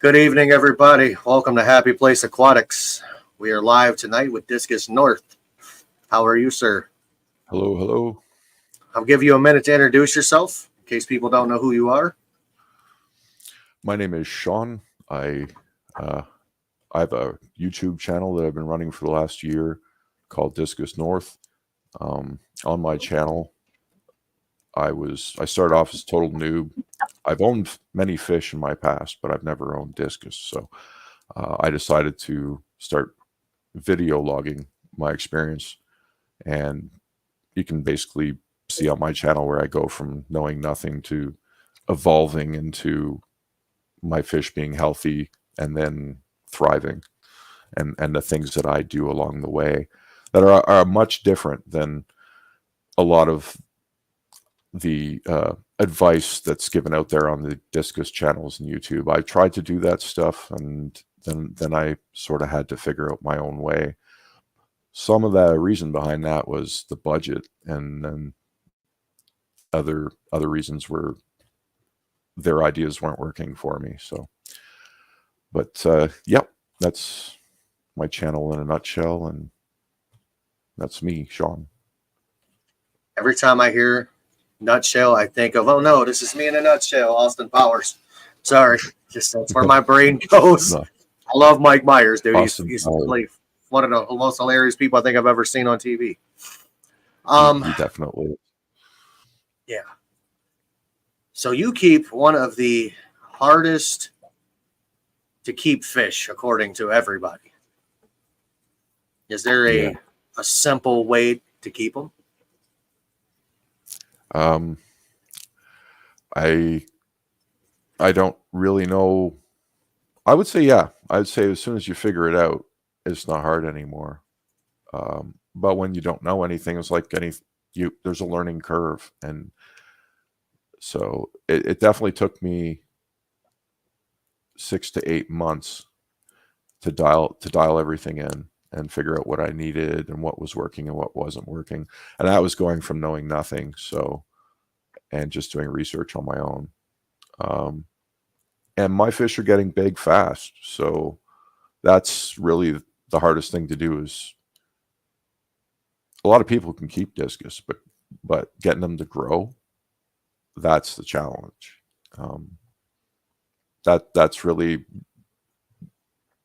Good evening, everybody. Welcome to Happy Place Aquatics. We are live tonight with Discus North. How are you, sir? Hello, hello. I'll give you a minute to introduce yourself in case people don't know who you are. My name is Sean. I have a YouTube channel that I've been running for the last year called Discus North. On my channel, I started off as a total noob. I've owned many fish in my past, but I've never owned discus. So I decided to start video logging my experience, and you can basically see on my channel where I go from knowing nothing to evolving into my fish being healthy and then thriving, and the things that I do along the way that are much different than a lot of the advice that's given out there on the discus channels and YouTube. I tried to do that stuff, and then I sort of had to figure out my own way. Some of the reason behind that was the budget, and then other reasons were their ideas weren't working for me. So, but yep, that's my channel in a nutshell, and that's me, Sean. Every time I hear nutshell, I think of, oh no, this is me in a nutshell, Austin Powers. Sorry, just that's where my brain goes. No. I love Mike Myers, dude. He's Powers. really one of the most hilarious people I think I've ever seen on TV. He definitely. Yeah. So you keep one of the hardest to keep fish, according to everybody. Is there a simple way to keep them? I don't really know. I would say, yeah. I would say as soon as you figure it out, it's not hard anymore. But when you don't know anything, it's like there's a learning curve, and so it definitely took me 6 to 8 months to dial everything in and figure out what I needed and what was working and what wasn't working. And that was going from knowing nothing, and just doing research on my own. And my fish are getting big fast, so that's really the hardest thing to do. Is a lot of people can keep discus, but getting them to grow, that's the challenge. That's really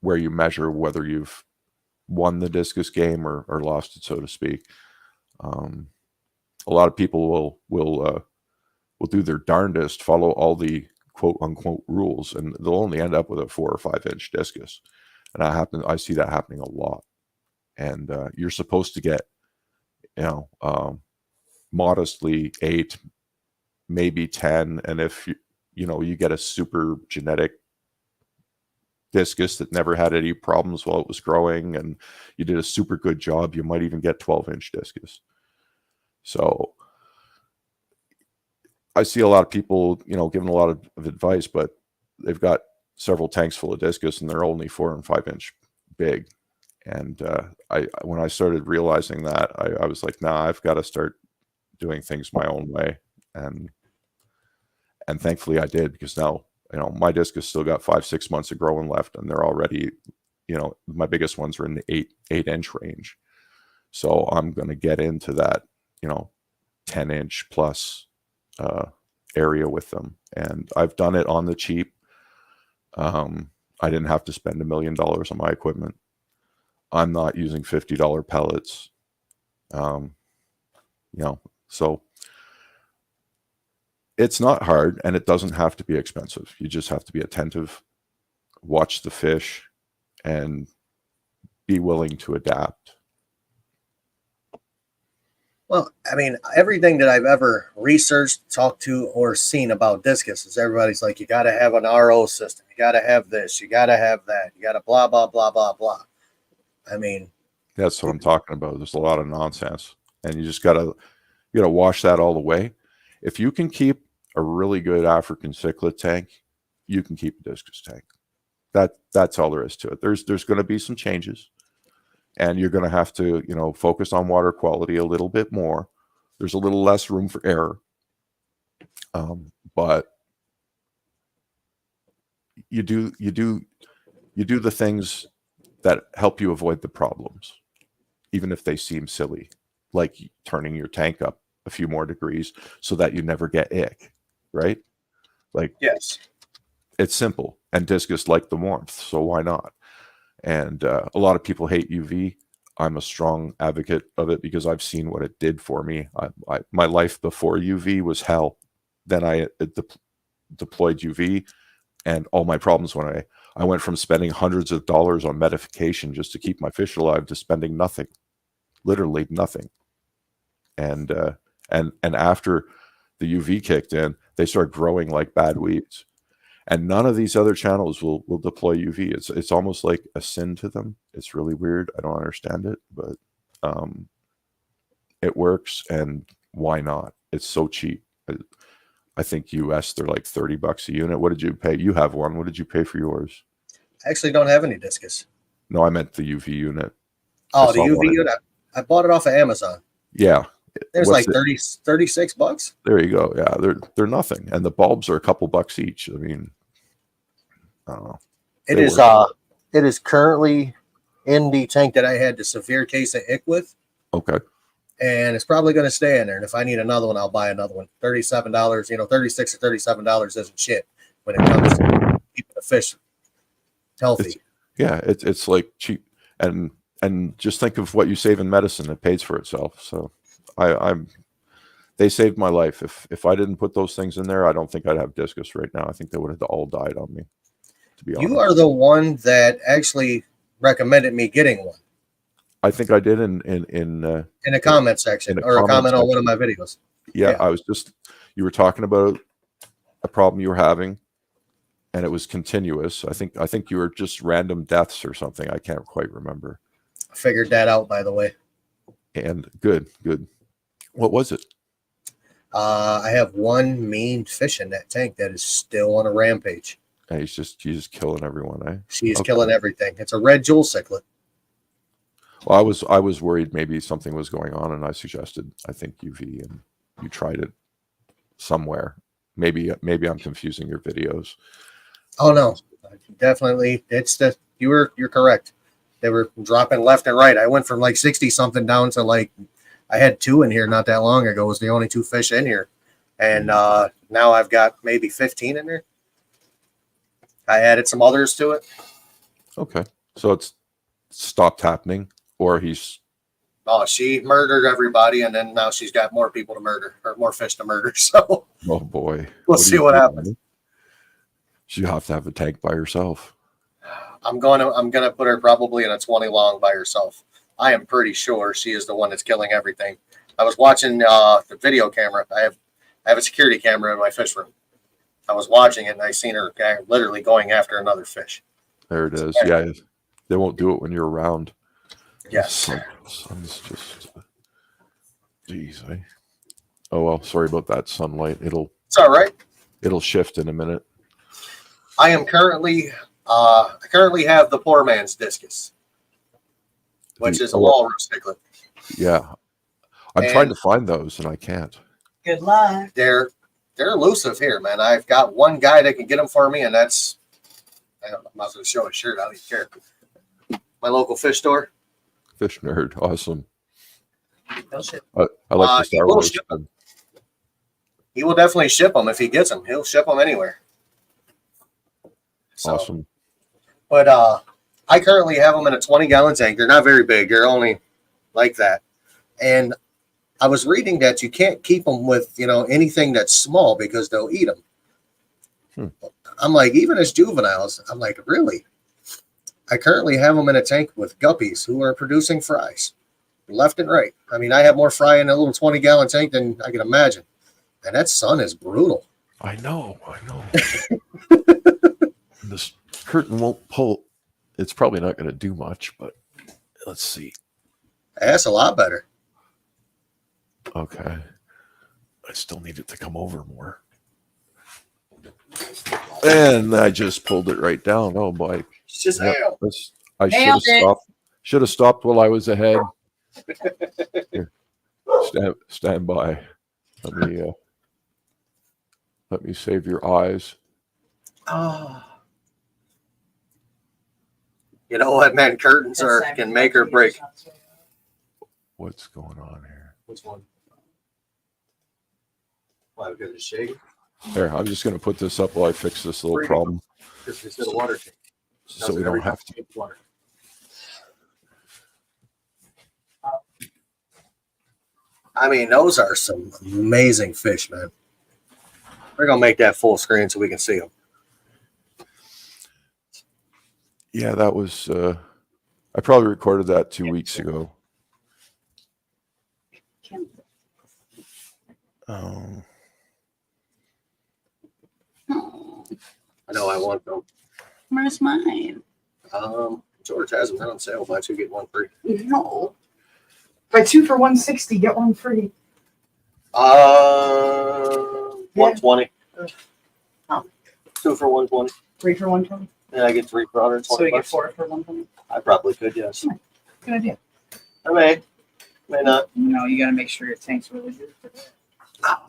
where you measure whether you've won the discus game or lost it, so to speak. A lot of people will do their darndest, follow all the quote unquote rules, and they'll only end up with a 4 or 5 inch discus. And I see that happening a lot. And you're supposed to get, modestly 8, maybe 10. And if you get a super genetic discus that never had any problems while it was growing, and you did a super good job, you might even get 12 inch discus. So I see a lot of people, giving a lot of advice, but they've got several tanks full of discus and they're only 4 and 5 inch big. And when I started realizing that, I was like, nah, I've got to start doing things my own way. And thankfully I did, because now, my discus still got 5-6 months of growing left, and they're already, my biggest ones are in the 8 inch range. So I'm going to get into that, 10 inch plus area with them. And I've done it on the cheap. I didn't have to spend $1 million on my equipment. I'm not using $50 pellets. So it's not hard, and it doesn't have to be expensive. You just have to be attentive, watch the fish, and be willing to adapt. Well, I mean, everything that I've ever researched, talked to, or seen about discus is everybody's like, you got to have an RO system. You got to have this. You got to have that. You got to blah, blah, blah, blah, blah. I mean, that's what I'm talking about. There's a lot of nonsense, and you just got to wash that all away. If you can keep a really good African cichlid tank, you can keep a discus tank. That's all there is to it. There's going to be some changes, and you're going to have to, focus on water quality a little bit more. There's a little less room for error. But you do the things that help you avoid the problems, even if they seem silly, like turning your tank up a few more degrees so that you never get ick, right? Like, Yes. it's simple, and Discus like the warmth, so why not? And a lot of people hate UV. I'm a strong advocate of it because I've seen what it did for me. My life before UV was hell. Then I deployed UV, and all my problems when I went from spending hundreds of dollars on medication just to keep my fish alive to spending nothing, literally nothing. And after the UV kicked in, they start growing like bad weeds. And none of these other channels will deploy UV. It's almost like a sin to them. It's really weird. I don't understand it, but it works, and why not? It's so cheap. I think US they're like $30 a unit. What did you pay? You have one. What did you pay for yours? I actually don't have any Discus. No, I meant the UV unit. Oh, the UV unit. I bought it off of Amazon. Yeah. It was like 36 bucks. There you go. Yeah, they're nothing. And the bulbs are a couple bucks each. I mean, I don't know. It is currently in the tank that I had the severe case of ick with. Okay. And it's probably going to stay in there. And if I need another one, I'll buy another one. $37, $36 or $37 isn't shit when it comes to keeping the fish healthy. It's like cheap, and just think of what you save in medicine. It pays for itself. So they saved my life. If I didn't put those things in there, I don't think I'd have Discus right now. I think they would have all died on me, to be honest. You are the one that actually recommended me getting one. I think I did in a comment section, or a comment on one of my videos. Yeah, I was just, you were talking about a problem you were having, and it was continuous. I think you were just random deaths or something. I can't quite remember. I figured that out, by the way. And good. What was it? I have one mean fish in that tank that is still on a rampage. And he's just killing everyone, eh? She's killing everything. It's a red jewel cichlid. Well, I was worried maybe something was going on, and I suggested, I think, UV, and you tried it somewhere. Maybe I'm confusing your videos. Oh no, definitely. You're correct. They were dropping left and right. I went from like 60 something down to like, I had 2 in here not that long ago. It was the only 2 fish in here, and now I've got maybe 15 in there. I added some others to it. Okay, so it's stopped happening. Or she murdered everybody, and then now she's got more people to murder, or more fish to murder. So, oh boy, we'll see what happens. You have to have a tank by yourself. I'm gonna put her probably in a 20 long by herself. I am pretty sure she is the one that's killing everything. I was watching the video camera. I have a security camera in my fish room. I was watching it, and I seen her literally going after another fish. There it is. Yeah, they won't do it when you're around. Yes. Sun's just, geez, eh? Oh well, sorry about that sunlight. It's all right. It'll shift in a minute. I currently have the poor man's Discus, which is a walrus cichlid. Yeah, I'm trying to find those, and I can't. Good luck. They're elusive here, man. I've got one guy that can get them for me, and that's, I'm not going to show a shirt. I don't even care. My local fish store. Fish nerd, awesome. He'll ship. I like the Star Wars. He will definitely ship them if he gets them. He'll ship them anywhere. So, awesome. But I currently have them in a 20-gallon tank. They're not very big. They're only like that. And I was reading that you can't keep them with anything that's small because they'll eat them. I'm like, even as juveniles, I'm like, really? I currently have them in a tank with guppies who are producing fries left and right. I mean, I have more fry in a little 20-gallon tank than I can imagine. And that sun is brutal. I know. This curtain won't pull. It's probably not going to do much, but let's see. That's a lot better. Okay. I still need it to come over more. And I just pulled it right down. Oh boy. I should have stopped while I was ahead. Here. Stand by. Let me save your eyes. Oh. You know what, man? Curtains can make or break. What's going on here? Which one? Why, because it's shaking? There, I'm just going to put this up while I fix this little problem. Because it's a water tank. So we don't have to. Water. I mean, those are some amazing fish, man. We're going to make that full screen so we can see them. Yeah, that was, I probably recorded that 2 weeks ago. Oh. I know I want them. Where's mine? George has them. They're on sale. Buy two, get one free. No. Buy two for $160, get one free. 120. Oh. Two for 120. 3 for $120. And I get three for 120. So you get 4 for $120. I probably could, yes. Good idea. I may not. No, you gotta make sure your tank's really good for that.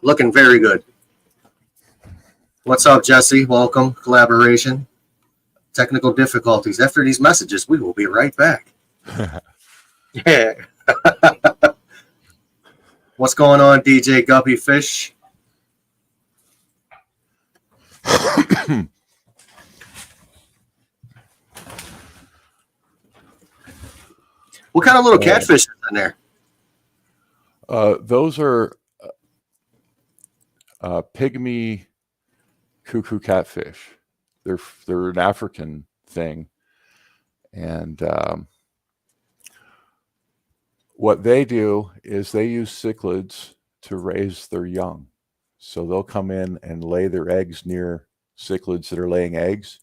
Looking very good. What's up, Jesse? Welcome. Collaboration. Technical difficulties. After these messages, we will be right back. Yeah. What's going on, DJ Guppy Fish? What kind of little catfish is in there? Those are pygmy cuckoo catfish. They're an African thing, and what they do is they use cichlids to raise their young. So they'll come in and lay their eggs near cichlids that are laying eggs.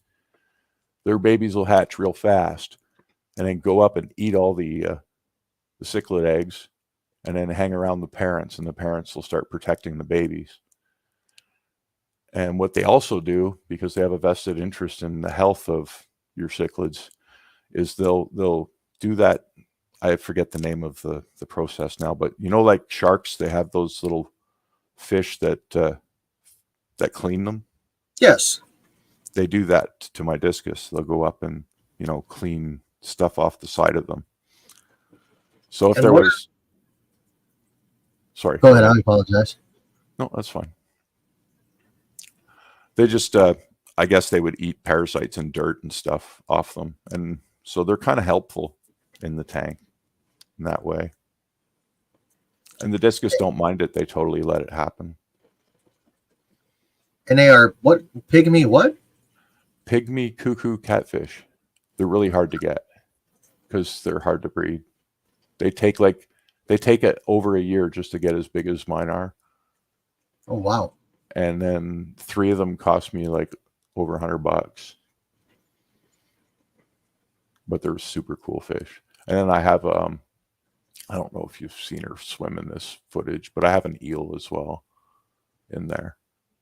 Their babies will hatch real fast, and then go up and eat all the cichlid eggs, and then hang around the parents, and the parents will start protecting the babies. And what they also do, because they have a vested interest in the health of your cichlids, is they'll do that. I forget the name of the process now, but you know, like sharks, they have those little fish that clean them. Yes. They do that to my discus. They'll go up and, you know, clean stuff off the side of them. So if And there what- was, sorry. Go ahead. I apologize. No, that's fine. They just, I guess they would eat parasites and dirt and stuff off them. And so they're kind of helpful in the tank in that way. And the discus don't mind it. They totally let it happen. And they are what? Pygmy what? Pygmy cuckoo catfish. They're really hard to get because they're hard to breed. They take it over a year just to get as big as mine are. Oh, wow. And then 3 of them cost me like over $100. But they're super cool fish. And then I have I don't know if you've seen her swim in this footage, but I have an eel as well in there,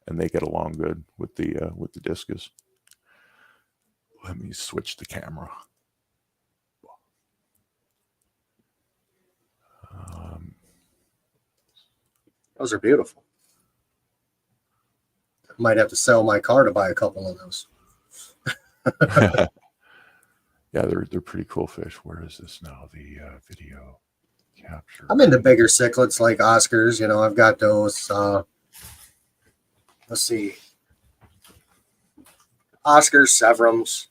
and they get along good with the discus. Let me switch the camera. Those are beautiful. I might have to sell my car to buy a couple of those. Yeah, they're pretty cool fish. Where is this now? The video capture. I'm into bigger cichlids like Oscars. You know, I've got those. Let's see. Oscars, Severums.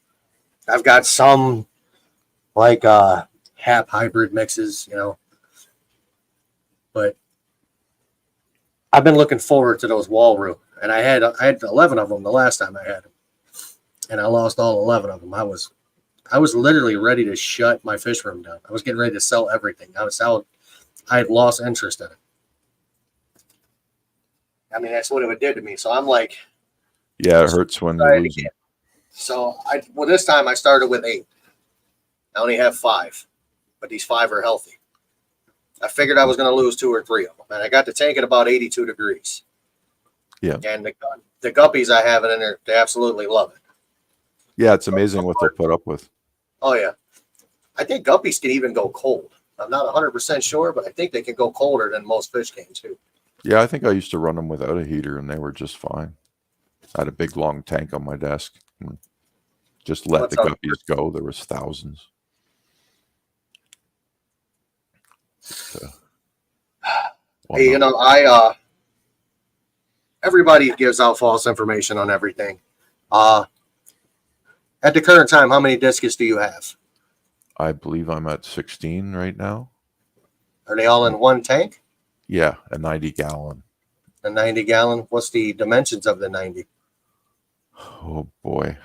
I've got some like hap hybrid mixes, you know. But I've been looking forward to those Walroo. And I had 11 of them the last time I had them. And I lost all 11 of them. I was literally ready to shut my fish room down. I was getting ready to sell everything. I had lost interest in it. I mean, that's what it did to me. So I'm like, yeah, it hurts when you lose them. So this time I started with 8. I only have 5, but these 5 are healthy. I figured I was going to lose 2 or 3 of them, and I got the tank at about 82 degrees. Yeah. And the guppies I have it in there, they absolutely love it. Yeah, it's amazing what they'll put up with. Oh, yeah. I think guppies can even go cold. I'm not 100% sure, but I think they can go colder than most fish can, too. Yeah, I think I used to run them without a heater, and they were just fine. I had a big, long tank on my desk. Just let What's the up? guppies go. There was thousands. Well, Hey, no. everybody gives out false information on everything. At the current time, how many discus do you have? I believe I'm at 16 right now. Are they all in one tank? Yeah, a 90-gallon. A 90-gallon? What's the dimensions of the 90? Oh boy,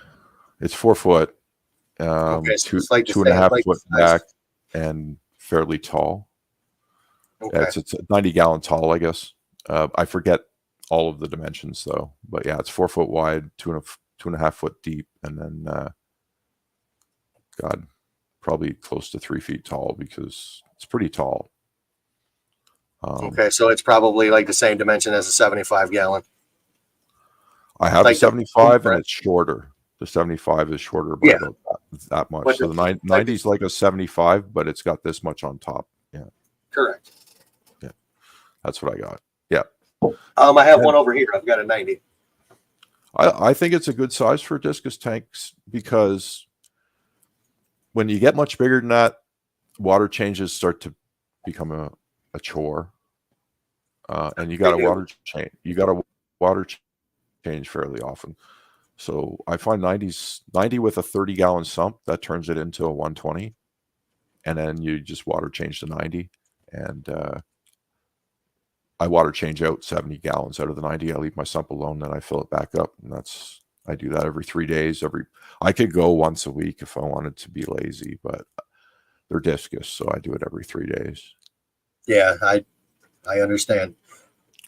it's 4 foot, Okay, so two it's like the two and a same, half like the foot size. back, and fairly tall. Okay. It's a 90-gallon tall, I guess. I forget all of the dimensions though, but yeah, it's 4 foot wide, two and a half foot deep, and then God, probably close to 3 feet tall because it's pretty tall. Okay, so it's probably like the same dimension as a 75-gallon. I have Like a the 75 and blueprint. it's shorter. The 75 is shorter by Yeah. about that much. But So the 90 is like a 75, but it's got this much on top. Yeah, Correct. that's what I got. Yeah. I have one over here. I've got a 90. I think it's a good size for discus tanks because when you get much bigger than that, water changes start to become a chore. And you got They a do. water change fairly often. So I find 90 with a 30-gallon sump that turns it into a 120, and then you just water change to 90, and I water change out 70 gallons out of the 90. I leave my sump alone, then I fill it back up, and I do that every 3 days. I could go once a week if I wanted to be lazy, but they're discus, so I do it every 3 days. Yeah, I understand.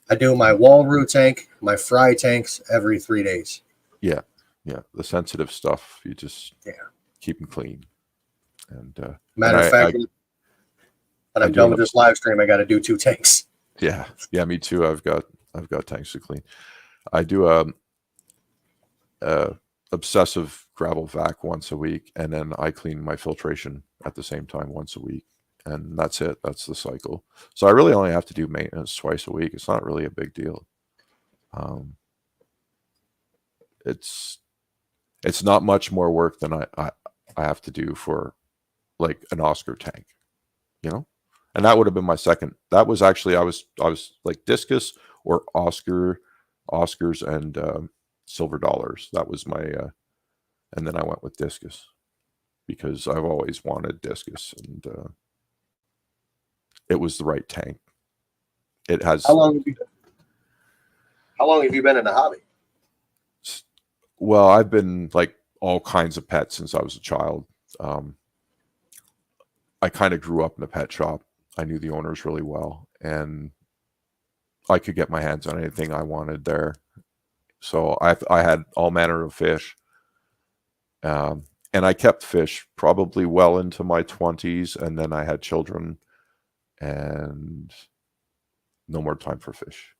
I do my wall root tank, my fry tanks every 3 days. Yeah, the sensitive stuff you just keep them clean. And Matter of fact, when I'm done with this live stream, I got to do 2 tanks. Yeah, me too. I've got tanks to clean. I do a obsessive gravel vac once a week, and then I clean my filtration at the same time once a week, and that's it. That's the cycle. So I really only have to do maintenance twice a week. It's not really a big deal. It's not much more work than I have to do for like an Oscar tank, you know. And that would have been my second. That was actually I was like discus or Oscars and silver dollars. That was my and then I went with discus because I've always wanted discus, and it was the right tank. It has. How long have you been in the hobby? Well, I've been like all kinds of pets since I was a child. I kind of grew up in a pet shop. I knew the owners really well, and I could get my hands on anything I wanted there. So I had all manner of fish, and I kept fish probably well into my 20s, and then I had children, and no more time for fish.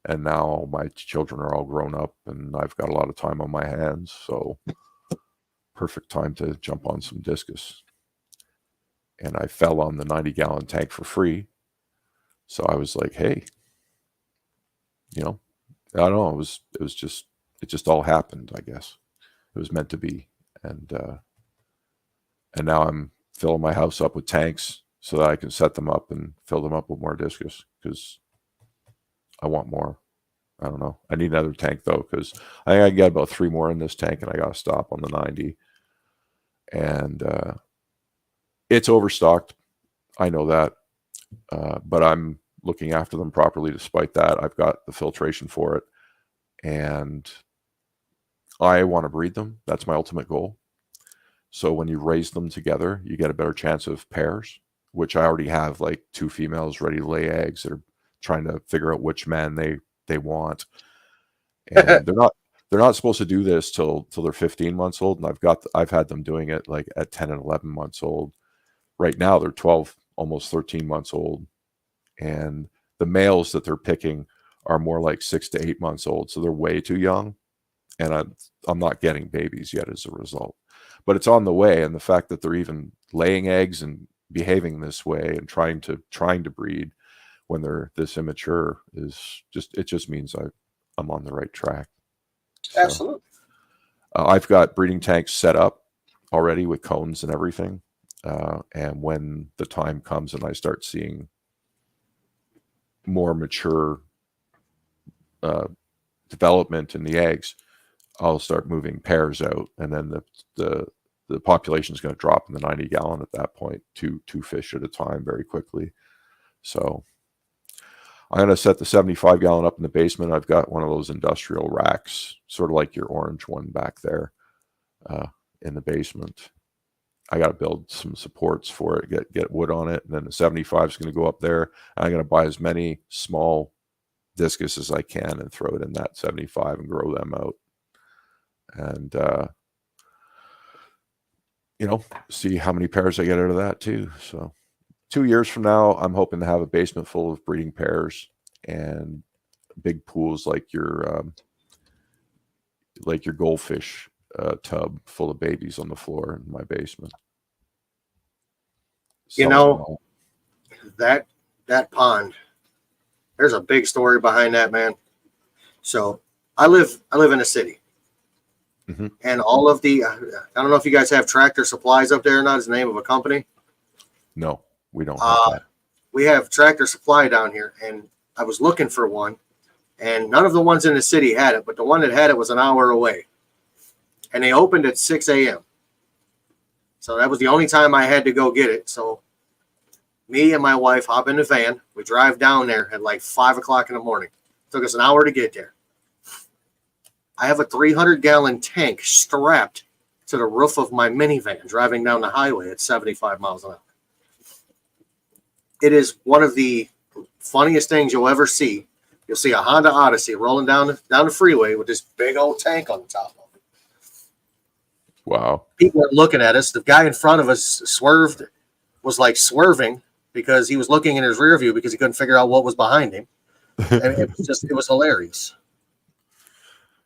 And now my children are all grown up, and I've got a lot of time on my hands, so perfect time to jump on some discus. And I fell on the 90-gallon tank for free. So I was like, hey, I don't know. It just all happened, I guess. It was meant to be. And now I'm filling my house up with tanks so that I can set them up and fill them up with more discus because I want more. I don't know. I need another tank though, because I think I can get about 3 more in this tank, and I got to stop on the 90. And it's overstocked. I know that. But I'm looking after them properly despite that. I've got the filtration for it, and I want to breed them. That's my ultimate goal. So when you raise them together, you get a better chance of pairs, which I already have like 2 females ready to lay eggs that are trying to figure out which man they want. And they're not supposed to do this till they're 15 months old, and I've had them doing it like at 10 and 11 months old. Right now they're 12, almost 13 months old, and the males that they're picking are more like 6 to 8 months old, so they're way too young, and I'm not getting babies yet as a result. But it's on the way, and the fact that they're even laying eggs and behaving this way and trying to breed when they're this immature it just means I'm on the right track. So, Absolutely. I've got breeding tanks set up already with cones and everything. And when the time comes and I start seeing more mature development in the eggs, I'll start moving pairs out, and then the population is going to drop in the 90 gallon at that point, two fish at a time very quickly. So I'm going to set the 75 gallon up in the basement. I've got one of those industrial racks, sort of like your orange one back there in the basement. I got to build some supports for it, get wood on it, and then the 75 is going to go up there. I'm going to buy as many small discus as I can and throw it in that 75 and grow them out. And see how many pairs I get out of that too. So 2 years from now, I'm hoping to have a basement full of breeding pairs and big pools like your goldfish tub full of babies on the floor in my basement. That pond, there's a big story behind that, man. So I live in a city. Mm-hmm. And all of the, I don't know if you guys have Tractor Supplies up there or not, is the name of a company. No, we don't have that. We have Tractor Supply down here, and I was looking for one, and none of the ones in the city had it, but the one that had it was an hour away. And they opened at 6 a.m. So that was the only time I had to go get it. So me and my wife hop in the van. We drive down there at like 5 o'clock in the morning. It took us an hour to get there. I have a 300-gallon tank strapped to the roof of my minivan driving down the highway at 75 miles an hour. It is one of the funniest things you'll ever see. You'll see a Honda Odyssey rolling down the freeway with this big old tank on the top of it. Wow. People are looking at us. The guy in front of us was like swerving because he was looking in his rear view because he couldn't figure out what was behind him. And it was hilarious.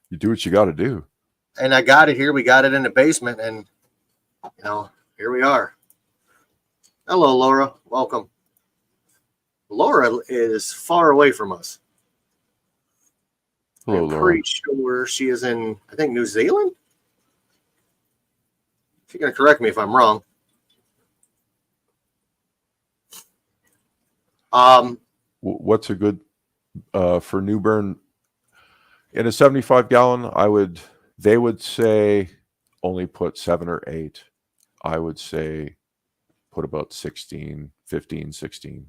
You do what you got to do. And I got it here. We got it in the basement, and here we are. Hello, Laura. Welcome. Laura is far away from us. Hello, I'm Laura. pretty sure she is in, I think, New Zealand. She's going to correct me if I'm wrong. What's a good for Newburn? In a 75 gallon, they would say only put 7 or 8. I would say put about 16, 15, 16.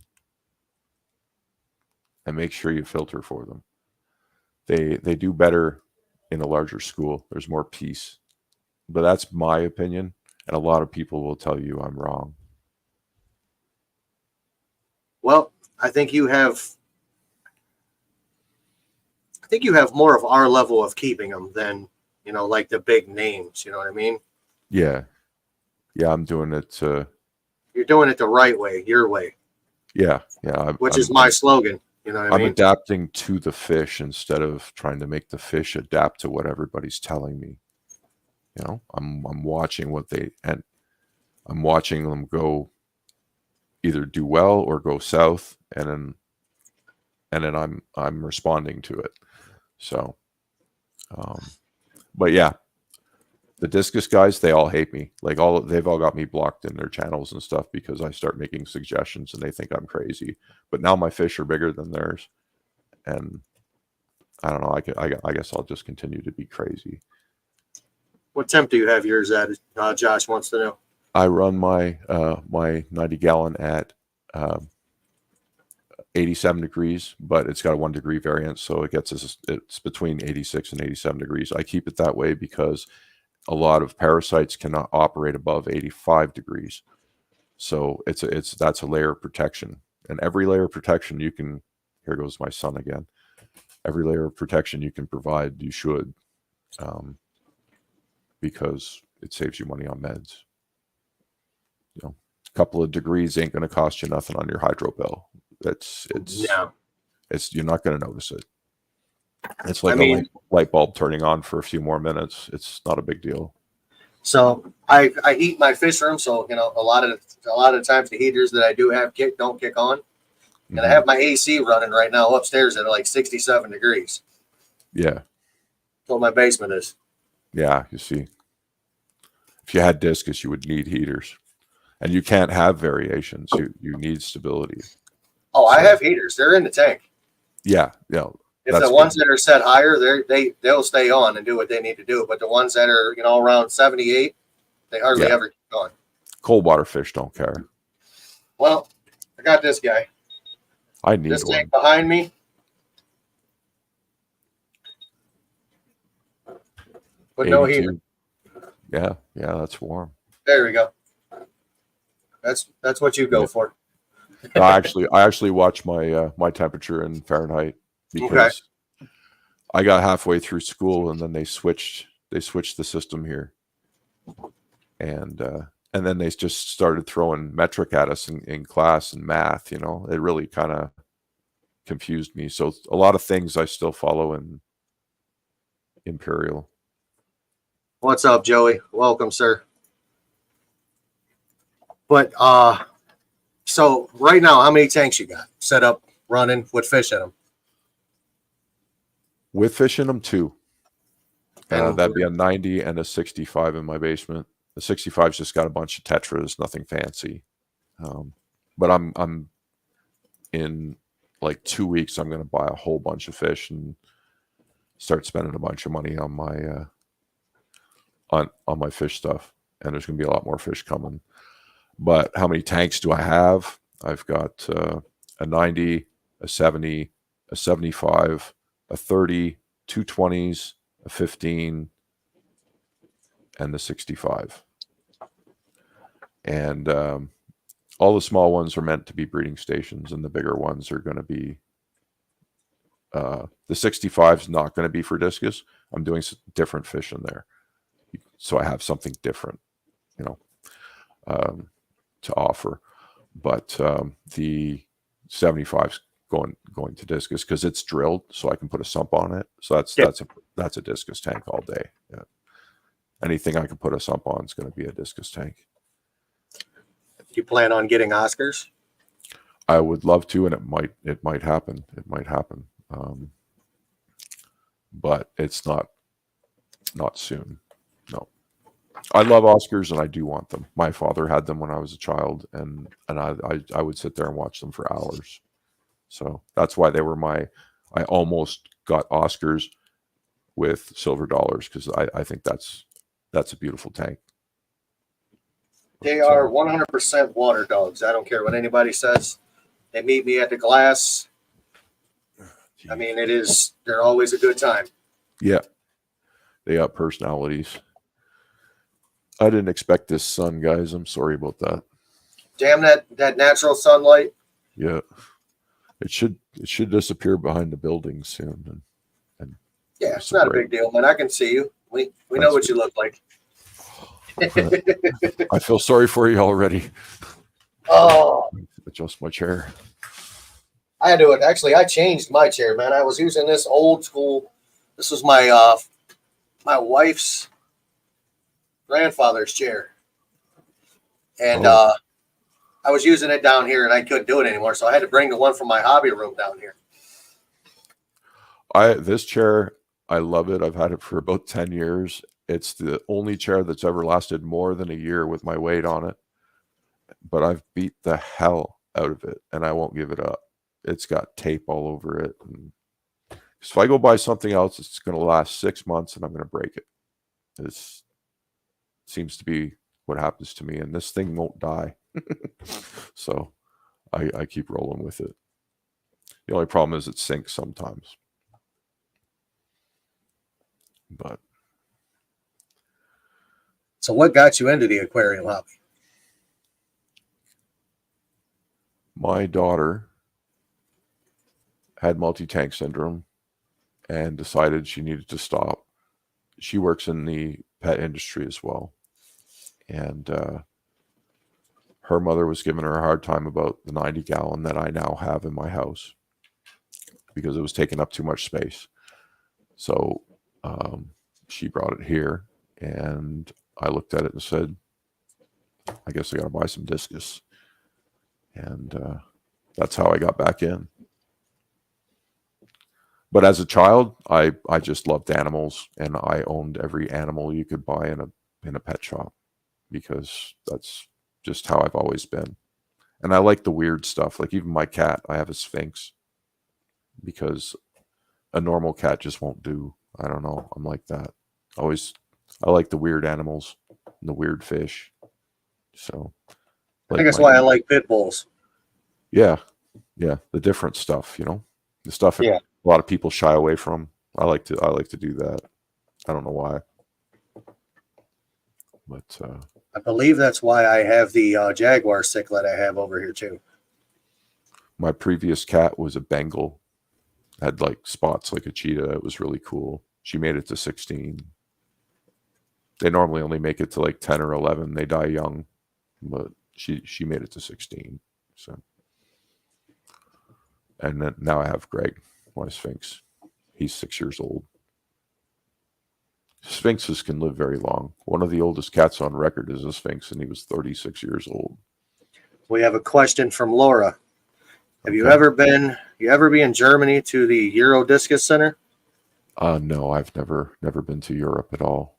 And make sure you filter for them. They do better in a larger school. There's more peace. But that's my opinion. And a lot of people will tell you I'm wrong. Well, I think you have more of our level of keeping them than, like the big names. You know what I mean? Yeah. Yeah, I'm doing it. You're doing it the right way, your way. Yeah. Which is my slogan. You know what I mean? I'm adapting to the fish instead of trying to make the fish adapt to what everybody's telling me. I'm watching I'm watching them go either do well or go south, and then I'm responding to it. So, but yeah, the discus guys, they all hate me. Like they've all got me blocked in their channels and stuff because I start making suggestions and they think I'm crazy. But now my fish are bigger than theirs, and I don't know. I guess I'll just continue to be crazy. What temp do you have yours at? Josh wants to know. I run my 90 gallon at 87 degrees, but it's got a 1 degree variance, so it's between 86 and 87 degrees. I keep it that way because a lot of parasites cannot operate above 85 degrees. So that's a layer of protection, and every layer of protection you can. Here goes my son again. Every layer of protection you can provide, you should, because it saves you money on meds. A couple of degrees ain't going to cost you nothing on your hydro bill. You're not going to notice it. It's like a light bulb turning on for a few more minutes. It's not a big deal. So I heat my fish room. So a lot of times the heaters that I do have don't kick on, and I have my AC running right now upstairs at like 67 degrees. Yeah, That's what my basement is. Yeah, you see, if you had discus, you would need heaters, and you can't have variations. You need stability. Oh, I So- have heaters. They're in the tank. Yeah, If that's the ones that are set higher, they'll stay on and do what they need to do. But the ones that are around 78, they hardly Yeah. ever keep on. cold water fish don't care. Well, I got this guy. I need This one. tank behind me. But no heater. 82. Yeah, that's warm. There we go. That's what you go Yeah. for. No, I actually watch my my temperature in Fahrenheit because I got halfway through school and then they switched the system here, and then they just started throwing metric at us in class and math. It really kind of confused me. So a lot of things I still follow in imperial. What's up, Joey? Welcome, sir. But so right now, how many tanks you got set up, running with fish in them? With fish in them too. And That'd be a 90 and a 65 in my basement. The 65's just got a bunch of tetras, nothing fancy. But I'm in like 2 weeks. I'm going to buy a whole bunch of fish and start spending a bunch of money on my on my fish stuff. And there's going to be a lot more fish coming. But how many tanks do I have? I've got a 90, a 70, a 75, a 30, two 20s, a 15, and the 65. And all the small ones are meant to be breeding stations, and the bigger ones are going to be the 65 is not going to be for discus. I'm doing some different fish in there, so I have something different, to offer. But the 75's going to discus because it's drilled, so I can put a sump on it. So that's a discus tank all day. Yeah. Anything I can put a sump on is going to be a discus tank. you plan on getting Oscars? I would love to, and it might happen. But it's not soon. No. I love Oscars and I do want them. My father had them when I was a child, and I would sit there and watch them for hours. So that's why they were I almost got Oscars with silver dollars, because I think that's a beautiful tank. They are 100% water dogs. I don't care what anybody says. They meet me at the glass. I mean, they're always a good time. Yeah. They got personalities. I didn't expect this sun, guys. I'm sorry about that. Damn that natural sunlight. Yeah. It should disappear behind the building soon. And Yeah, it's not a big deal, man. I can see you. We know what you look like. I feel sorry for you already. Oh, Adjust my chair. I had to actually. I changed my chair, man. I was using this old school. This was my wife's grandfather's chair, and I was using it down here, and I couldn't do it anymore, so I had to bring the one from my hobby room down here. This chair, I love it. I've had it for about 10 years. It's the only chair that's ever lasted more than a year with my weight on it. But I've beat the hell out of it, and I won't give it up. It's got tape all over it. And if I go buy something else, it's going to last 6 months, and I'm going to break it. This seems to be what happens to me, and this thing won't die. So I keep rolling with it. The only problem is it sinks sometimes. But So, what got you into the aquarium hobby? my daughter had multi-tank syndrome and decided she needed to stop. She works in the pet industry as well. And her mother was giving her a hard time about the 90-gallon that I now have in my house because it was taking up too much space. So she brought it here, and I looked at it and said, I guess I got to buy some discus. And that's how I got back in. But as a child, I just loved animals, and I owned every animal you could buy in a pet shop because that's just how I've always been. And I like the weird stuff. Like even my cat, I have a Sphinx because a normal cat just won't do. I don't know. I'm like that. I like the weird animals and the weird fish. So I think that's why I like pit bulls. Yeah. Yeah. The different stuff, the stuff that Yeah. a lot of people shy away from. I like to do that. I don't know why. But I believe that's why I have the Jaguar cichlid I have over here too. my previous cat was a Bengal. Had like spots like a cheetah. It was really cool. She made it to 16. They normally only make it to like 10 or 11. They die young, but she made it to 16. So, and then now I have Greg, my Sphinx. He's 6 years old. Sphinxes can live very long. One of the oldest cats on record is a Sphinx, and he was 36 years old. We have a question from Laura. Have you Okay. ever been in Germany to the Euro Discus Center? No, I've never been to Europe at all.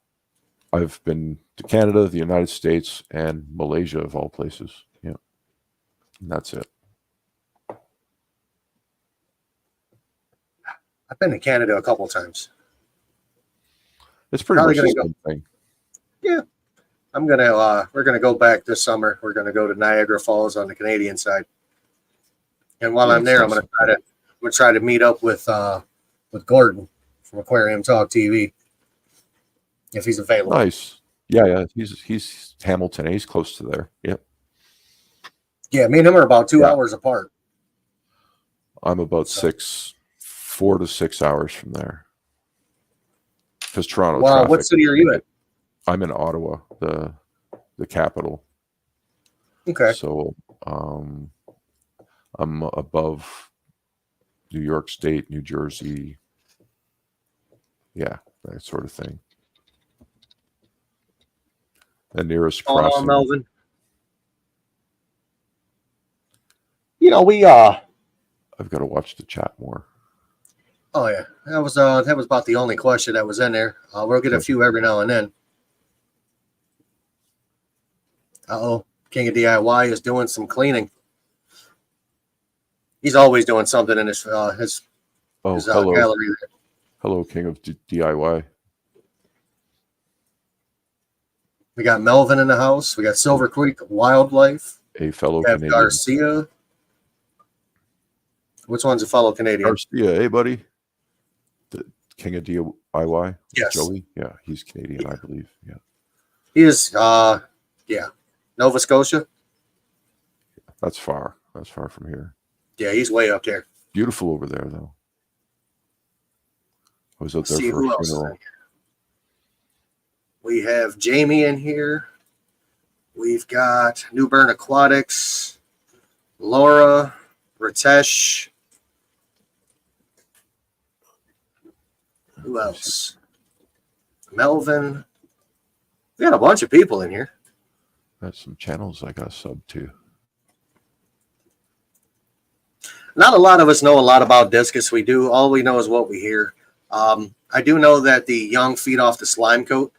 I've been to Canada, the United States, and Malaysia of all places. Yeah, and that's it. I've been to Canada a couple times. It's pretty Probably much the gonna same thing. Yeah, we're gonna go back this summer. We're gonna go to Niagara Falls on the Canadian side, and while I'm there, I'm gonna try to meet up with Gordon from Aquarium Talk TV if he's available. Nice. Yeah. He's Hamilton. He's close to there. Yep. Yeah, me and him are about 2 hours apart. I'm about 4 to 6 hours from there. Because Toronto. Wow, traffic, what city are you in? I'm in Ottawa, the capital. Okay. So I'm above New York State, New Jersey. Yeah, that sort of thing. The nearest crossing. Melvin. I've got to watch the chat more. Oh yeah, that was about the only question that was in there. We'll get a few every now and then. King of DIY is doing some cleaning. He's always doing something in his Hello. gallery there. Hello, King of DIY. We got Melvin in the house. We got Silver Creek Wildlife. A fellow We have Canadian. Garcia. Which one's a fellow Canadian? Garcia, hey buddy. The King of DIY. Yes. Joey. Yeah, he's Canadian, I believe. Yeah. He is. Nova Scotia. That's far. That's far from here. Yeah, he's way up there. Beautiful over there, though. I was out there See for who a else is in funeral. here. We have Jamie in here. We've got New Bern Aquatics, Laura, Ritesh. Who else? Melvin. We got a bunch of people in here. Got some channels I got sub to. Not a lot of us know a lot about discus. We do. All we know is what we hear. I do know that the young feed off the slime coat.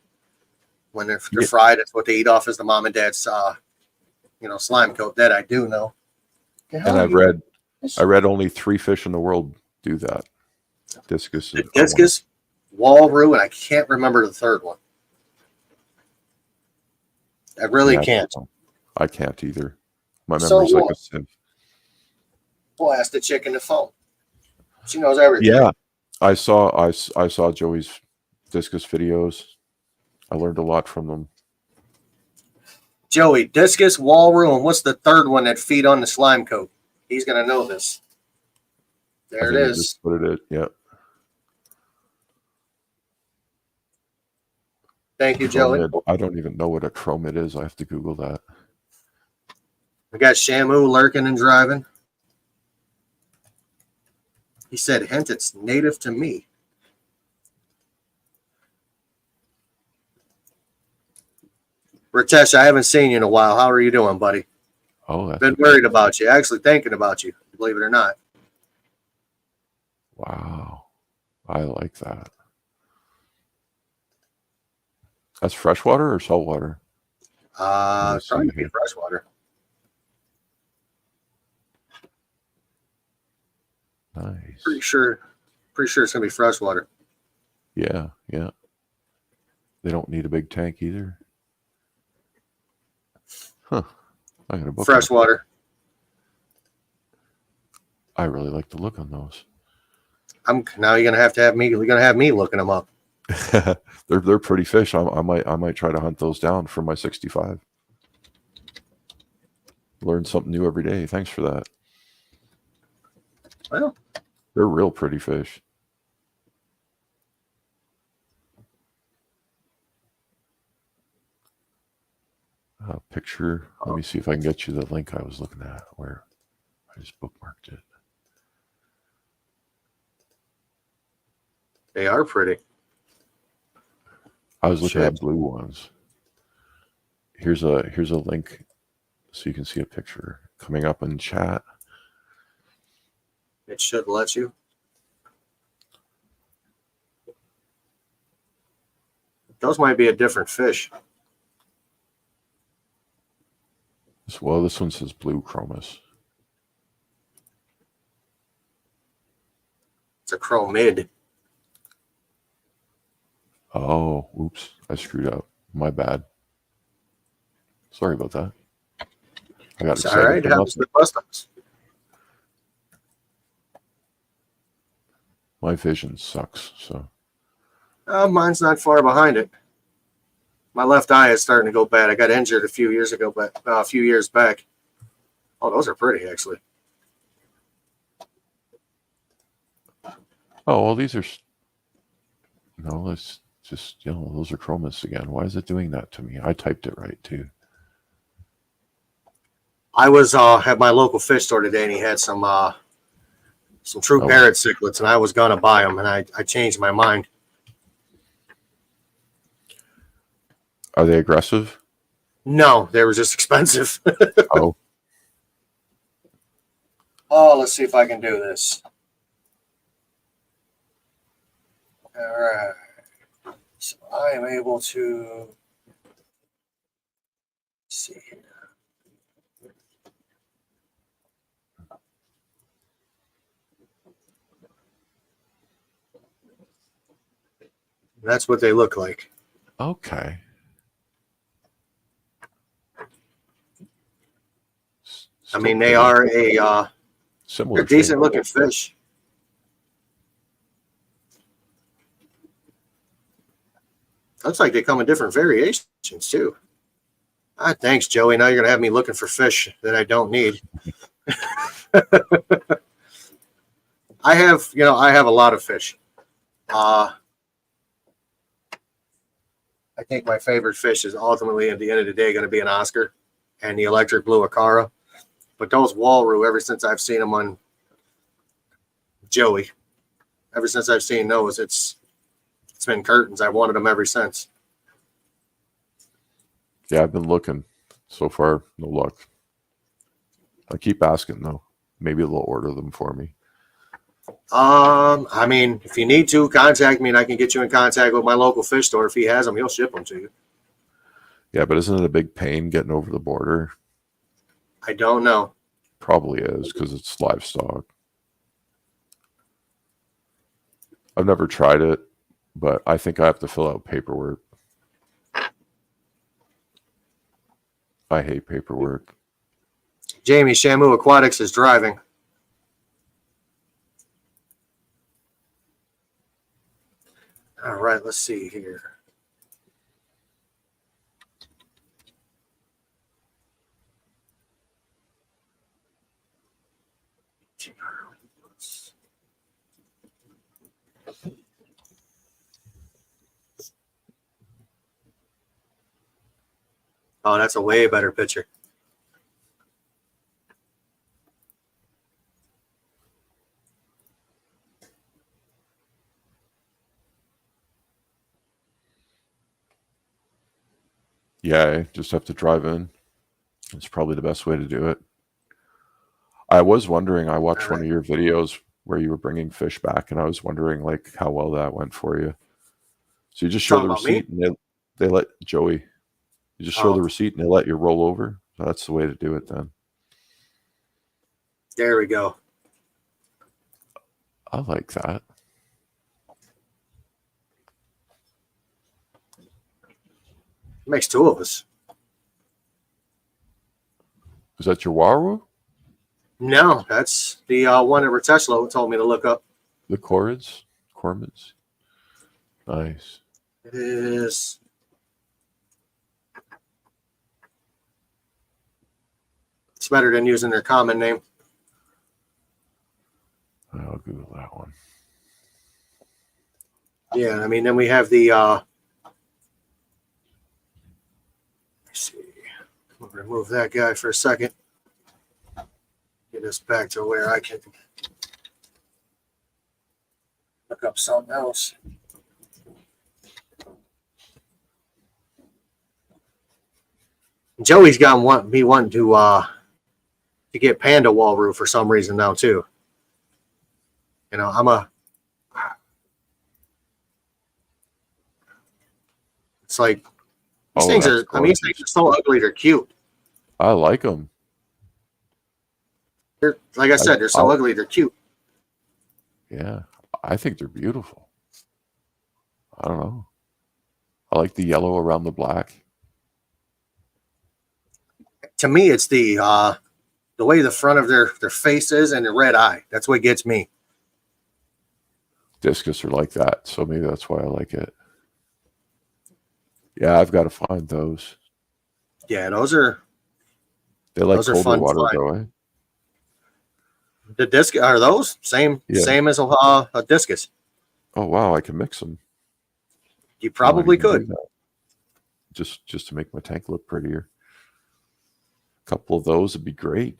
When they're fried, that's what they eat off is the mom and dad's, slime coat. That I do know. And I read only 3 fish in the world do that. Discus. Discus, Walroo, and I can't remember the third one. I really can't. I can't either. My memory's like a sieve. We'll ask the chick in the phone. She knows everything. Yeah, I saw Joey's discus videos. I learned a lot from them. Joey, discus, Walroo, and what's the third one that feed on the slime coat? He's gonna know this. There it is. Just put it. Yeah. Thank you, Joey. I don't even know what a chromid is. I have to Google that. We got Shamu lurking and driving. He said, hint, it's native to me. Ritesh, I haven't seen you in a while. How are you doing, buddy? Oh, Been worried about you. Actually thinking about you, believe it or not. Wow. I like that. That's freshwater or saltwater? Let me Trying see to be here. freshwater. Nice. Pretty sure it's gonna be freshwater. Yeah, yeah. They don't need a big tank either. Huh. I'm gonna book that. Freshwater. I really like the look on those. Now you're gonna have me. You're gonna have me looking them up. They're pretty fish. I might try to hunt those down for my 65. Learn something new every day. Thanks for that. Well, They're real pretty fish. Picture. Let me see if I can get you the link I was looking at. Where I just bookmarked it. they are pretty. I was looking at Shit. blue ones. Here's a link so you can see a picture coming up in chat. It should let you. Those might be a different fish. Well, this one says blue chromis. It's a chromid. Oh, oops. I screwed up. My bad. Sorry about that. I got It's excited. all right. for Happens nothing. to most of us. My vision sucks. So Mine's not far behind it. My left eye is starting to go bad. I got injured a few years ago, but a few years back. Oh, those are pretty, actually. oh well, these are no. It's just those are chromis again. Why is it doing that to me? I typed it right too. I was at my local fish store today, and he had some true Oh. parrot cichlids, and I was gonna buy them, and I changed my mind. Are they aggressive? No, they were just expensive. Oh, Oh, let's see if I can do this. All right. So I am able to see here. That's what they look like. okay. I mean, they are similar. they're decent looking fish. Looks like they come in different variations too. Thanks, Joey. Now you're gonna have me looking for fish that I don't need. I have a lot of fish. I think my favorite fish is ultimately at the end of the day going to be an Oscar and the electric blue Acara. But those Walroo, ever since I've seen them on Joey, ever since I've seen those, it's been curtains. I've wanted them ever since. Yeah, I've been looking. So far, no luck. I keep asking though. Maybe they'll order them for me. I mean, if you need to, contact me and I can get you in contact with my local fish store. If he has them, he'll ship them to you. Yeah, but isn't it a big pain getting over the border? I don't know. Probably is because it's livestock. I've never tried it, but I think I have to fill out paperwork. I hate paperwork. Jamie, Shamu Aquatics is driving. All right, let's see here. Oh, that's a way better picture. Yeah, I just have to drive in. It's probably the best way to do it. I was wondering, I watched one of your videos where you were bringing fish back, and I was wondering like how well that went for you. So you just show Talking the about me? receipt, and they let Joey. You just show Oh. the receipt, and they let you roll over. So that's the way to do it then. There we go. I like that. Makes two of us. Is that your Waru? No, that's the one that Tesla told me to look up. The Corrids? Cormids? Nice. It is. It's better than using their common name. I'll Google that one. Yeah, I mean, then we have the. Let's see. We'll remove that guy for a second. Get us back to where I can look up something else. Joey's got me wanting to get Panda Walroo for some reason now too. You know, it's like these things that's are. I mean, these things are so ugly. They're cute. I like them. They're like I said, they're so ugly. They're cute. Yeah, I think they're beautiful. I don't know. I like the yellow around the black. To me, it's the way the front of their face is and the red eye. That's what gets me. Discus are like that, so maybe that's why I like it. Yeah, I've got to find those. Yeah, those are. They like those are colder fun to water, find. though, eh? The discus are those same as a discus. Oh wow, I can mix them. You probably I can could. do that. Just to make my tank look prettier. A couple of those would be great.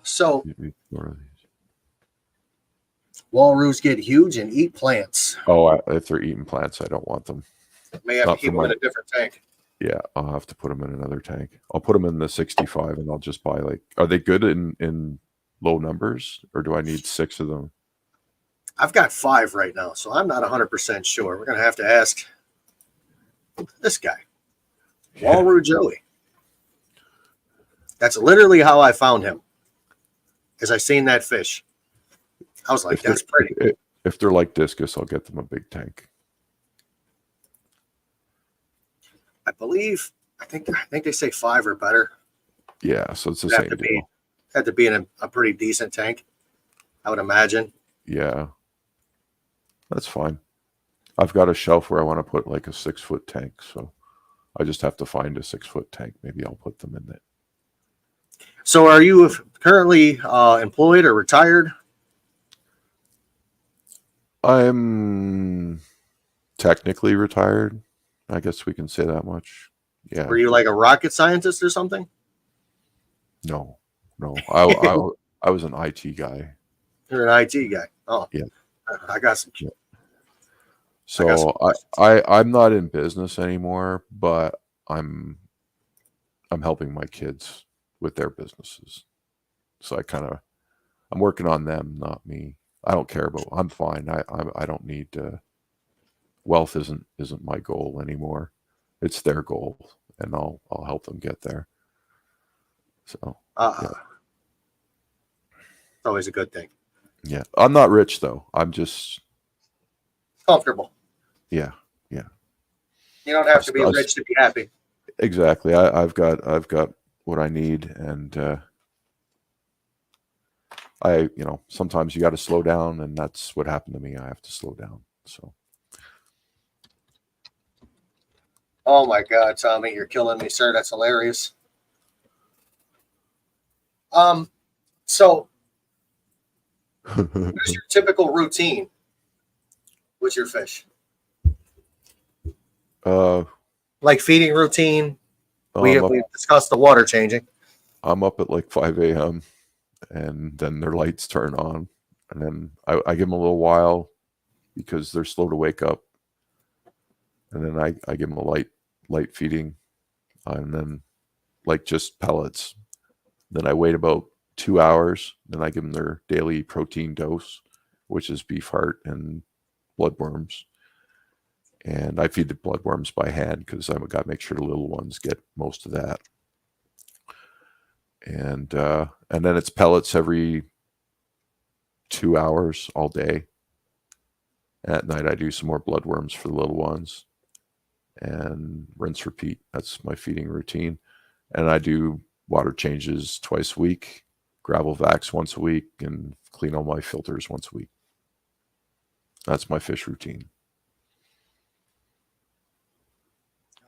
So Maybe more of these. walrus get huge and eat plants. Oh, if they're eating plants, I don't want them. May have Not to keep for them in my- a different tank. Yeah, I'll have to put them in another tank. I'll put them in the 65, and I'll just buy like. Are they good in low numbers, or do I need 6 of them? I've got 5 right now, so I'm not 100% sure. We're gonna have to ask this guy, Walroo Joey. That's literally how I found him. As I seen that fish, I was like, "That's pretty." If they're like discus, I'll get them a big tank. I think they say 5 or better. Yeah, so it's the It'd same have to deal. Had to be in a pretty decent tank, I would imagine. Yeah, that's fine. I've got a shelf where I want to put like a 6-foot tank, so I just have to find a 6-foot tank. Maybe I'll put them in it. So, are you currently employed or retired? I'm technically retired. I guess we can say that much. Yeah. Were you like a rocket scientist or something? No. I was an IT guy. You're an IT guy. Oh, Yeah. I got some. Yeah. I got some So I'm not in business anymore, but I'm helping my kids with their businesses. So I'm working on them, not me. I don't care about. I'm fine. I don't need wealth isn't my goal anymore. It's their goal, and I'll help them get there. So It's always a good thing. yeah, I'm not rich though. I'm just Comfortable. yeah. You don't have to be rich to be happy. Exactly. I've got what I need, and sometimes you got to slow down, and that's what happened to me. I have to slow down. So Oh my God, Tommy, you're killing me, sir. That's hilarious. So what's your typical routine with your fish? Like feeding routine. We discussed the water changing. I'm up at like 5 a.m. and then their lights turn on, and then I give them a little while because they're slow to wake up. and then I give them a light feeding, and then like just pellets. Then I wait about 2 hours. Then I give them their daily protein dose, which is beef heart and bloodworms. And I feed the bloodworms by hand because I've got to make sure the little ones get most of that. And then it's pellets every 2 hours all day. At night, I do some more bloodworms for the little ones, and rinse, repeat. That's my feeding routine. And I do water changes twice a week, gravel vacs once a week, and clean all my filters once a week. That's my fish routine.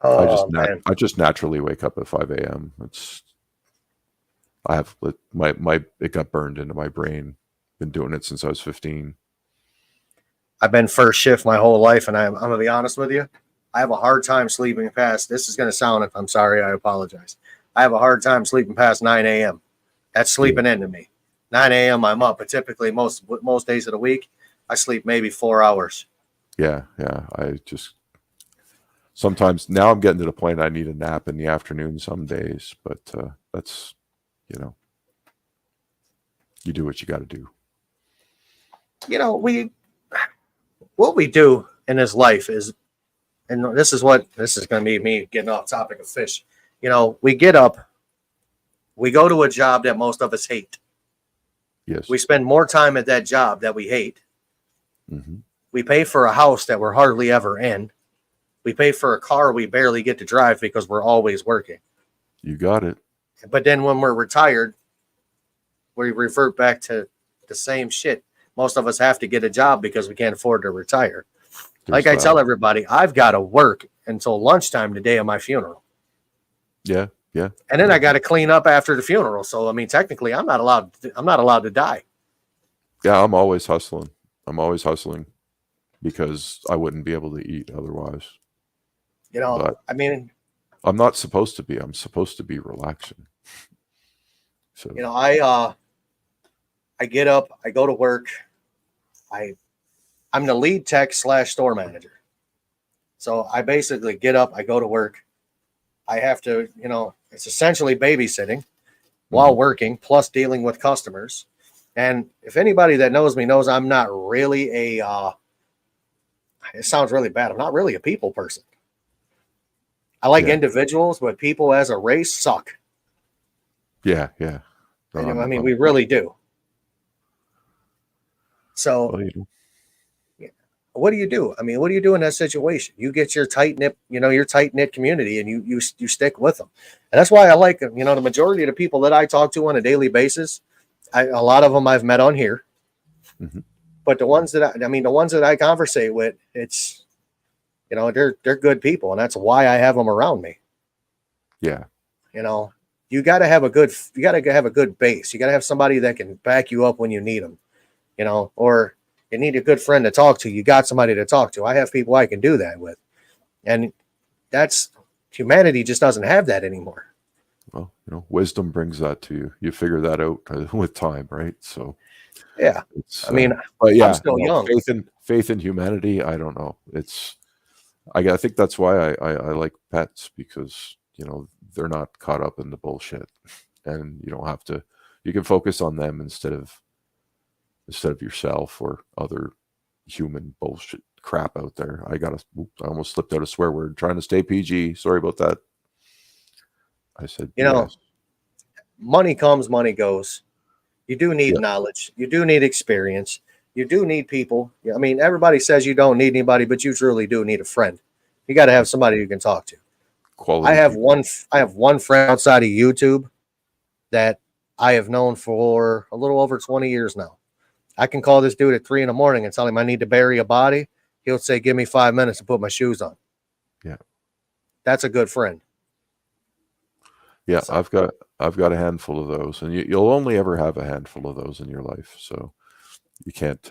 Oh, man. I just naturally wake up at 5 a.m. I have it got burned into my brain. Been doing it since I was 15. I've been first shift my whole life, and I'm going to be honest with you. I have a hard time sleeping past. This is going to sound, if I'm sorry, I apologize. I have a hard time sleeping past 9 a.m. That's sleeping into me. 9 a.m. I'm up, but typically most days of the week, I sleep maybe 4 hours. Yeah. I just sometimes now I'm getting to the point I need a nap in the afternoon some days, but that's, you do what you got to do. What we do in this life is, and this is going to be me getting off topic of fish. We get up, we go to a job that most of us hate. Yes. We spend more time at that job that we hate. Mm-hmm. We pay for a house that we're hardly ever in. We pay for a car we barely get to drive because we're always working. You got it. But then when we're retired, we revert back to the same shit. Most of us have to get a job because we can't afford to retire. I tell everybody, I've got to work until lunchtime the day of my funeral. Yeah. And then I got to clean up after the funeral. So, technically I'm not allowed to die. Yeah, I'm always hustling. Because I wouldn't be able to eat otherwise. But I'm not supposed to be. I'm supposed to be relaxing. So, I get up, I go to work. I'm the lead tech / store manager. So I basically get up, I go to work. I have to, it's essentially babysitting while working, plus dealing with customers. And if anybody that knows me knows I'm not really it sounds really bad. I'm not really a people person. I like individuals, but people as a race suck. Yeah. No, we really do. So, what do you do? What do you do in that situation? You get your tight knit community, and you stick with them. And that's why I like, the majority of the people that I talk to on a daily basis, a lot of them I've met on here. Mm-hmm. But the ones that I conversate with, it's, they're good people, and that's why I have them around me. Yeah. You got to have a good base. You got to have somebody that can back you up when you need them, or you need a good friend to talk to. You got somebody to talk to. I have people I can do that with, and humanity just doesn't have that anymore. Well, wisdom brings that to you. You figure that out with time, right? So, yeah. But yeah, I'm still young. Faith in humanity. I don't know. I think that's why I like pets, because they're not caught up in the bullshit, and you don't have to. You can focus on them instead of yourself or other human bullshit crap out there. I almost slipped out a swear word. Trying to stay PG. Sorry about that. I said, money comes, money goes. You do need knowledge. You do need experience. You do need people. Everybody says you don't need anybody, but you truly do need a friend. You got to have somebody you can talk to. Quality. I have one friend outside of YouTube that I have known for a little over 20 years now. I can call this dude at 3 a.m. and tell him I need to bury a body. He'll say, "Give me 5 minutes to put my shoes on." Yeah. That's a good friend. Yeah, so, I've got a handful of those, and you'll only ever have a handful of those in your life. So you can't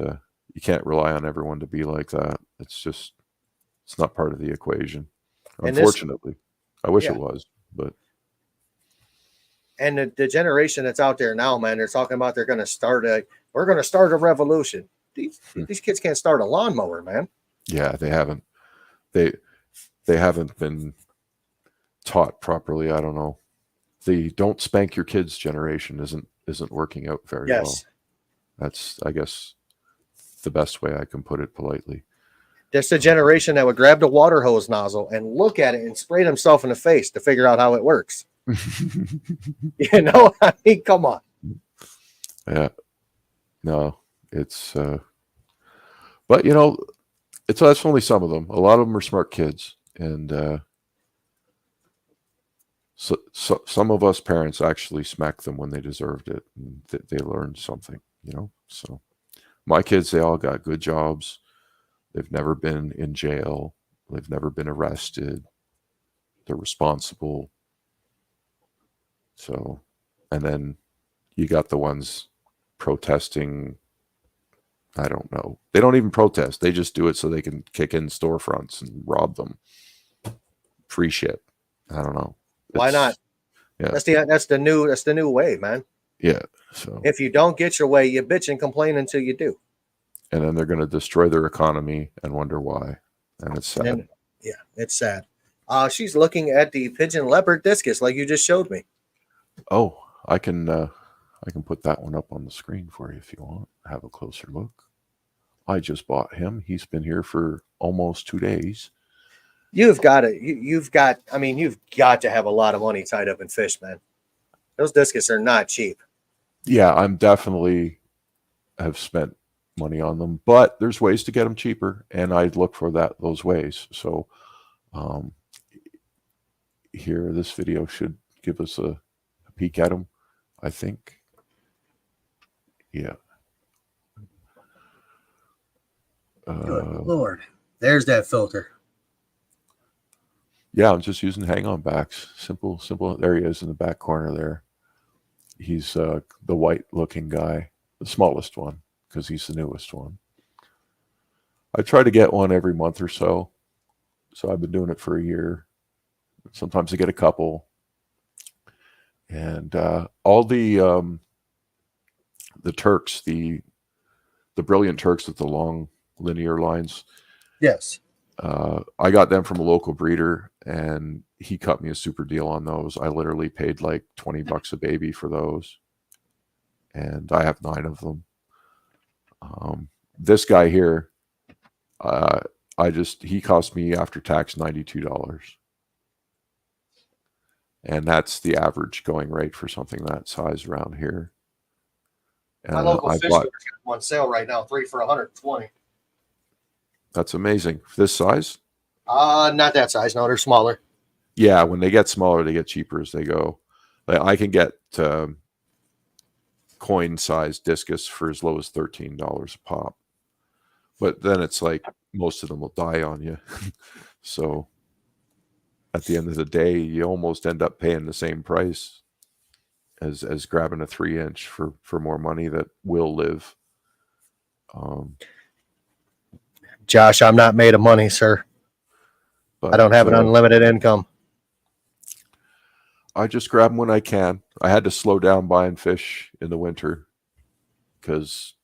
rely on everyone to be like that. It's not part of the equation. Unfortunately, I wish it was, but. And the generation that's out there now, man, they're talking about we're going to start a revolution. These kids can't start a lawnmower, man. Yeah, they haven't. they haven't been taught properly. I don't know. The don't spank your kids generation isn't working out very well. Yes. That's, I guess, the best way I can put it politely. Just a generation that would grab the water hose nozzle and look at it and spray themselves in the face to figure out how it works. You know, I mean, come on. Yeah. No, it's but you know, that's only some of them. A lot of them are smart kids, and so some of us parents actually smack them when they deserved it, and they learned something, you know. So my kids, they all got good jobs. They've never been in jail. They've never been arrested. They're responsible. So, and then you got the ones protesting. I don't know. They don't even protest. They just do it so they can kick in storefronts and rob them. Free shit. I don't know. Why not? Yeah. That's the new way, man. Yeah. So If you don't get your way, you bitch and complain until you do. and then they're going to destroy their economy and wonder why. And it's sad. And yeah, it's sad. She's looking at the pigeon leopard discus like you just showed me. Oh, I can put that one up on the screen for you if you want. Have a closer look. I just bought him. He's been here for almost 2 days. You've got to have a lot of money tied up in fish, man. Those discus are not cheap. Yeah, I'm definitely have spent money on them, but there's ways to get them cheaper, and I'd look for those ways. So here, this video should give us a peek at them, I think. Yeah. Good Lord. There's that filter. Yeah, I'm just using hang-on backs. Simple. There he is in the back corner there. He's the white-looking guy, the smallest one, because he's the newest one. I try to get one every month or so. So I've been doing it for a year. Sometimes I get a couple. And all the Turks, the brilliant Turks with the long linear lines. Yes. I got them from a local breeder, and he cut me a super deal on those. I literally paid like $20 a baby for those, and I have 9 of them. This guy here, he cost me after tax $92, and that's the average going rate for something that size around here. My local fish dealer's got one sale right now, 3 for $120. That's amazing. This size? Not that size. No, they're smaller. Yeah, when they get smaller, they get cheaper as they go. Like, I can get coin-sized discus for as low as $13 a pop. But then it's like most of them will die on you. So at the end of the day, you almost end up paying the same price as grabbing a 3-inch for more money that will live. Josh, I'm not made of money, sir. But I don't have an unlimited income. I just grab them when I can. I had to slow down buying fish in the winter because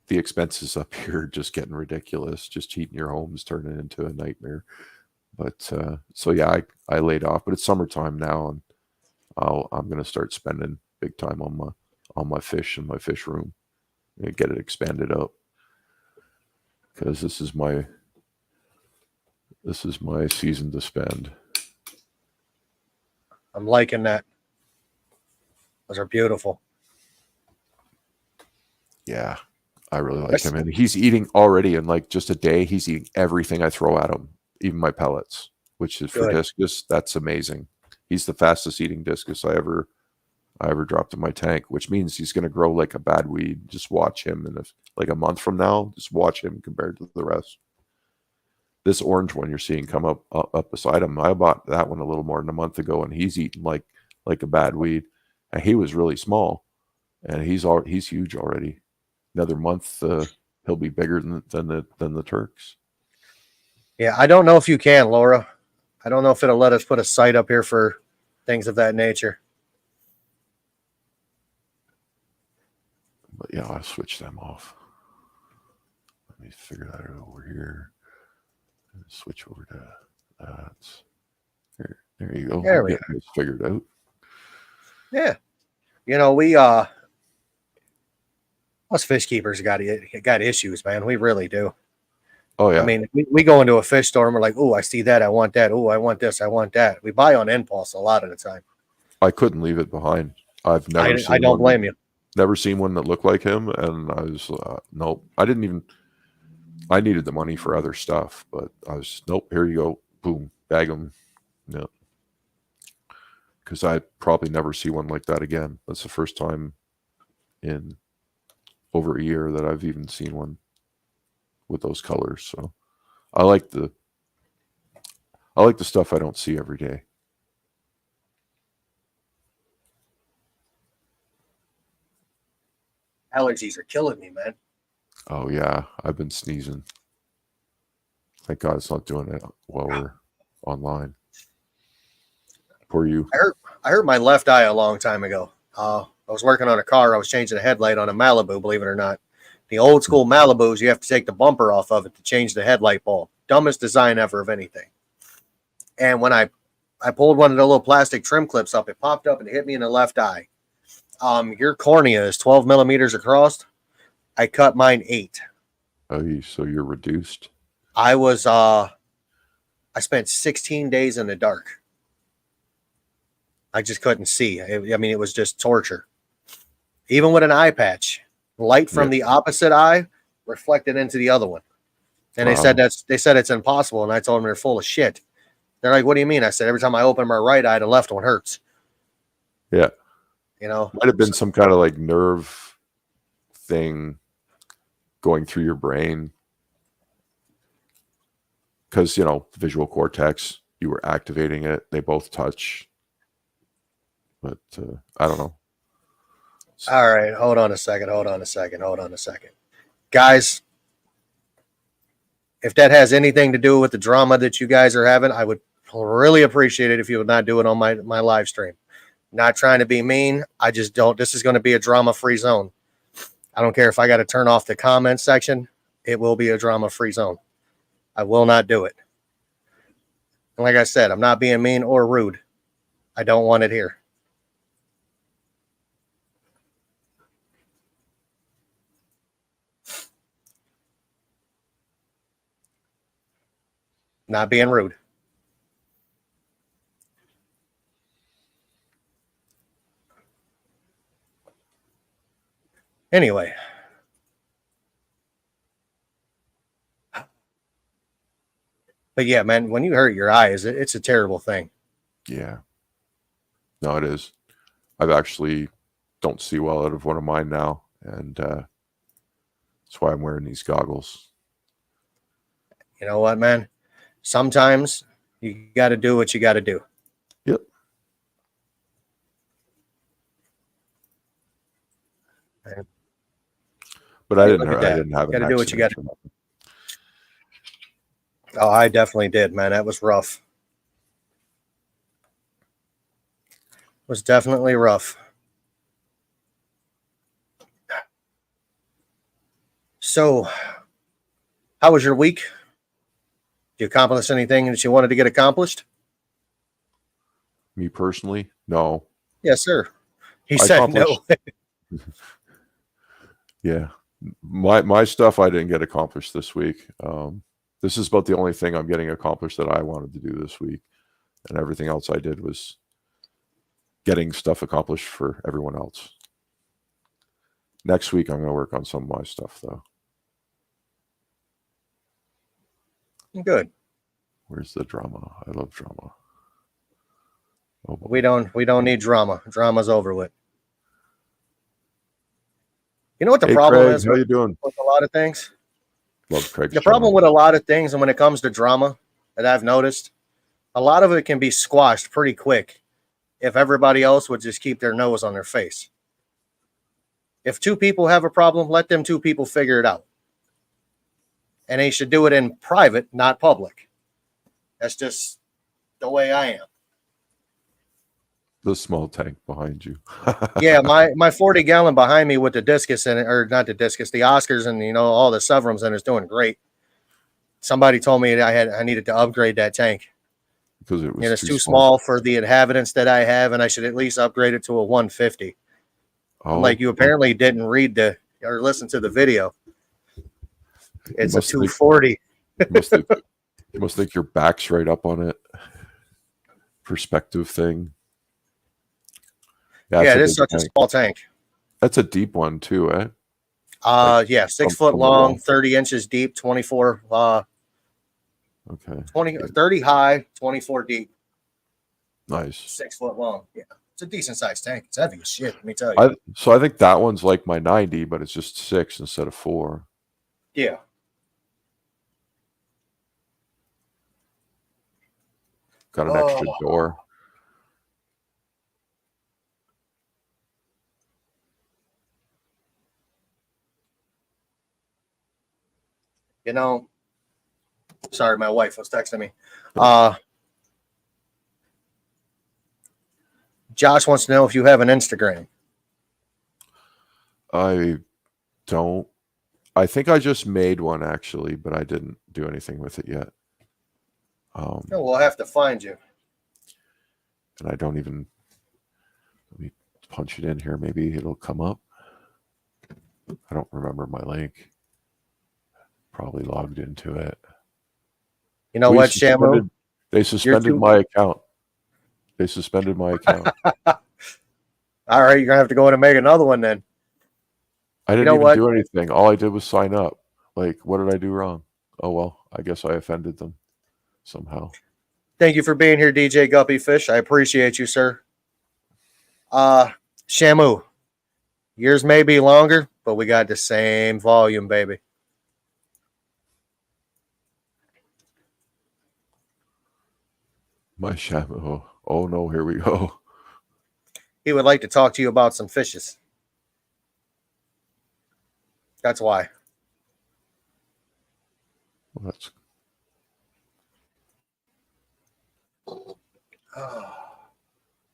the expenses up here are just getting ridiculous. Just heating your home is turning into a nightmare. But so yeah, I laid off. But it's summertime now, and I'm going to start spending big time on my fish and my fish room and get it expanded up, because this is my season to spend. I'm liking that. Those are beautiful. Yeah, I really like him. And he's eating already in like just a day. He's eating everything I throw at him, even my pellets, which is for discus. That's amazing. He's the fastest eating discus I ever dropped in my tank, which means he's going to grow like a bad weed. Just watch him in like a month from now. Just watch him compared to the rest. This orange one you're seeing come up beside him, I bought that one a little more than a month ago, and he's eating like a bad weed. And he was really small, and he's huge already. Another month, he'll be bigger than the Turks. Yeah, I don't know if you can, Laura. I don't know if it'll let us put a site up here for things of that nature. But yeah, I'll switch them off. Let me figure that out over here. Switch over to There you go. There We're we getting this figured out. Yeah. You know, we us fish keepers got issues, man. We really do. Oh yeah. I mean, we go into a fish store and we're like, oh, I see that, I want that. Oh, I want this, I want that. We buy on impulse a lot of the time. I couldn't leave it behind. I've never seen I don't one, blame you. never seen one that looked like him, and I was nope. I didn't even. I needed the money for other stuff, but I was nope. Here you go, boom, bag them. No, because I probably never see one like that again. That's the first time in over a year that I've even seen one with those colors. So I like the stuff I don't see every day. Allergies are killing me, man. Oh yeah, I've been sneezing. Thank God it's not doing it while we're online. Poor you. I hurt my left eye a long time ago. I was working on a car. I was changing a headlight on a Malibu, believe it or not. The old school Malibus, you have to take the bumper off of it to change the headlight bulb. Dumbest design ever of anything. And when I pulled one of the little plastic trim clips up, it popped up and hit me in the left eye. Your cornea is 12 millimeters across. I cut mine 8. Oh, so you're reduced. I spent 16 days in the dark. I just couldn't see. I mean, it was just torture. Even with an eye patch, light from the opposite eye reflected into the other one. And they said it's impossible. And I told them they're full of shit. They're like, what do you mean? I said, every time I open my right eye, the left one hurts. Yeah. You know, might have been some kind of like nerve thing going through your brain. Because, visual cortex, you were activating it. They both touch. But I don't know. All right. Hold on a second. Guys, if that has anything to do with the drama that you guys are having, I would really appreciate it if you would not do it on my live stream. Not trying to be mean. I just don't. This is going to be a drama-free zone. I don't care if I got to turn off the comment section. It will be a drama-free zone. I will not do it. And like I said, I'm not being mean or rude. I don't want it here. Not being rude. Anyway. But yeah, man, when you hurt your eyes, it's a terrible thing. Yeah. No, it is. I've actually don't see well out of one of mine now. And that's why I'm wearing these goggles. You know what, man? Sometimes you got to do what you got to do. Yep. But I didn't have got to do what you got to do. Oh, I definitely did, man. That was rough. It was definitely rough. So, how was your week? Did you accomplish anything that you wanted to get accomplished? Me personally? No. Yes, sir. He said no. Yeah. My stuff I didn't get accomplished this week. This is about the only thing I'm getting accomplished that I wanted to do this week. And everything else I did was getting stuff accomplished for everyone else. Next week, I'm going to work on some of my stuff, though. Good. Where's the drama? I love drama. Oh, we don't need drama. Drama's over with. You know what the problem Craig, is? How you doing? With a lot of things? Love Craig's The problem with a lot of things, and when it comes to drama that I've noticed, a lot of it can be squashed pretty quick if everybody else would just keep their nose on their face. If 2 people have a problem, let them 2 people figure it out. And they should do it in private, not public. That's just the way I am. The small tank behind you. Yeah, my 40-gallon behind me with the discus in it, or not the discus, the Oscars and all the Severums in it is doing great. Somebody told me I needed to upgrade that tank. because it was And it's too small for the inhabitants that I have, and I should at least upgrade it to a 150. Oh, Like you apparently didn't read or listen to the video. It's a must think- 240. you must think your back's right up on it. Perspective thing. Yeah, that's it a is big such a tank. small tank. That's a deep one too, eh? Yeah, 6 from foot the long, wall. 30 inches deep, 24, Okay, 30 high, 24 deep, nice. 6 foot long. Yeah, it's a decent sized tank. It's heavy as shit. Let me tell you. So I think that one's like my 90, but it's just 6 instead of 4. Yeah. Got an extra door. You know, sorry, my wife was texting me. Josh wants to know if you have an Instagram. I don't. I think I just made one actually, but I didn't do anything with it yet. No, we'll have to find you. And I don't even. Let me punch it in here. Maybe it'll come up. I don't remember my link. Probably logged into it. You know what, Shamu? They suspended my account. They suspended my account. All right, you're gonna have to go in and make another one then. I didn't even do anything. All I did was sign up. Like, what did I do wrong? Oh well, I guess I offended them somehow. Thank you for being here, DJ Guppy Fish. I appreciate you, sir. Shamu, yours may be longer, but we got the same volume, baby. My Shamu. Oh no, here we go. He would like to talk to you about some fishes. That's why. Well, that's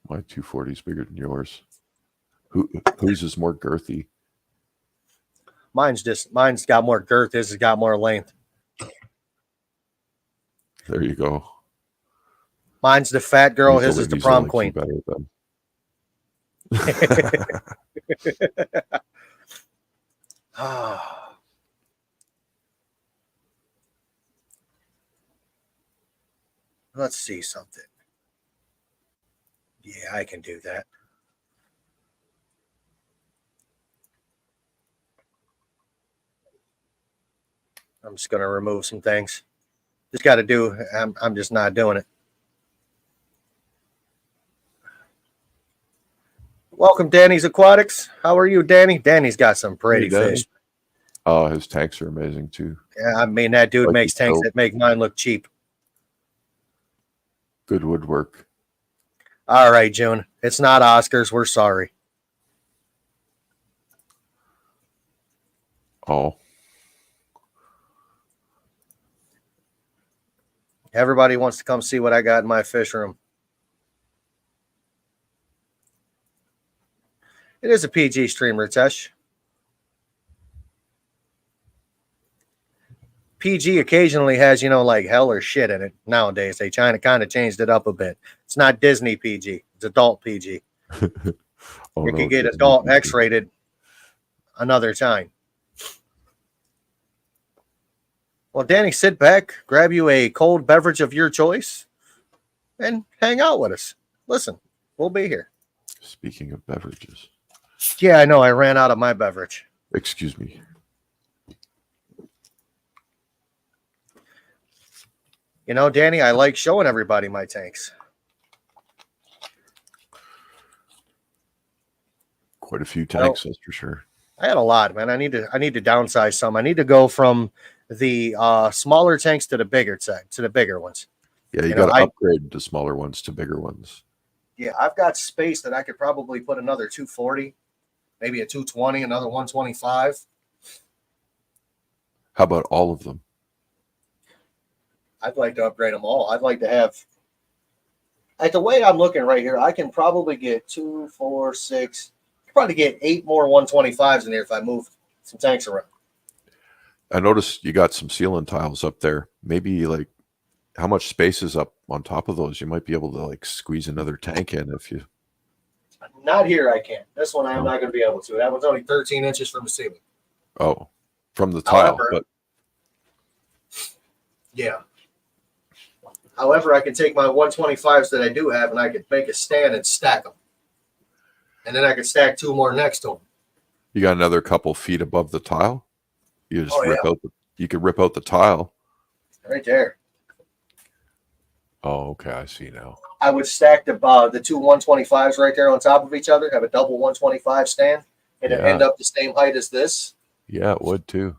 my 240 is bigger than yours. Whose is more girthy? Mine's got more girth. This has got more length. There you go. Mine's the fat girl. His is the prom queen. Better than. Let's see something. Yeah, I can do that. I'm just going to remove some things. Just got to do. I'm just not doing it. Welcome, Danny's Aquatics. How are you, Danny? Danny's got some pretty fish. Oh, his tanks are amazing too. Yeah, I mean, that dude makes tanks that make mine look cheap. Good woodwork. All right, June. It's not Oscars. We're sorry. Oh. Everybody wants to come see what I got in my fish room. It is a PG streamer, Tesh. PG occasionally has, like hell or shit in it nowadays. They kind of changed it up a bit. It's not Disney PG. It's adult PG. You can get adult X-rated another time. Well, Danny, sit back, grab you a cold beverage of your choice, and hang out with us. Listen, we'll be here. Speaking of beverages. Yeah, I know. I ran out of my beverage. Excuse me. Danny, I like showing everybody my tanks. Quite a few tanks, that's for sure. I had a lot, man. I need to downsize some. I need to go from the smaller tanks to the bigger ones. Yeah, you got to upgrade the smaller ones to bigger ones. Yeah, I've got space that I could probably put another 240, maybe a 220, another 125. How about all of them? I'd like to upgrade them all. I'd like to have, at the way I'm looking right here, I can probably get 2, 4, 6, probably get 8 more 125s in here if I move some tanks around. I noticed you got some ceiling tiles up there. Maybe how much space is up on top of those? You might be able to like squeeze another tank in if you. Not here, I can't. This one I'm No. not going to be able to. That one's only 13 inches from the ceiling. Oh, from the tile, However, but yeah. However, I can take my 125s that I do have and I could make a stand and stack them. And then I could stack 2 more next to them. you got another couple feet above the tile. You just Oh, rip yeah. out the. You could rip out the tile. Right there. Oh, okay. I see now. I would stack the 2 125s right there on top of each other, have a double 125 stand, and it Yeah. end up the same height as this. Yeah, it would too.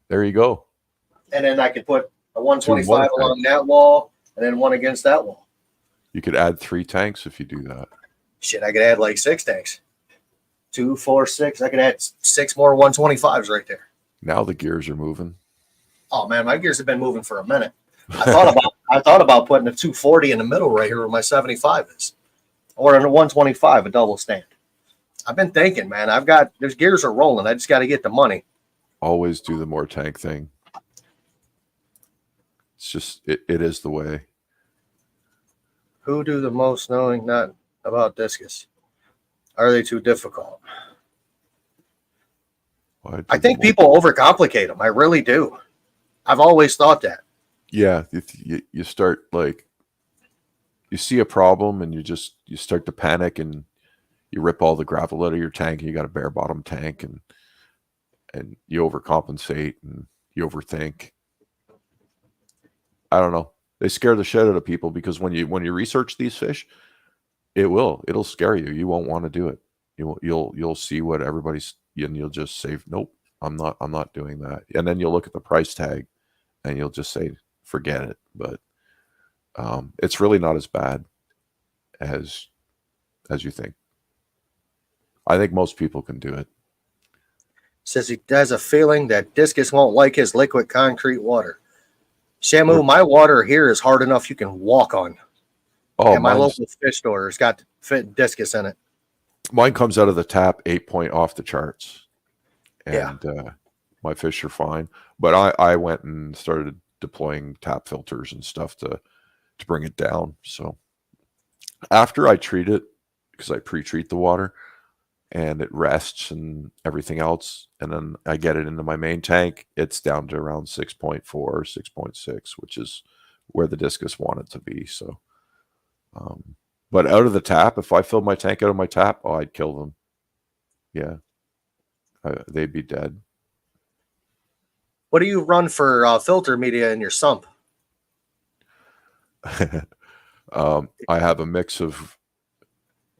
There you go. And then I could put a 125 more along that wall and then one against that wall. You could add 3 tanks if you do that. Shit, I could add like 6 tanks. 2, 4, 6. I could add 6 more 125s right there. Now the gears are moving. Oh man, my gears have been moving for a minute. I thought about putting a 240 in the middle right here where my 75 is, or in a 125, a double stand. I've been thinking, man. There's gears are rolling. I just got to get the money. Always do the more tank thing. It's just it is the way. Who do the most knowing not about discus? Are they too difficult? I think people overcomplicate them. I really do. I've always thought that. Yeah, you start like you see a problem and you start to panic and you rip all the gravel out of your tank and you got a bare bottom tank and you overcompensate and you overthink. I don't know. They scare the shit out of people because when you research these fish, it'll scare you. You won't want to do it. You'll see what everybody's and you'll just say nope, I'm not doing that. And then you'll look at the price tag and you'll just say forget it. But it's really not as bad as you think. I think most people can do it. Says he has a feeling that discus won't like his liquid concrete water. Shamu, my water here is hard enough you can walk on. Oh, and my local fish store has got fit discus in it. Mine comes out of the tap 8-point off the charts. And my fish are fine. But I went and started deploying tap filters and stuff to bring it down. So after I treat it, because I pre-treat the water and it rests and everything else, and then I get it into my main tank, it's down to around 6.4 or 6.6, which is where the discus want it to be. So but out of the tap, if I filled my tank out of my tap, I'd kill them. Yeah. They'd be dead. What do you run for filter media in your sump? I have a mix of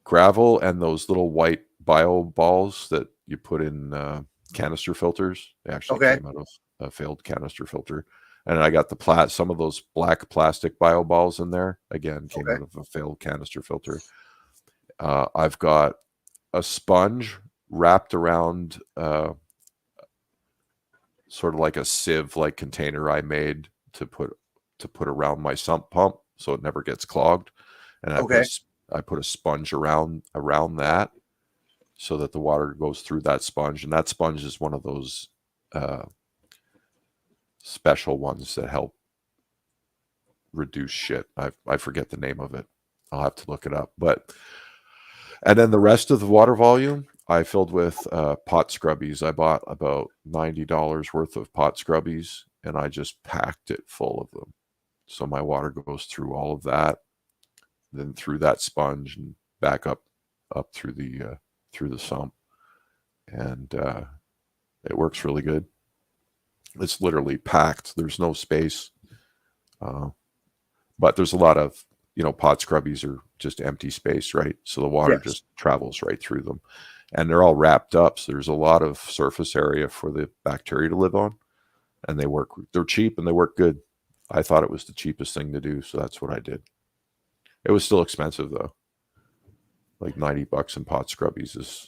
gravel and those little white bio balls that you put in canister filters. They actually came out of a failed canister filter. And I got some of those black plastic bio balls in there. Again, came out of a failed canister filter. I've got a sponge wrapped around sort of like a sieve-like container I made to put around my sump pump so it never gets clogged. And I put a sponge around that so that the water goes through that sponge. And that sponge is one of those special ones that help reduce shit. I forget the name of it. I'll have to look it up. And then the rest of the water volume I filled with pot scrubbies. I bought about $90 worth of pot scrubbies and I just packed it full of them. So my water goes through all of that, then through that sponge and back up through the sump. And it works really good. It's literally packed. There's no space. But there's a lot of, pot scrubbies are just empty space, right? So the water just travels right through them. And they're all wrapped up. So there's a lot of surface area for the bacteria to live on. And they're cheap and they work good. I thought it was the cheapest thing to do. So that's what I did. It was still expensive though. Like $90 in pot scrubbies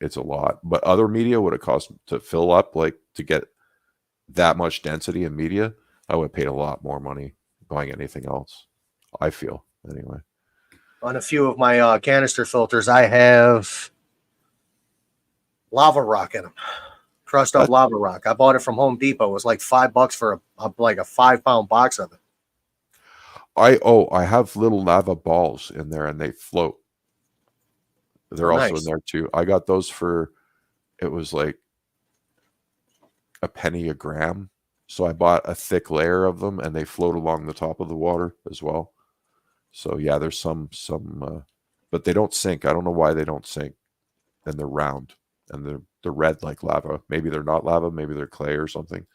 it's a lot. But other media would have cost to fill up, like to get that much density in media, I would have paid a lot more money buying anything else. I feel anyway. On a few of my canister filters, I have lava rock in them. Crushed up lava rock. I bought it from Home Depot. It was like $5 for a 5-pound box of it. I have little lava balls in there and they float. They're Oh, also nice. in there too. I got those for, it was like a penny a gram. So I bought a thick layer of them and they float along the top of the water as well. So yeah, there's some but they don't sink. I don't know why they don't sink. And they're round and they're red like lava. Maybe they're not lava, maybe they're clay or something.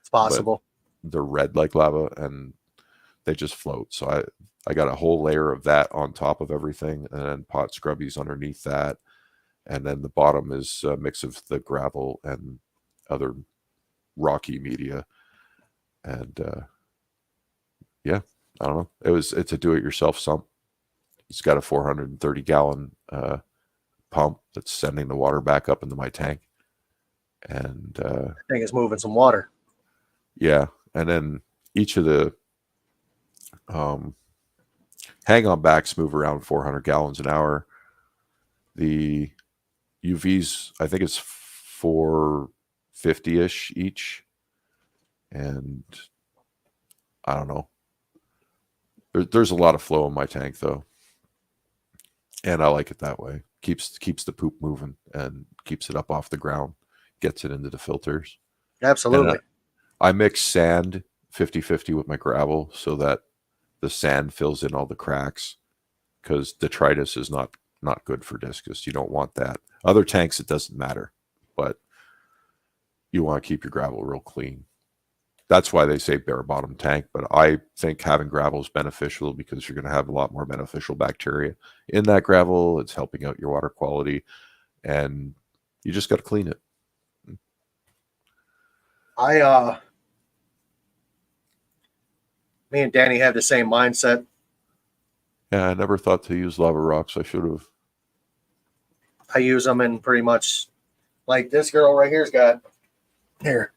It's possible. They're red like lava and they just float. So I got a whole layer of that on top of everything, and then pot scrubbies underneath that, and then the bottom is a mix of the gravel and other rocky media. And yeah, I don't know. It's a do-it-yourself sump. It's got a 430 gallon pump that's sending the water back up into my tank, and I think it's moving some water. yeah, and then each of the hang-on backs move around 400 gallons an hour. The UVs, I think it's 450-ish each, and I don't know. There's a lot of flow in my tank though, and I like it that way. Keeps the poop moving and keeps it up off the ground, gets it into the filters. Absolutely. And I mix sand 50-50 with my gravel so that the sand fills in all the cracks, because detritus is not good for discus. You don't want that. Other tanks, it doesn't matter, but you want to keep your gravel real clean. That's why they say bare bottom tank, but I think having gravel is beneficial because you're going to have a lot more beneficial bacteria in that gravel. It's helping out your water quality, and you just got to clean it. Me and Danny have the same mindset. Yeah, I never thought to use lava rocks. I should have. I use them in pretty much like this girl right here's got here.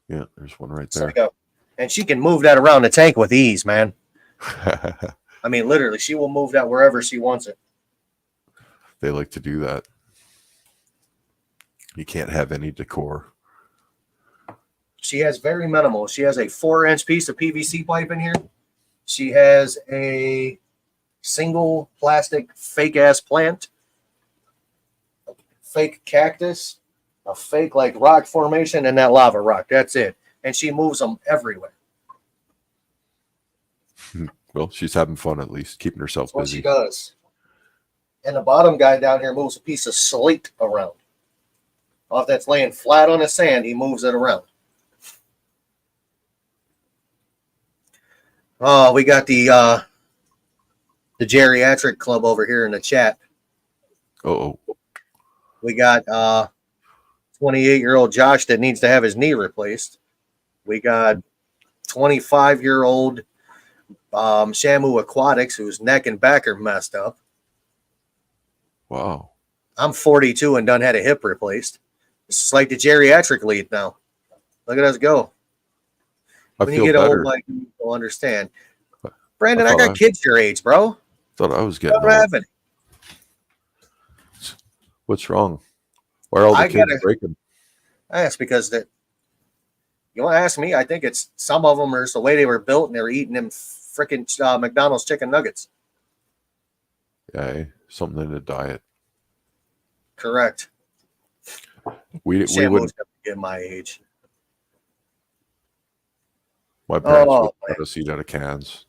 Yeah, there's one right There there. we go. And she can move that around the tank with ease, man. I mean, literally, she will move that wherever she wants it. They like to do that. You can't have any decor. She has very minimal. She has a 4-inch piece of PVC pipe in here. She has a single plastic fake ass plant, a fake cactus, a fake like rock formation, and that lava rock. That's it. And she moves them everywhere. Well, she's having fun at least, keeping herself That's what busy. she does. And the bottom guy down here moves a piece of slate around. If that's laying flat on the sand, he moves it around. Oh, we got the geriatric club over here in the chat. Oh, We got 28-year-old Josh that needs to have his knee replaced. We got 25-year-old Shamu Aquatics whose neck and back are messed up. wow. I'm 42 and done had a hip replaced. It's like the geriatric lead now. Look at us go. I When feel you get better. old, like you'll understand. Brandon, I thought got kids your age, bro. Thought I was I getting don't old. have any. What's wrong? Why are all the I kids gotta- breaking? That's because that. You want to ask me? I think it's some of them are just the way they were built and they were eating them freaking McDonald's chicken nuggets. Yeah, something in the diet. Correct. We Shamu's wouldn't. gonna get my age. My parents Oh, wouldn't let us eat out of cans.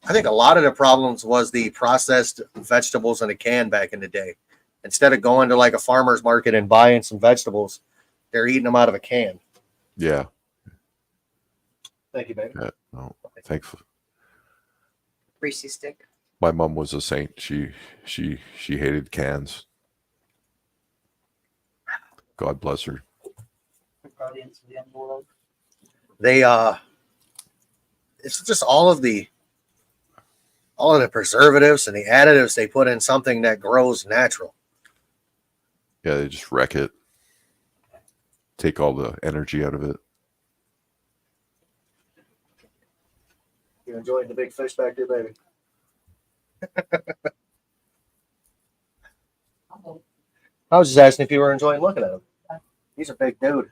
I think a lot of the problems was the processed vegetables in a can back in the day. Instead of going to like a farmer's market and buying some vegetables, they're eating them out of a can. Yeah. Thank you, baby. Yeah. No, thankfully, Reese's stick. my mom was a saint. She hated cans. God bless her. They it's just all of the preservatives and the additives they put in something that grows natural. Yeah, they just wreck it. Take all the energy out of it. You enjoying the big fish back there, baby? I was just asking if you were enjoying looking at them. He's a big dude.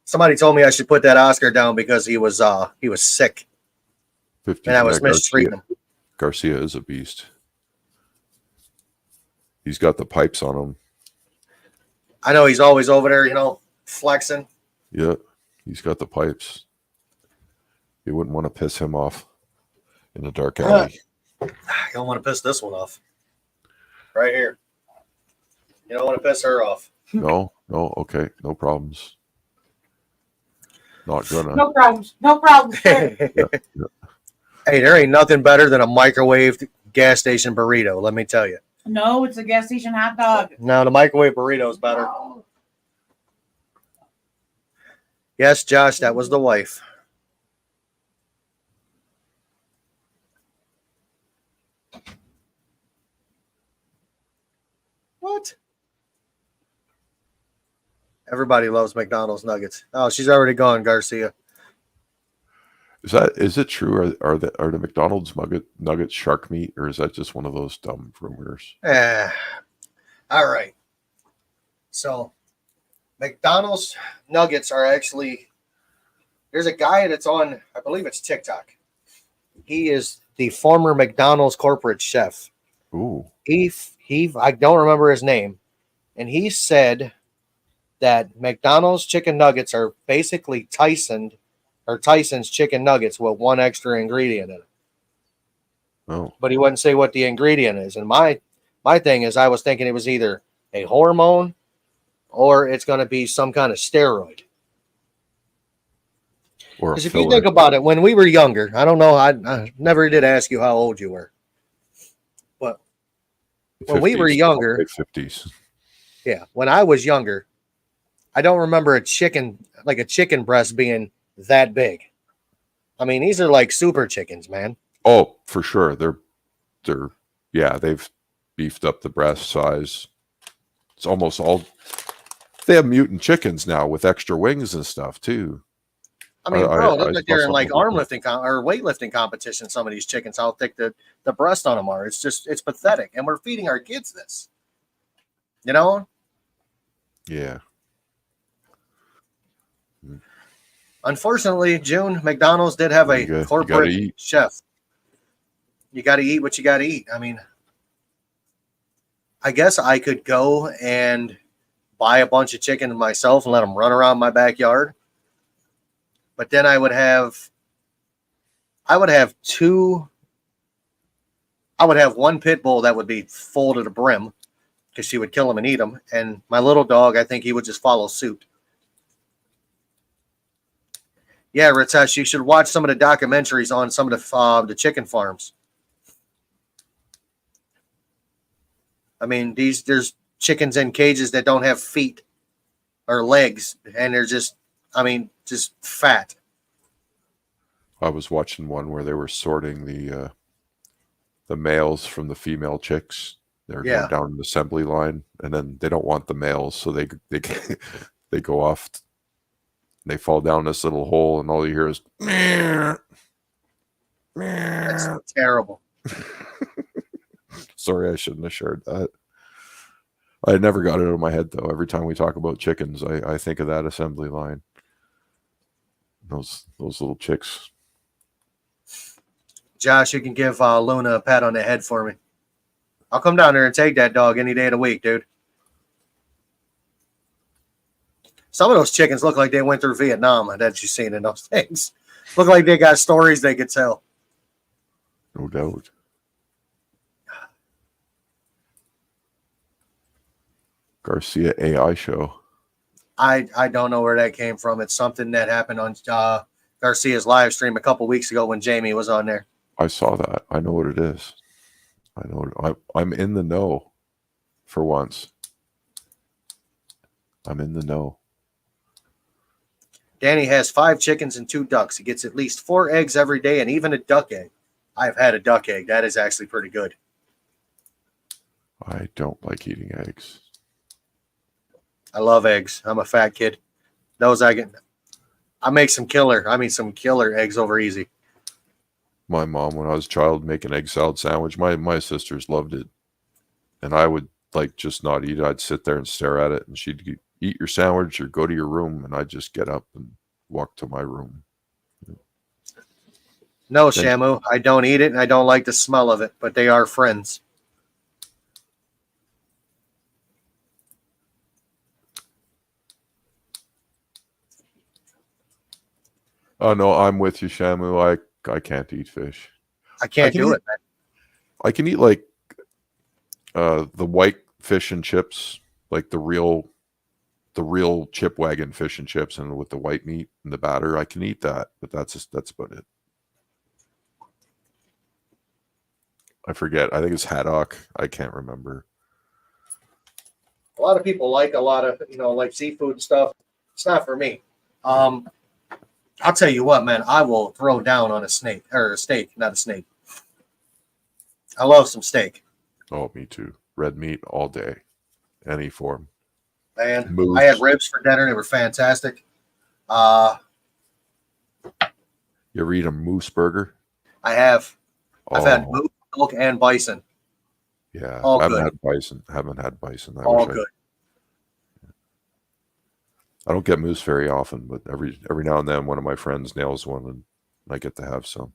Somebody told me I should put that Oscar down because he was sick 50. and I was Yeah, mistreating him. Garcia is a beast. He's got the pipes on him. I know he's always over there, flexing. Yeah, he's got the pipes. You wouldn't want to piss him off in a dark alley. You don't want to piss this one off. Right here. You don't want to piss her off. No, okay, no problems. Not gonna. No problems. No problems. Hey, there ain't nothing better than a microwaved gas station burrito, let me tell you. No, it's a gas station hot dog. No, the microwave burrito is better. Yes, Josh, that was the wife. What? Everybody loves McDonald's nuggets. Oh, she's already gone, Garcia. Is it true? Are the McDonald's nuggets shark meat, or is that just one of those dumb rumors? All right. So, McDonald's nuggets are actually. There's a guy that's on, I believe it's TikTok. He is the former McDonald's corporate chef. Ooh. I don't remember his name, and he said that McDonald's chicken nuggets are basically Tyson's chicken nuggets with one extra ingredient in it. Oh. But he wouldn't say what the ingredient is. And my thing is, I was thinking it was either a hormone or it's going to be some kind of steroid. Or Because if you think about it, when we were younger, I don't know, I never did ask you how old you were. But when we were younger, 50s. yeah, when I was younger, I don't remember a chicken breast being that big. I mean, these are like super chickens, man. Oh, for sure. They've beefed up the breast size. It's almost all. They have mutant chickens now with extra wings and stuff too. I mean, bro, look like they're in like something armlifting or weightlifting competition. Some of these chickens, how thick the breast on them are. It's pathetic. And we're feeding our kids this. You know? Yeah. Unfortunately, June, McDonald's did have a corporate chef. You got to eat what you got to eat. I mean, I guess I could go and buy a bunch of chicken myself and let them run around my backyard. But then I would have one pit bull that would be full to the brim because she would kill them and eat them. And my little dog, I think he would just follow suit. Yeah, Ritesh, you should watch some of the documentaries on some of the chicken farms. I mean, there's chickens in cages that don't have feet or legs, and they're just fat. I was watching one where they were sorting the males from the female chicks. They're going down an assembly line, and then they don't want the males, so they they go off. They fall down this little hole, and all you hear is meow, meow. That's terrible. Sorry, I shouldn't have shared that. I never got it out of my head, though. Every time we talk about chickens, I think of that assembly line. Those little chicks. Josh, you can give Luna a pat on the head for me. I'll come down there and take that dog any day of the week, dude. Some of those chickens look like they went through Vietnam that you've seen in those things. Look like they got stories they could tell. No doubt. Garcia AI show. I don't know where that came from. It's something that happened on Garcia's live stream a couple weeks ago when Jamie was on there. I saw that. I know what it is. I know. I'm in the know for once. I'm in the know. Danny has 5 chickens and 2 ducks. He gets at least 4 eggs every day and even a duck egg. I've had a duck egg. That is actually pretty good. I don't like eating eggs. I love eggs. I'm a fat kid. Those I make some killer eggs over easy. My mom, when I was a child, make an egg salad sandwich. My sisters loved it. And I would just not eat it. I'd sit there and stare at it, and she'd eat your sandwich or go to your room, and I just get up and walk to my room. No, Then- Shamu, I don't eat it, and I don't like the smell of it, but they are friends. Oh no, I'm with you, Shamu. I can't eat fish. I can't can do eat- it, man. I can eat like the white fish and chips, like the real chip wagon fish and chips, and with the white meat and the batter. I can eat that, but that's about it. I forget. I think it's haddock. I can't remember. A lot of people like a lot of, like seafood and stuff. It's not for me. I'll tell you what, man, I will throw down on a steak, not a snake. I love some steak. Oh, me too. Red meat all day, any form. Man, Moose. I had ribs for dinner. They were fantastic. You ever eat a moose burger? I have. I've had Oh, moose, elk, and bison. yeah. all I haven't good. had bison. Haven't had bison. I All wish good. I don't get moose very often, but every now and then one of my friends nails one, and I get to have some.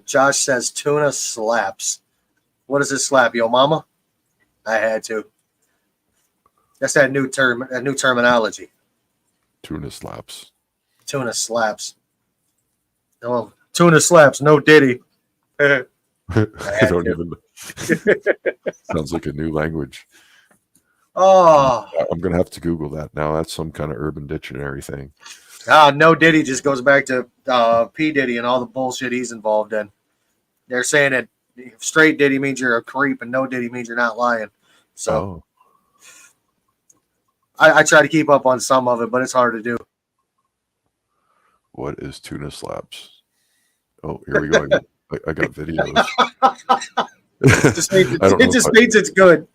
Josh says tuna slaps. What does it slap, yo mama? I had to. That's that new terminology. Tuna slaps. Tuna slaps. Oh, tuna slaps, no Diddy. I had don't to. even. Sounds like a new language. Oh, I'm gonna have to Google that now. That's some kind of Urban Dictionary thing. no Diddy just goes back to P Diddy and all the bullshit he's involved in. They're saying that straight Diddy means you're a creep and no Diddy means you're not lying. So I try to keep up on some of it, but it's hard to do. What is tuna slaps? Oh, here we go. I got videos. It just means, I don't know if means it's good.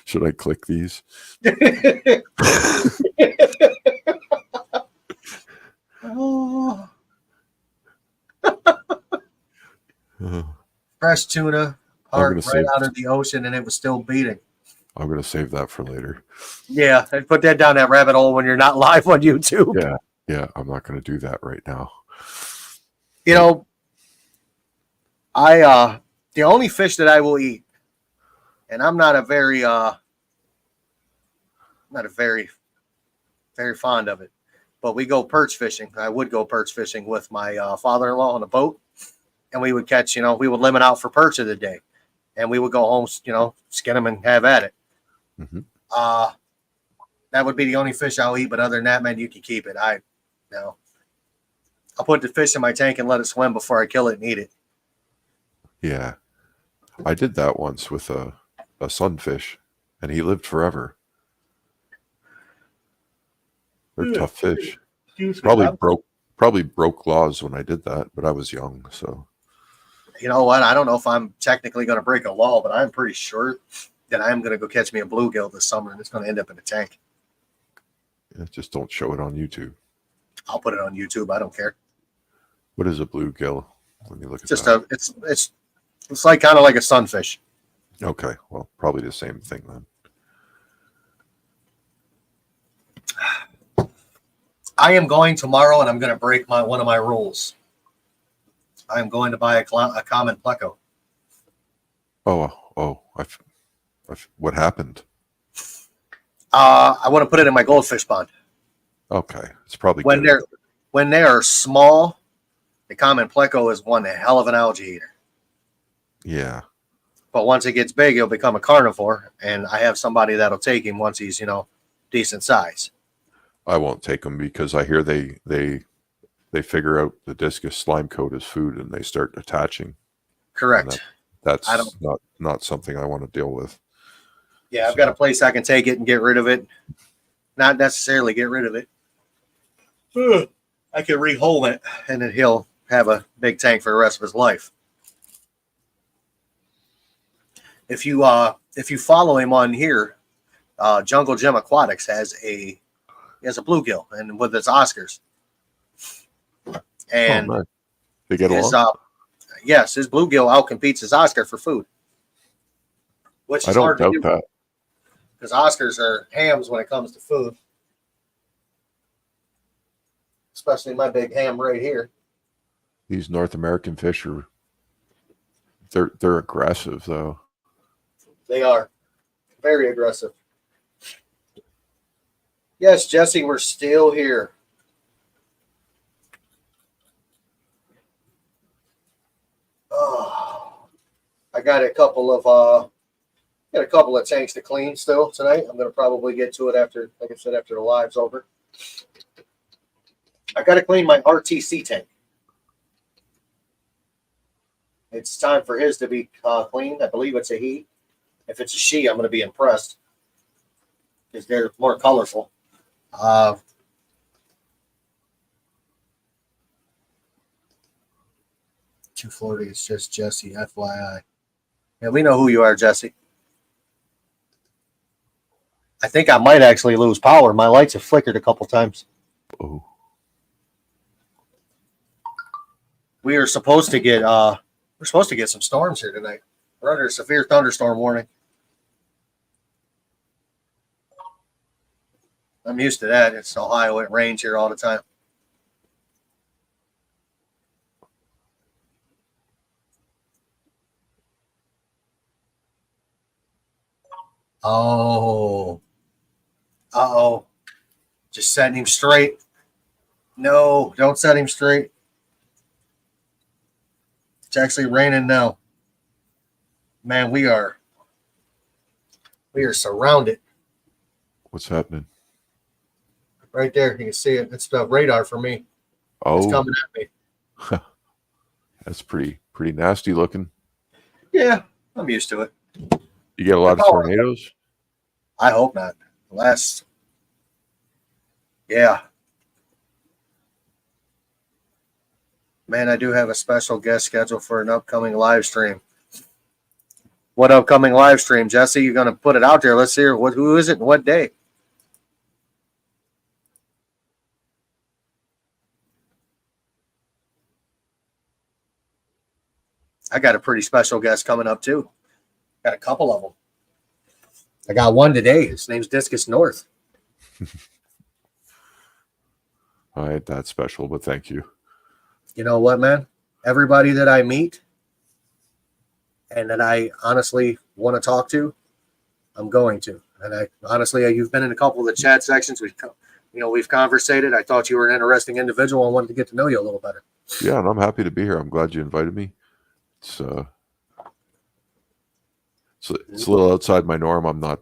should I click these? Oh. Uh, Fresh tuna, I'm heart gonna right save- out of the ocean, and it was still beating. I'm gonna save that for later. Yeah, and put that down that rabbit hole when you're not live on YouTube. Yeah, I'm not gonna do that right now. You know, I the only fish that I will eat, and I'm not a very very fond of it, but we go perch fishing. I would go perch fishing with my father-in-law on a boat, and we would catch. We would limit out for perch of the day, and we would go home. Skin them and have at it. Mhm. That would be the only fish I'll eat. But other than that, man, you can keep it. I'll put the fish in my tank and let it swim before I kill it and eat it. Yeah, I did that once with a sunfish, and he lived forever. They're tough fish. Probably broke laws when I did that, but I was young, so You know what? I don't know if I'm technically going to break a law, but I'm pretty sure that I'm going to go catch me a bluegill this summer, and it's going to end up in a tank. yeah, just don't show it on YouTube. I'll put it on YouTube. I don't care. What is a bluegill? Let me look at Just that. it's like kind of like a sunfish. Okay, well, probably the same thing then. I am going tomorrow, and I'm going to break one of my rules. I am going to buy a common pleco. Oh, what happened? I want to put it in my goldfish pond. Okay, it's probably When good. they are small, the common pleco is one hell of an algae eater. Yeah, But once it gets big, he'll become a carnivore, and I have somebody that'll take him once he's decent size. I won't take them because I hear they figure out the discus slime coat is food and they start attaching. Correct. That's I don't- not something I want to deal with. Yeah, I've got a place I can take it and get rid of it. Not necessarily get rid of it. I can rehole it, and then he'll have a big tank for the rest of his life. If you follow him on here, Jungle Gym Aquatics has a bluegill, and with its Oscars. And nice. They get his along. yes, his bluegill outcompetes his Oscar for food, which I is don't hard to doubt do. that. because Oscars are hams when it comes to food. Especially my big ham right here. These North American fish are they're aggressive though. They are very aggressive. Yes, Jesse, we're still here. Oh, I got a couple of tanks to clean still tonight. I'm gonna probably get to it after, like I said, after the live's over. I gotta clean my RTC tank. It's time for his to be cleaned. I believe it's a he. If it's a she, I'm gonna be impressed because they're more colorful. 240 is just Jesse, FYI. Yeah, we know who you are, Jesse. I think I might actually lose power. My lights have flickered a couple times. Oh, We are supposed to get some storms here tonight. We're under a severe thunderstorm warning. I'm used to that. It's Ohio. It rains here all the time. Oh. Uh-oh. Just setting him straight. No, don't set him straight. It's actually raining now. Man, we are surrounded. what's happening? Right there. You can see it. It's the radar for me. It's Oh, coming at me. that's pretty nasty looking. Yeah, I'm used to it. You get a lot of tornadoes? I hope not. Yeah. Man, I do have a special guest scheduled for an upcoming live stream. What upcoming live stream, Jesse? You're going to put it out there. Let's hear who is it and what day? I got a pretty special guest coming up too. Got a couple of them. I got one today. His name's Discus North. I ain't that special, but thank you. You know what, man? Everybody that I meet and that I honestly want to talk to, I'm going to. And I honestly, you've been in a couple of the chat sections. We've conversated. I thought you were an interesting individual and wanted to get to know you a little better. Yeah, and I'm happy to be here. I'm glad you invited me. It's a little outside my norm. I'm not.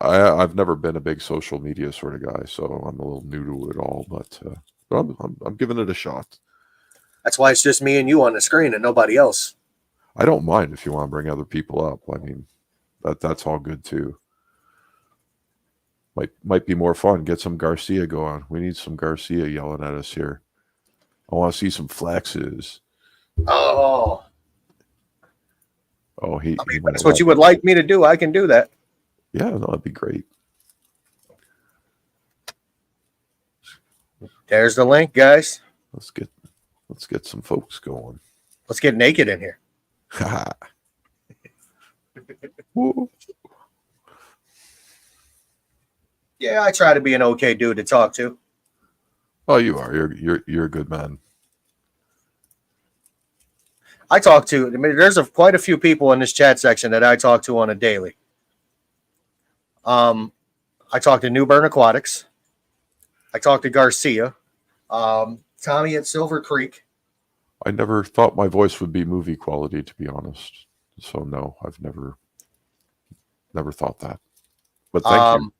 I've never been a big social media sort of guy, so I'm a little new to it all. But I'm giving it a shot. That's why it's just me and you on the screen and nobody else. I don't mind if you want to bring other people up. I mean, that's all good too. Might be more fun. Get some Garcia going. We need some Garcia yelling at us here. I want to see some flexes. Oh, He that's what you would like me to do. I can do that. Yeah, no, that'd be great. There's the link, guys. Let's get some folks going. Let's get naked in here. Woo. Yeah, I try to be an okay dude to talk to. Oh, you are. You're a good man. I talk to. I mean, there's quite a few people in this chat section that I talk to on a daily. I talk to New Bern Aquatics. I talk to Garcia. Tommy at Silver Creek. I never thought my voice would be movie quality, to be honest. So no, I've never thought that. But thank you.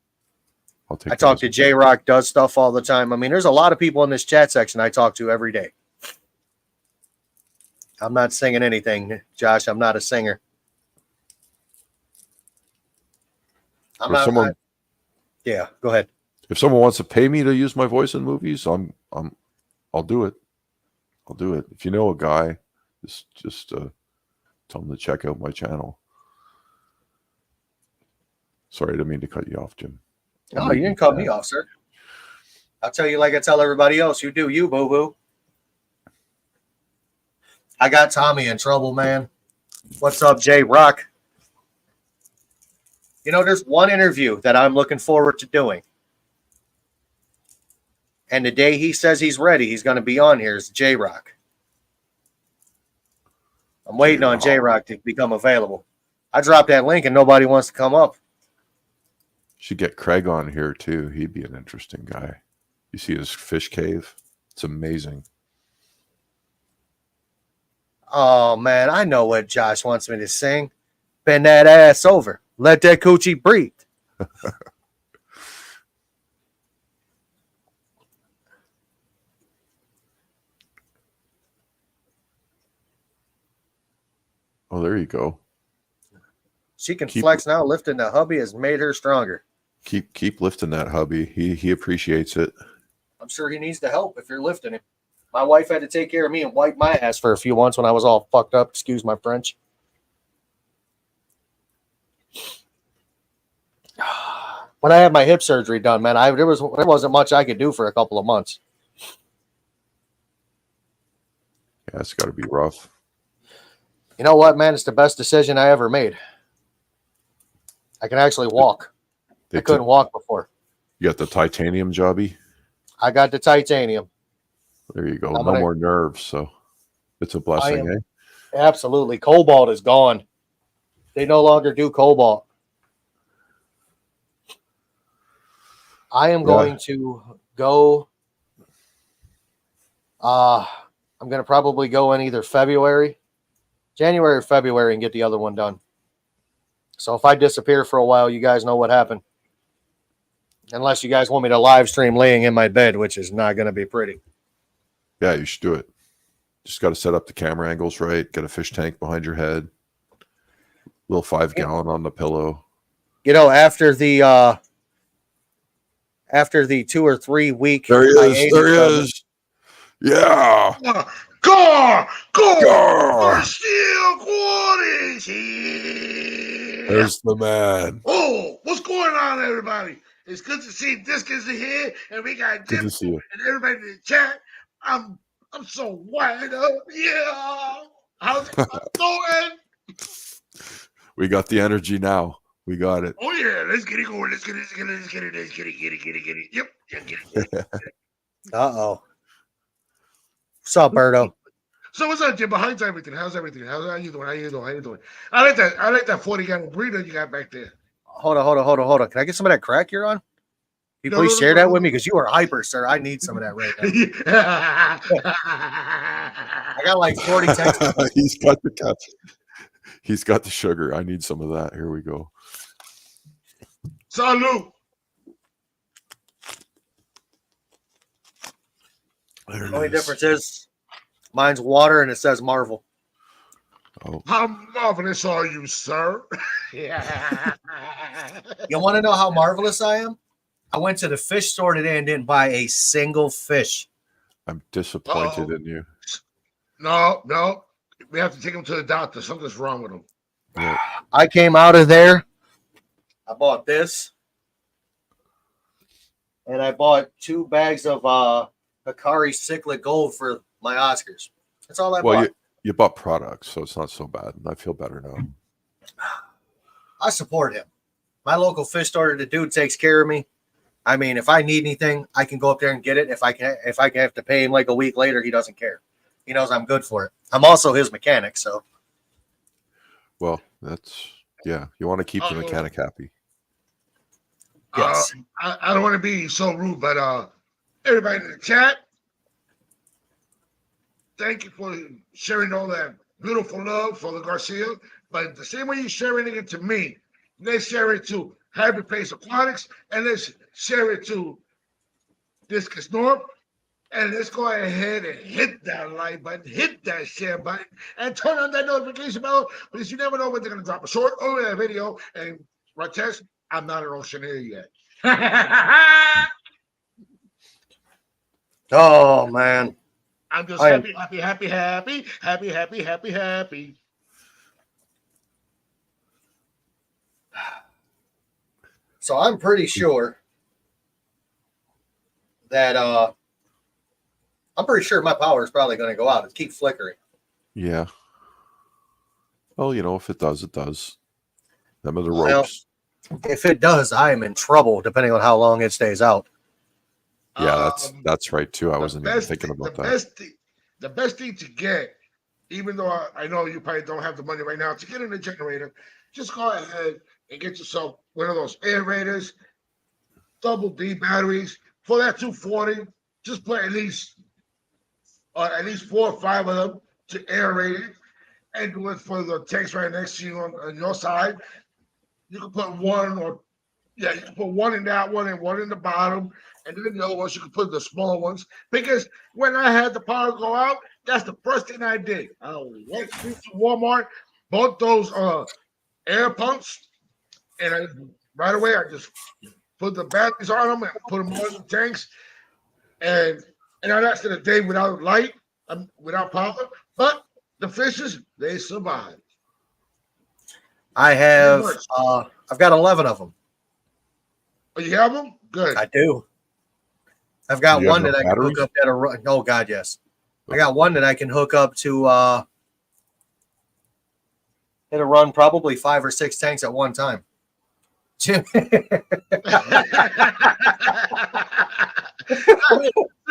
I'll take. I talk to J Rock, does stuff all the time. I mean, there's a lot of people in this chat section I talk to every day. I'm not singing anything, Josh. I'm not a singer. Yeah, go ahead. If someone wants to pay me to use my voice in movies, I'll do it. I'll do it. If you know a guy, just tell him to check out my channel. Sorry, I didn't mean to cut you off, Jim. No, you didn't cut me off, sir. I'll tell you like I tell everybody else. You do you, boo-boo. I got Tommy in trouble, man. What's up, J Rock? You know, there's one interview that I'm looking forward to doing. And the day he says he's ready, he's going to be on here is J-Rock. I'm waiting on J-Rock to become available. I dropped that link and nobody wants to come up. Should get Craig on here too. He'd be an interesting guy. You see his fish cave? It's amazing. Oh, man, I know what Josh wants me to sing. Bend that ass over. Let that coochie breathe. Oh, there you go. She can flex now. Lifting the hubby has made her stronger. Keep lifting that hubby. He appreciates it. I'm sure he needs the help if you're lifting him. My wife had to take care of me and wipe my ass for a few months when I was all fucked up. Excuse my French. When I had my hip surgery done, man, there wasn't much I could do for a couple of months. Yeah, it's got to be rough. You know what, man? It's the best decision I ever made. I can actually walk. I couldn't walk before. You got the titanium jobby? I got the titanium. There you go. No more nerves, so it's a blessing, eh? Absolutely. Cobalt is gone. They no longer do cobalt. I am going to go. I'm going to probably go in either January or February, and get the other one done. So if I disappear for a while, you guys know what happened. Unless you guys want me to live stream laying in my bed, which is not going to be pretty. Yeah, you should do it. Just got to set up the camera angles right. Get a fish tank behind your head. Little 5-gallon on the pillow. You know, after the 2 or 3 week, there he is. There he is. Yeah. Go! Go! Still quarantine. There's the man. Oh, what's going on, everybody? It's good to see Discus here, and we got Good Dip to see you. and everybody in the chat. I'm so wired up. Yeah. How's it going? We got the energy now. We got it. Oh yeah, let's get it going. Let's get it. Yep. Get it. Uh-oh. What's up, Berto? So what's up, Jim? Behind everything. How's everything? How you doing? How you doing? I like that 40-gallon breeder you got back there. Hold on. Can I get some of that crack you're on? Can you please share that with me? Because you are hyper, sir. I need some of that right now. I got like 40 texts. He's got the sugar. I need some of that. Here we go. Salute. The only difference is mine's water and it says Marvel. Oh. How marvelous are you, sir? Yeah. You want to know how marvelous I am? I went to the fish store today and didn't buy a single fish. I'm disappointed in you. No. We have to take him to the doctor. Something's wrong with him. Yeah. I came out of there. I bought this. And I bought 2 bags of Hikari Cyclic Gold for my Oscars. That's all I bought. You bought products, so it's not so bad. I feel better now. I support him. My local fish store, the dude takes care of me. I mean, if I need anything, I can go up there and get it. If I have to pay him like a week later, he doesn't care. He knows I'm good for it. I'm also his mechanic, so. Well, you want to keep the mechanic happy. Yes. I don't want to be so rude, but everybody in the chat, thank you for sharing all that beautiful love for the Garcia. But the same way you're sharing it to me, let's share it to Happy Place Aquatics, and let's share it to Discus North. And let's go ahead and hit that like button, hit that share button, and turn on that notification bell, because you never know when they're going to drop a short or a video. And Ratesh, I'm not an auctioneer yet. Oh, man. I'm just happy. So I'm pretty sure that my power is probably going to go out. It keeps flickering. Yeah. Well, if it does, it does. Them are the ropes. If it does, I am in trouble depending on how long it stays out. Yeah, Um, that's right too. I the wasn't even best thinking thing, about that. the best thing to get, even though I know you probably don't have the money right now to get in a generator, just go ahead and get yourself one of those aerators, double D batteries for that 240. Just put at least 4 or 5 of them to aerate it, and do it for the tanks right next to you on your side. You can put one or yeah, you can put one in that one and one in the bottom, and then the other ones you can put the small ones. Because when I had the power go out, that's the first thing I did. I went straight to Walmart, bought those air pumps, and right away I just put the batteries on them and put them on the tanks, and I lasted a day without light, without power. But the fishes, they survived. I Pretty have, much. I've got 11 of them. Oh, you have them? Good. I do. I've got Do you have one that enough I can hook batteries? up at a. Oh God, yes. I got one that I can hook up to. It'll run probably 5 or 6 tanks at one time. Say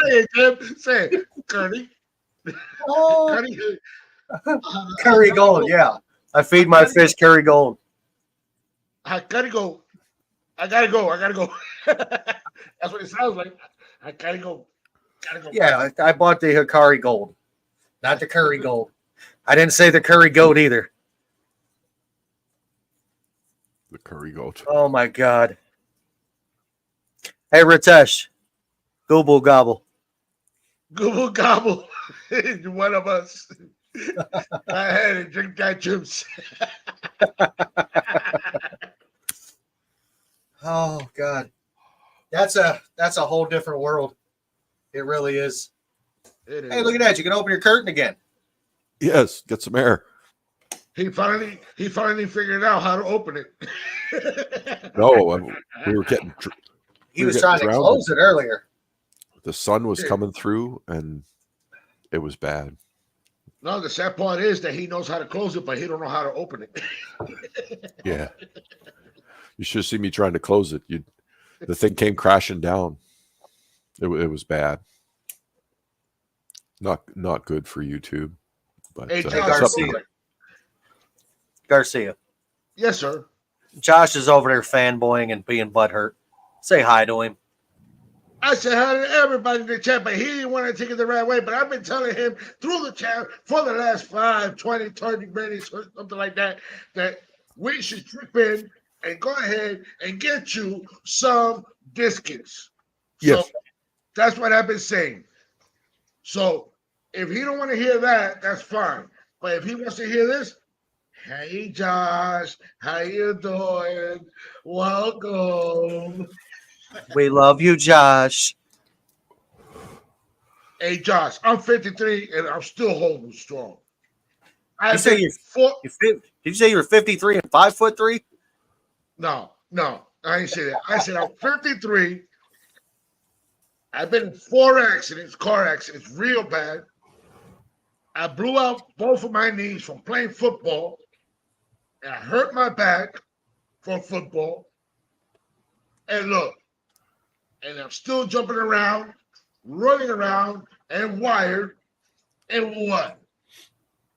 it, Jim. Say it. Curry. Oh, Curry. curry gold, yeah. I feed my fish curry gold. I gotta go. I gotta go. I gotta go. That's what it sounds like. I gotta go. Gotta go. Yeah, I bought the Hikari gold, not the curry gold. I didn't say the curry goat either. The curry goat. Oh my God. Hey Ritesh, gobble gobble. Gobble gobble. One of us. Go ahead and drink that juice. Oh God, that's a whole different world. It really is. It Hey, is. look at that! You can open your curtain again. Yes, get some air. He finally figured out how to open it. No, we were getting He We were was getting trying to drowned. close it earlier. the sun was Yeah. coming through, and it was bad. No, the sad part is that he knows how to close it, but he don't know how to open it. Yeah, you should see me trying to close it. The thing came crashing down. It was bad. Not good for YouTube. But Hey, it's Josh, up Garcia. there. Garcia. Yes, sir. Josh is over there fanboying and being butthurt. Say hi to him. I said hi to everybody in the chat, but he didn't want to take it the right way. But I've been telling him through the chat for the last 5, 20, 30 minutes or something like that, that we should trip in and go ahead and get you some Discus. Yes. So that's what I've been saying. So if he don't want to hear that, that's fine. But if he wants to hear this, hey Josh, how you doing? Welcome. We love you, Josh. Hey Josh, I'm 53 and I'm still holding strong. You say did you say you were 53 and 5'3"? No, I ain't say that. I said I'm 53. I've been in 4 accidents, car accidents, real bad. I blew out both of my knees from playing football. And I hurt my back from football. And look, and I'm still jumping around, running around, and wired. And what?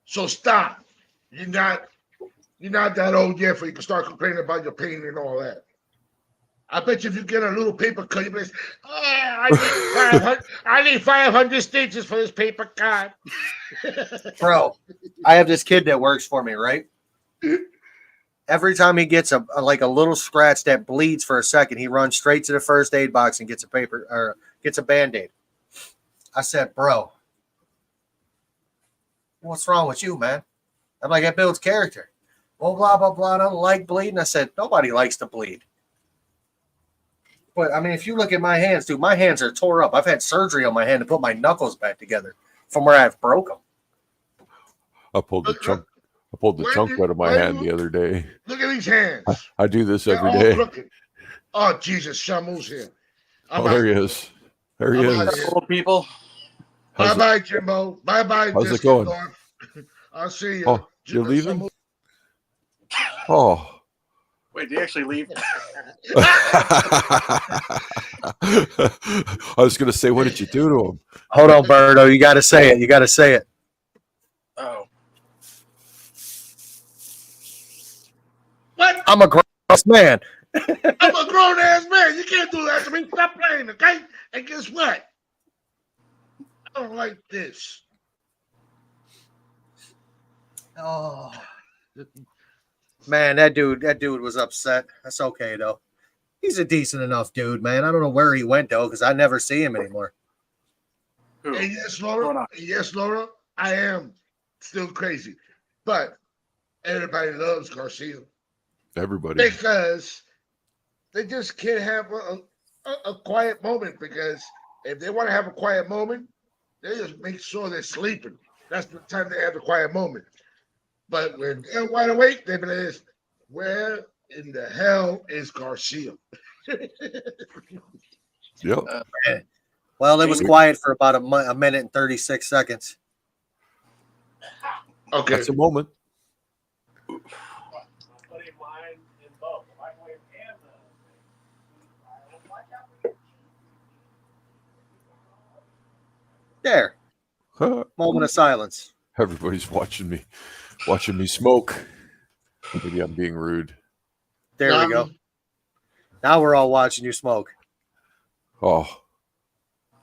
So stop. You're not that old yet for you can start complaining about your pain and all that. I bet you if you get a little paper cut, you'll be like, I need 500 stitches for this paper cut. Bro, I have this kid that works for me, right? Every time he gets a little scratch that bleeds for a second, he runs straight to the first aid box and gets a paper or gets a Band-Aid. I said, bro, what's wrong with you, man? I'm like, it builds character. Well, blah, blah, blah. I don't like bleeding. I said, nobody likes to bleed. But, I mean, if you look at my hands, dude, my hands are tore up. I've had surgery on my hand to put my knuckles back together from where I've broke them. I pulled the chunk out of my hand the other day. Look at these hands. I do this They're every all day. crooked. Oh, Jesus, Shamu's here. Oh, there he is. There he I'm is. out of here. Little people. How's it- Bye-bye, Jimbo. Bye-bye, How's it Discus going? North. I'll see you. Oh, you're Jimbo leaving? Shamu. Oh, Wait, did he actually leave? I was going to say, what did you do to him? Hold on, Berto. You got to say it. You got to say it. Oh. What? I'm a grown man. I'm a grown ass man. You can't do that to me. Stop playing, okay? And guess what? I don't like this. Oh, man, that dude was upset. That's okay though. He's a decent enough dude, man. I don't know where he went though, because I never see him anymore. Who? And yes, What's going Laura. on? Yes, Laura. I am still crazy, but everybody loves Garcia Everybody. because they just can't have a quiet moment. Because if they want to have a quiet moment, they just make sure they're sleeping. That's the time they have the quiet moment. But when they're wide awake, they be like, where in the hell is Garcia? Yep. Well, it was quiet for about a minute and 36 seconds. Okay. That's a moment. There, moment of silence. Everybody's watching me smoke. Maybe I'm being rude. There we go. Now we're all watching you smoke. Oh,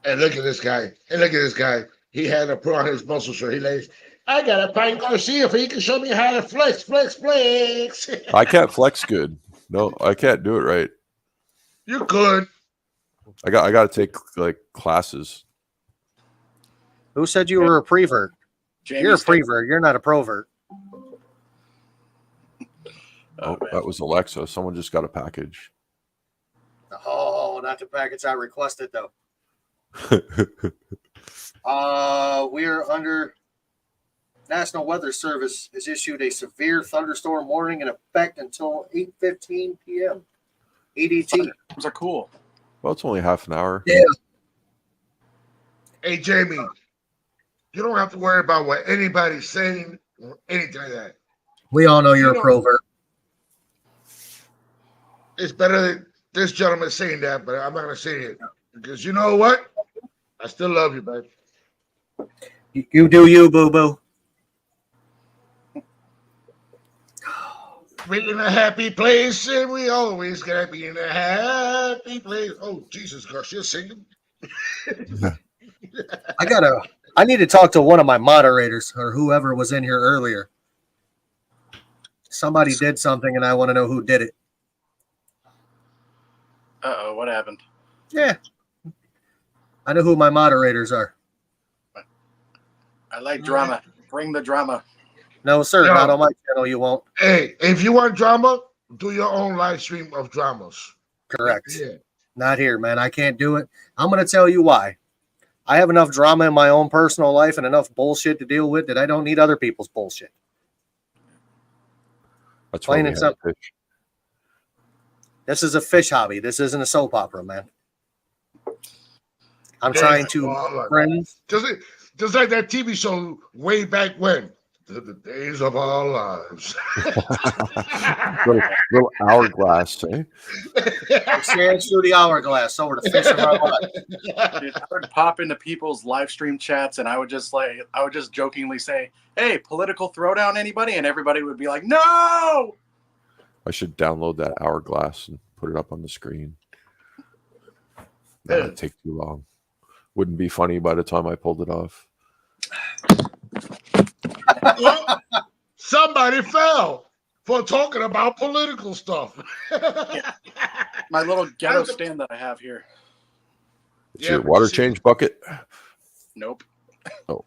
And look at this guy. And look at this guy. He had to put on his muscle shirt. He lays, I gotta find Garcia if he can show me how to flex, flex, flex. I can't flex good. No, I can't do it right. You could. I got to take like classes. Who said you were a prevert? You're a prevert. You're not a provert. Oh, that was Alexa. Someone just got a package. Oh, not the package I requested though. We're under National Weather Service has issued a severe thunderstorm warning in effect until 8:15 p.m. EDT. Those are cool. Well, it's only half an hour. Yeah. Hey, Jamie, you don't have to worry about what anybody's saying or anything like that. We all know you're a provert. It's better that this gentleman saying that, but I'm not going to say it. Because you know what? I still love you, babe. You do you, boo-boo. We're in a happy place, and we always gotta be in a happy place. Oh, Jesus, Garcia singing. I need to talk to one of my moderators or whoever was in here earlier. Somebody did something, and I want to know who did it. Uh-oh, what happened? Yeah. I know who my moderators are. I like drama. Bring the drama. No, sir. No. Not on my channel. You won't. Hey, if you want drama, do your own live stream of dramas. Correct. Yeah. Not here, man. I can't do it. I'm going to tell you why. I have enough drama in my own personal life and enough bullshit to deal with that I don't need other people's bullshit. That's Plain why we and have simple. fish. This is a fish hobby. This isn't a soap opera, man. I'm Yeah, trying to well, friends. Just like that TV show way back when. The days of our lives. little hourglass, eh? Stand through the hourglass over the fish of our life. Dude, I would pop into people's live stream chats and I would just jokingly say, hey, political throwdown anybody? And everybody would be like, no! I should download that hourglass and put it up on the screen. That'd take too long. Wouldn't be funny by the time I pulled it off. Well, somebody fell for talking about political stuff. My little ghetto stand that I have here. It's your water change bucket? Nope. Oh.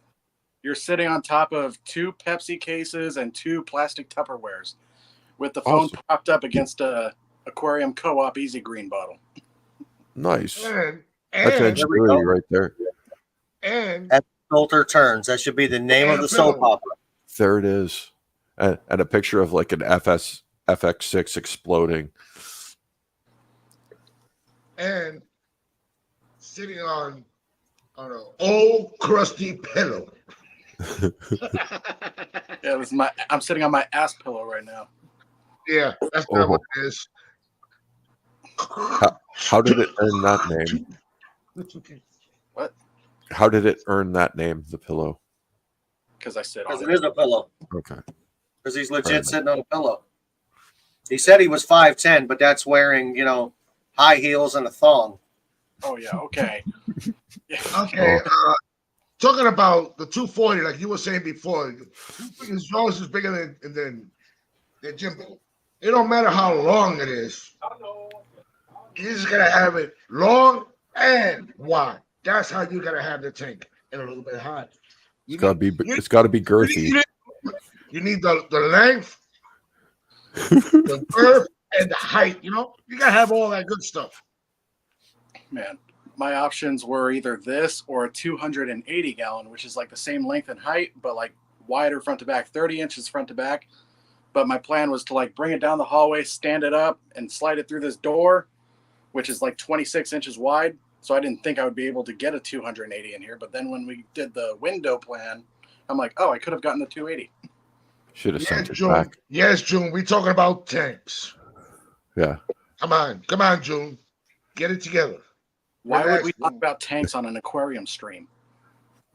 You're sitting on top of 2 Pepsi cases and 2 plastic Tupperwares with the phone propped up against a Aquarium Co-op Easy Green bottle. Nice. And That's ingenuity right there. And Filter turns. That should be the name of the soap opera. There it is. And a picture of like an FX6 exploding. And sitting on an old crusty pillow. Yeah, I'm sitting on my ass pillow right now. Yeah, that's not Oh, what it is. how did it earn that name? What? How did it earn that name, the pillow? Because I sit Because on it it. is a pillow. Okay. Because he's Fair legit enough. sitting on a pillow. He said he was 5'10", but that's wearing, high heels and a thong. Oh yeah. Okay. Yeah. Okay, Oh. talking about the 240, like you were saying before, as long as it's bigger than Jimbo. It don't matter how long it is. You just gotta have it long and wide. That's how you gotta have the tank, and a little bit high. It's got to be girthy. You need the length, the girth, and the height. You gotta have all that good stuff. Man, my options were either this or a 280 gallon, which is like the same length and height, but like wider front to back, 30 inches front to back. But my plan was to like bring it down the hallway, stand it up, and slide it through this door, which is like 26 inches wide. So I didn't think I would be able to get a 280 in here. But then when we did the window plan, I'm like, oh, I could have gotten the 280. Should have Yes, sent it June. back. Yes, June. We talking about tanks. Yeah. Come on, June. Get it together. Why would we Relax, talk June. about tanks on an aquarium stream?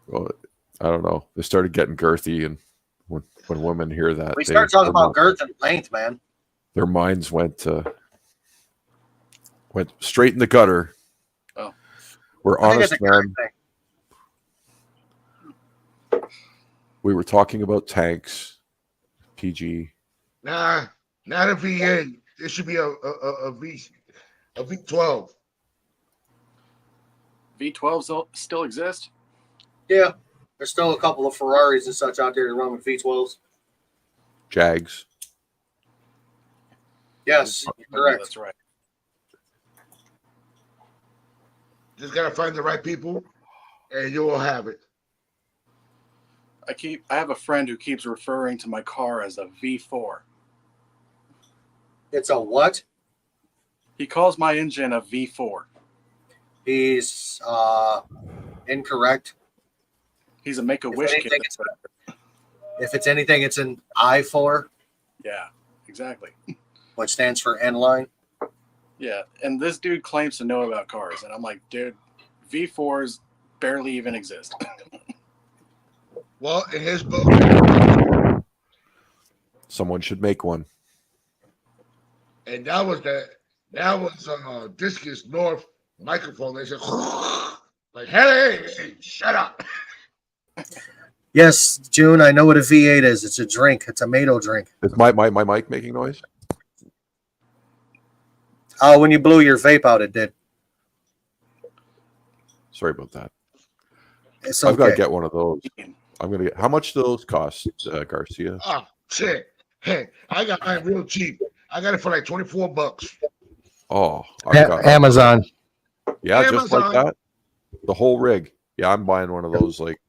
Well, I don't know. They started getting girthy, and when women hear that, We start talking their about girth and length, man. their minds went straight in the gutter. Oh. We're I think it's honest, a girth man. thing. We were talking about tanks, PG. Nah, not a V8. It should be a V12. V12s still exist? Yeah. There's still a couple of Ferraris and such out there that run with V12s. Jags. Yes, Maybe correct. That's right. Just gotta find the right people, and you will have it. I have a friend who keeps referring to my car as a V4. It's a what? He calls my engine a V4. He's incorrect. He's a Make-A-Wish kid. anything, If it's anything, it's an I4, Yeah, exactly. which stands for N-line. Yeah, and this dude claims to know about cars, and I'm like, dude, V4s barely even exist. Well, in his book, Someone should make one. and that was Discus North microphone. They said, like, hey, shut up. Yes, June, I know what a V8 is. It's a drink. It's a Mado drink. Is my mic making noise? Oh, when you blew your vape out, it did. Sorry about that. It's I've got to okay. get one of those. I'm gonna get. How much do those cost, Garcia? Oh, shit. Hey, I got mine real cheap. I got it for like $24. Oh, I've got Amazon. Yeah, just like Amazon. that. The whole rig. Yeah, I'm buying one of those. Like,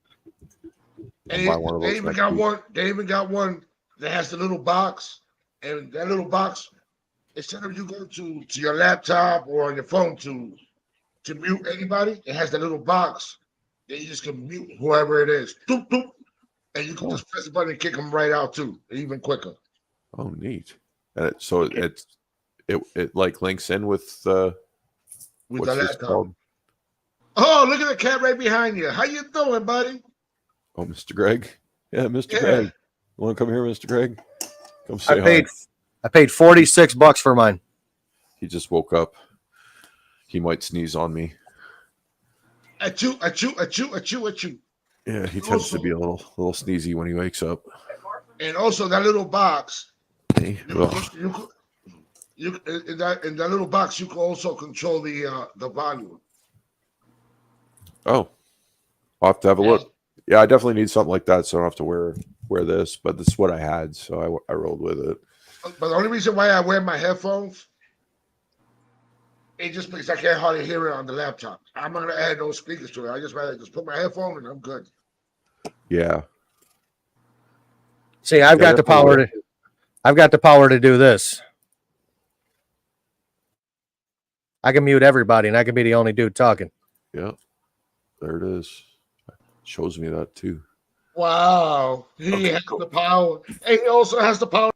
And I'm buying one of they those. even next got week. one. They even got one that has the little box, and that little box, instead of you go to your laptop or on your phone to mute anybody, it has the little box that you just can mute whoever it is. Doop, doop, and you can just press the button and kick them right out too, even quicker. Oh, neat. And it like links in with With what's the this laptop. called? Oh, look at the cat right behind you. How you doing, buddy? Oh, Mr. Greg. Yeah, Mr. Yeah. Greg. You want to come here, Mr. Greg? Come say I paid $46 for mine. He just woke up. He might sneeze on me. Achoo, achoo, achoo, achoo, achoo. Yeah, he tends to be a little sneezy when he wakes up. And also that little box. Hey, ugh. You in that little box, you can also control the volume. Oh, I'll have to have a look. Yeah, I definitely need something like that, so I don't have to wear this. But this is what I had, so I rolled with it. But the only reason why I wear my headphones, it's just because I can't hardly hear it on the laptop. I'm not gonna add those speakers to it. I just rather just put my headphone and I'm good. Yeah. See, I've got the power to do this. I can mute everybody, and I can be the only dude talking. Yeah. There it is. Shows me that too. Wow, he Okay, has cool. the power, and he also has the power.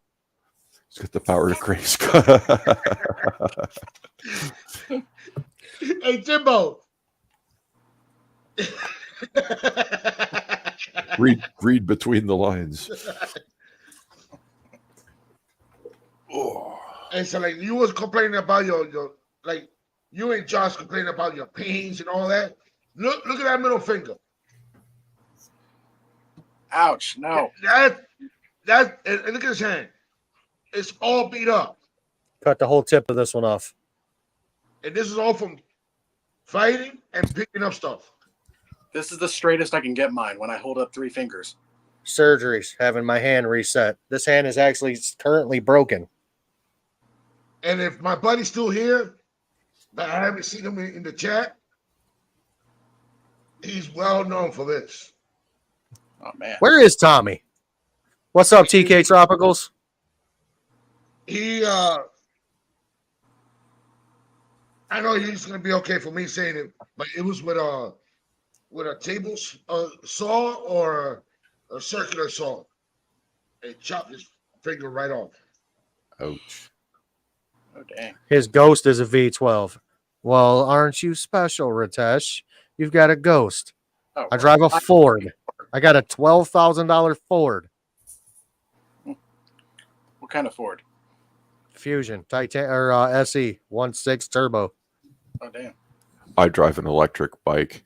It's got the power to crank. Hey, Jimbo. read between the lines. Oh. And so, like, you was complaining about your like, you and Josh complaining about your pains and all that. Look at that middle finger. Ouch! No. And look at his hand. It's all beat up. Cut the whole tip of this one off. And this is all from fighting and picking up stuff. This is the straightest I can get mine when I hold up 3 fingers. Surgeries, having my hand reset. This hand is actually currently broken. And if my buddy's still here, but I haven't seen him in the chat, he's well known for this. Oh man. Where is Tommy? What's up, TK Tropicals? He I know he's gonna be okay for me saying it, but it was with a table saw or a circular saw. It chopped his finger right off. Ouch. Oh dang. His ghost is a V12. Well, aren't you special, Ritesh? You've got a ghost. Oh, I drive a Ford. I got a $12,000 Ford What kind of Ford? Fusion Titan or SE 1.6 turbo. Oh damn. I drive an electric bike.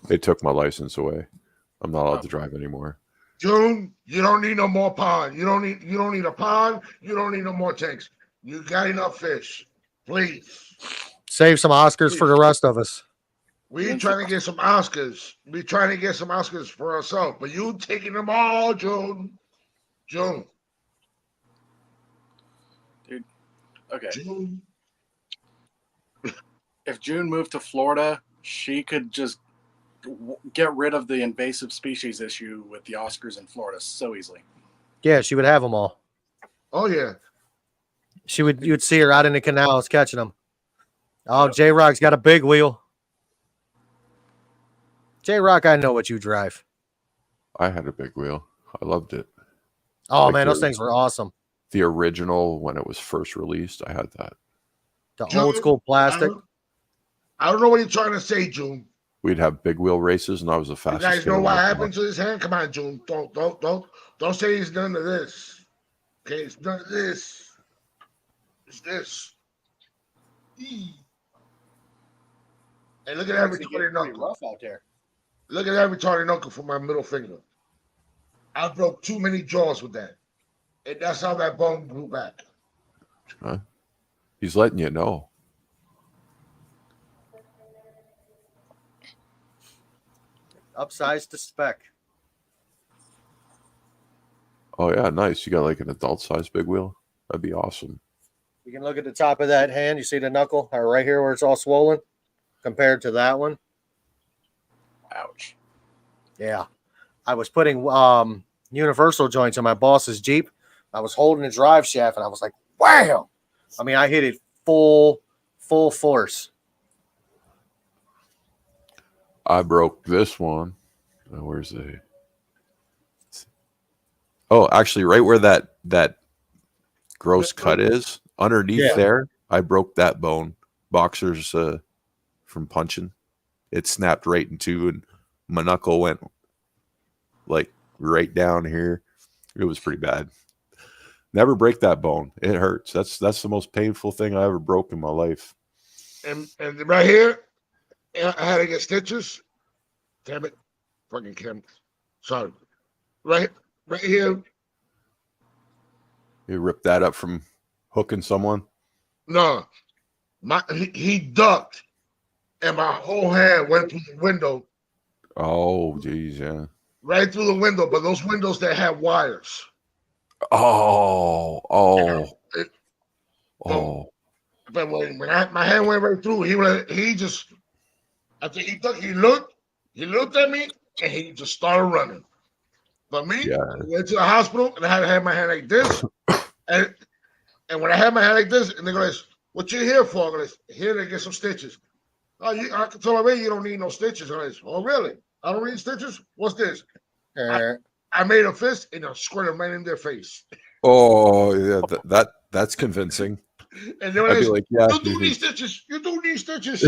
They took my license away. I'm not allowed to drive anymore. June, you don't need no more pond. You don't need a pond. You don't need no more tanks. You got enough fish. Please. Save some Oscars for the rest of us. We trying to get some Oscars. We trying to get some Oscars for ourselves. But you taking them all, June. June. Dude. Okay. June. If June moved to Florida, she could just get rid of the invasive species issue with the Oscars in Florida so easily. Yeah, she would have them all. Oh yeah. You'd see her out in the canals catching them. Oh, J Rock's got a big wheel. J Rock, I know what you drive. I had a big wheel. I loved it. Oh Like man, those the- things were awesome. The original, when it was first released, I had that. The June, old school plastic. I don't know what you're trying to say, June. We'd have big wheel races, and I was the You fastest. guys kid know on what the happened block. to his hand? Come on, June. Don't say he's done to this. Okay, it's done to this. It's this. Eee. And look at that retarded knuckle. rough out there. Look at that retarded knuckle for my middle finger. I broke too many jaws with that. And that's how that bone grew back. He's letting you know. Upsized to spec. Oh yeah, nice. You got like an adult size big wheel. That'd be awesome. You can look at the top of that hand. You see the knuckle right here where it's all swollen compared to that one. Ouch. Yeah. I was putting universal joints in my boss's Jeep. I was holding the drive shaft and I was like, wow. I mean, I hit it full force. I broke this one. Where's the? Oh, actually, right where that gross cut is, underneath Yeah. there, I broke that bone. Boxers from punching, it snapped right in two, and my knuckle went like right down here. It was pretty bad. Never break that bone. It hurts. That's the most painful thing I ever broke in my life. And right here, I had to get stitches. Damn it. Fucking Kim. Sorry. Right here. You ripped that up from hooking someone. No. He ducked. And my whole hand went through the window. Oh, geez, yeah. Right through the window. But those windows that have wires. Oh. But when my hand went right through, he just, after he ducked, he looked at me and he just started running. But me, Yeah. I went to the hospital and I had to have my hand like this. And when I had my hand like this, and they go, what you here for? I go, here to get some stitches. Oh, I can tell already you don't need no stitches. I go, oh, really? I don't need stitches? What's this? I I made a fist and I squirted them right in their face. Oh, yeah, that's convincing. And then when I'd I be said, like, yeah. "You do these stitches. You do these stitches."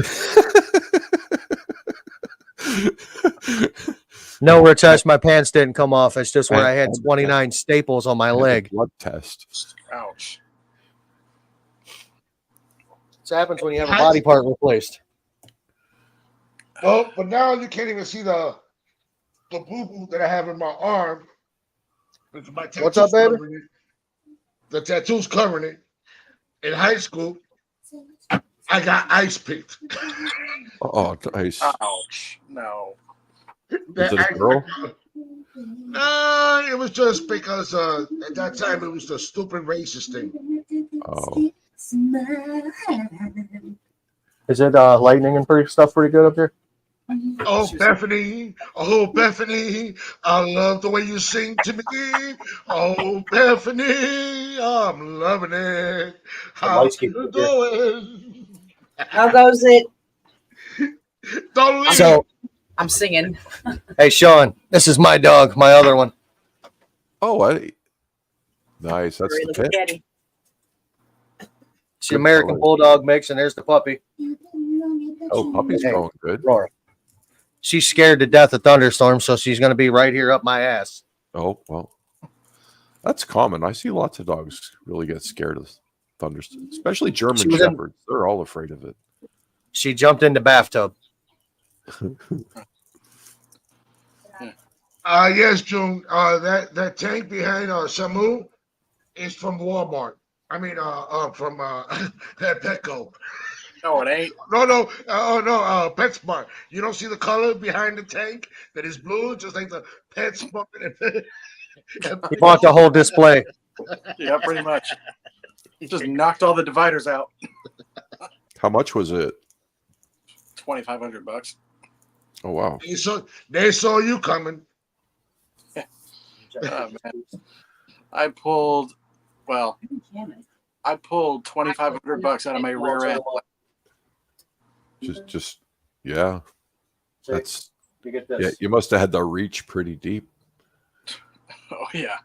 No, Ritesh, my pants didn't come off. It's just where I had And- 29 staples on my I had a leg. blood test. Ouch. This happens when you have a body part replaced. Well, but now you can't even see the boo boo that I have in my arm. It's my What's up, tattoos baby? covering it. The tattoo's covering it. In high school, I got ice picked. Oh, nice. Ouch. No. Was it a girl? No, it was just because at that time it was the stupid racist thing. Oh, Is it lightning and stuff pretty good up here? Oh, Bethany, I love the way you sing to me. Oh, Bethany, I'm loving it. How lights keep you up here. doing? How goes it? Don't leave. So, I'm singing. hey, Sean, this is my dog, my other one. nice. That's Really the pit. spaghetti. It's the Good American color. Bulldog mix, and there's the puppy, Oh, puppy's Hey. going good. Laura. She's scared to death of thunderstorms, so she's going to be right here up my ass. Oh, well, that's common. I see lots of dogs really get scared of thunderstorms, especially German She was in- shepherds. They're all afraid of it. She jumped in the bathtub. Yes, June. That tank behind Shamu is from Walmart. I mean, from Petco. No, it ain't. No, PetSmart. You don't see the color behind the tank that is blue, just like the PetSmart. He bought the whole display. Yeah, pretty much. Just knocked all the dividers out. How much was it? $2,500. Oh, wow. They saw you coming. Oh, man. I pulled 2,500 bucks out of my rear end. Yeah. That's You get yeah. this. You must have had the reach pretty deep. Oh yeah,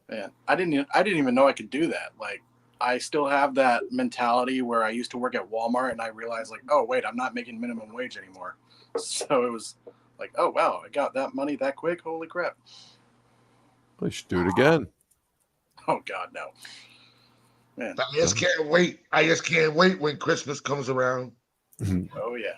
man. I didn't even know I could do that. Like, I still have that mentality where I used to work at Walmart, and I realized, like, oh wait, I'm not making minimum wage anymore. So it was like, oh wow, I got that money that quick. Holy crap! They should do it again. Oh god, no. Man. I just can't wait. I just can't wait when Christmas comes around. Oh yeah.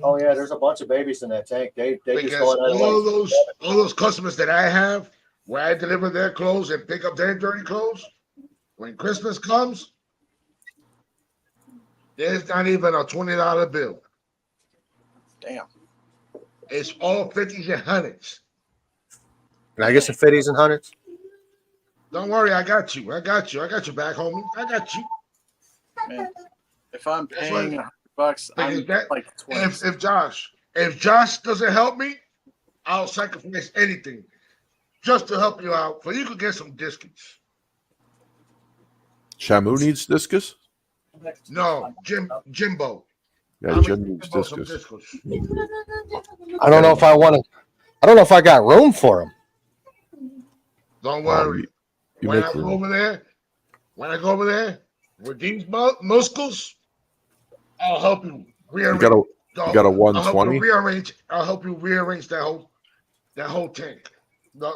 Oh yeah, there's a bunch of babies in that tank. They just Because go out all those customers that I have, where I deliver their clothes and pick up their dirty clothes, when Christmas comes, there's not even a $20 bill. Damn. It's all 50s and 100s. Can I get some 50s and 100s? Don't worry, I got you. I got you back, homie. I got you. Man. If I'm That's paying right. $100, I'm Because that- like 20. If Josh doesn't help me, I'll sacrifice anything just to help you out, so you could get some discus. Shamu needs discus. No, Jimbo. Yeah, I'll Jim make needs Jimbo some discus. I don't know if I want to. I don't know if I got room for them. Don't Wow, worry. You When make I go room. over there with these muscles, I'll help you You rearrange. got a 120. I'll help you rearrange that whole tank, the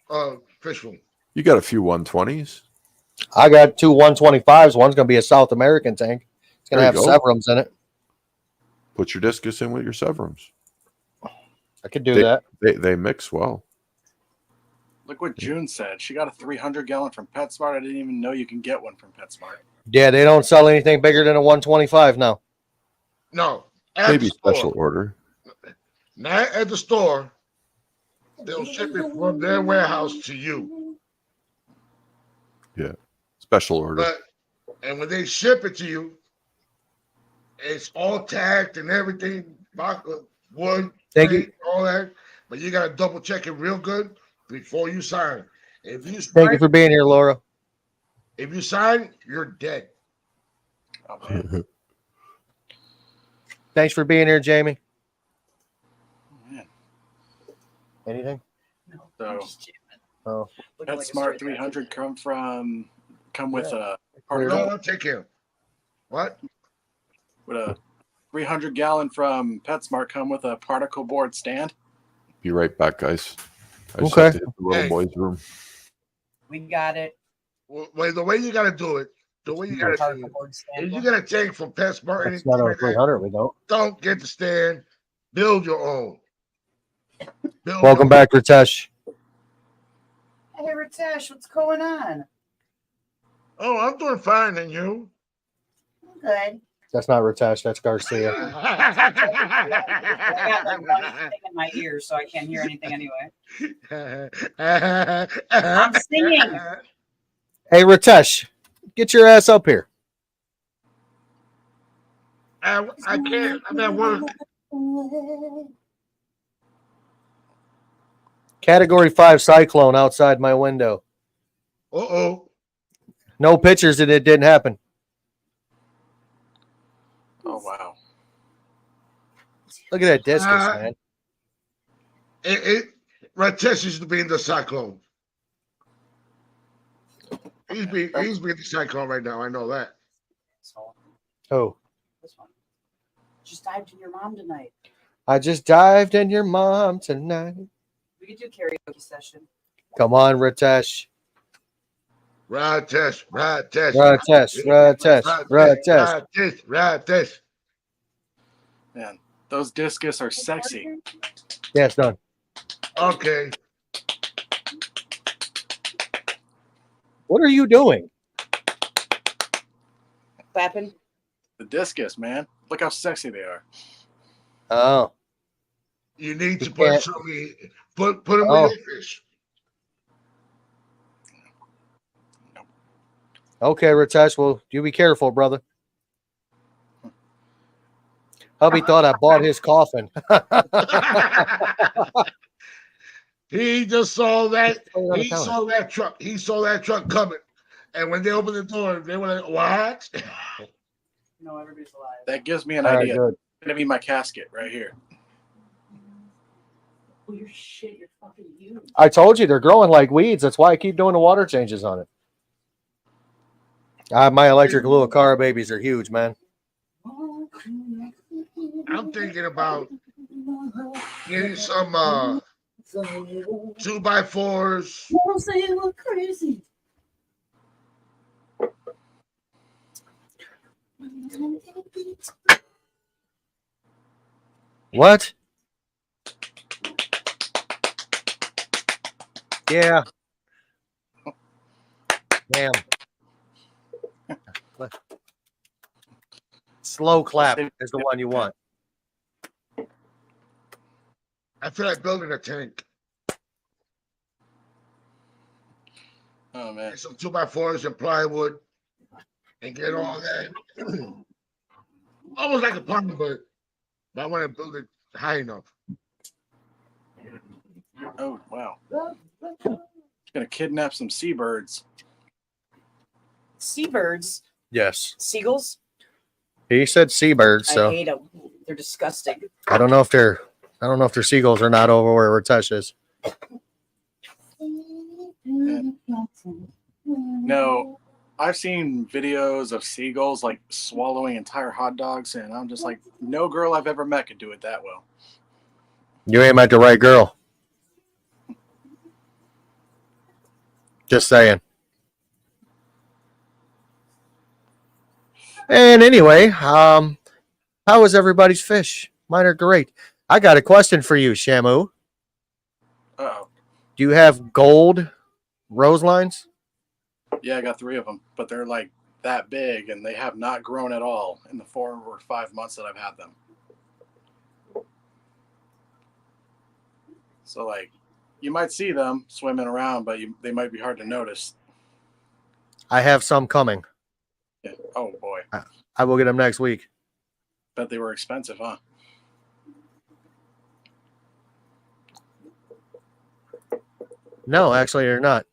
whole fish room. You got a few 120s. I got two 125s. One's going to be a South American tank. It's going to There have you go. Severums in it. Put your discus in with your Severums. I could do that. They mix well. Look what June said. She got a 300-gallon from PetSmart. I didn't even know you can get one from PetSmart. Yeah, they don't sell anything bigger than a 125 now. No, at Maybe the store. special order. Not at the store. They'll ship it from their warehouse to you. Special order. And when they ship it to you, it's all tagged and everything, wood, Thank you. paint, all that. But you gotta double check it real good before you sign. If you Thank you sign, for being here, Laura. if you sign, you're dead. Oh man. Thanks for being here, Jamie. Man. Anything? No. So Oh, PetSmart 300 come with a particle No, take care. What? with a 300 gallon from PetSmart come with a particle board stand. Be right back, guys. I just Okay. have to hit the little Hey. boy's room. We got it. Well, the way you got to do it, the way you got to Particle do board it, stand. if you got to take from PetSmart, that's anything not our like that, 300. We don't. don't get the stand. Build your own. Build Welcome your back, Ritesh. Hey, Ritesh, what's going on? Oh, I'm doing fine, and you? Good. That's not Ritesh. That's Garcia. I got like one thing in my ear, so I can't hear anything anyway. I'm singing. Hey, Ritesh, get your ass up here. I can't. I'm at work. Category 5 cyclone outside my window. Uh-oh. No pictures and it didn't happen. Oh wow. Look at that discus, man. Ratesh used to be in the cyclone. He's being the cyclone right now. I know that. So, Oh, this one. Just dived in your mom tonight. I just dived in your mom tonight. We could do karaoke session. Come on, Ritesh. Ratesh. Man, those discus are sexy. Yeah, it's done. Okay. What are you doing? Clapping. The discus, man. Look how sexy they are. Oh, You need to You can't- put them Oh. with your fish. okay, Ritesh. Well, you be careful, brother. Hubby thought I bought his coffin. He just saw that. Oh, He saw that truck. He saw that truck coming. And when they opened the door, they were like, "What?" No, everybody's alive. That gives me an All right, idea. good. It's gonna be my casket right here. Oh, you're shit. You're fucking huge. I told you they're growing like weeds. That's why I keep doing the water changes on it. My electric little car babies are huge, man. I'm thinking about getting some 2x4s. Don't say you look crazy. What? Yeah. Damn. Slow clap is the one you want. I feel like building a tank. Oh man. Get some 2x4s and plywood and get all that. Almost like a pond, but I want to build it high enough. Oh wow. Gonna kidnap some seabirds. Seabirds. Yes. Seagulls. He said seabirds, I so hate them. They're disgusting. I don't know if they're seagulls or not over where Ritesh is. No, I've seen videos of seagulls like swallowing entire hot dogs, and I'm just like, no girl I've ever met could do it that well. You ain't met the right girl. Just saying. And anyway, how is everybody's fish? Mine are great. I got a question for you, Shamu. Uh-oh. Do you have gold rose lines? Yeah, I got 3 of them, but they're like that big, and they have not grown at all in the 4 or 5 months that I've had them. So, like, you might see them swimming around, but they might be hard to notice. I have some coming. Yeah. Oh, boy. I will get them next week. Bet they were expensive, huh? No, actually, they're not.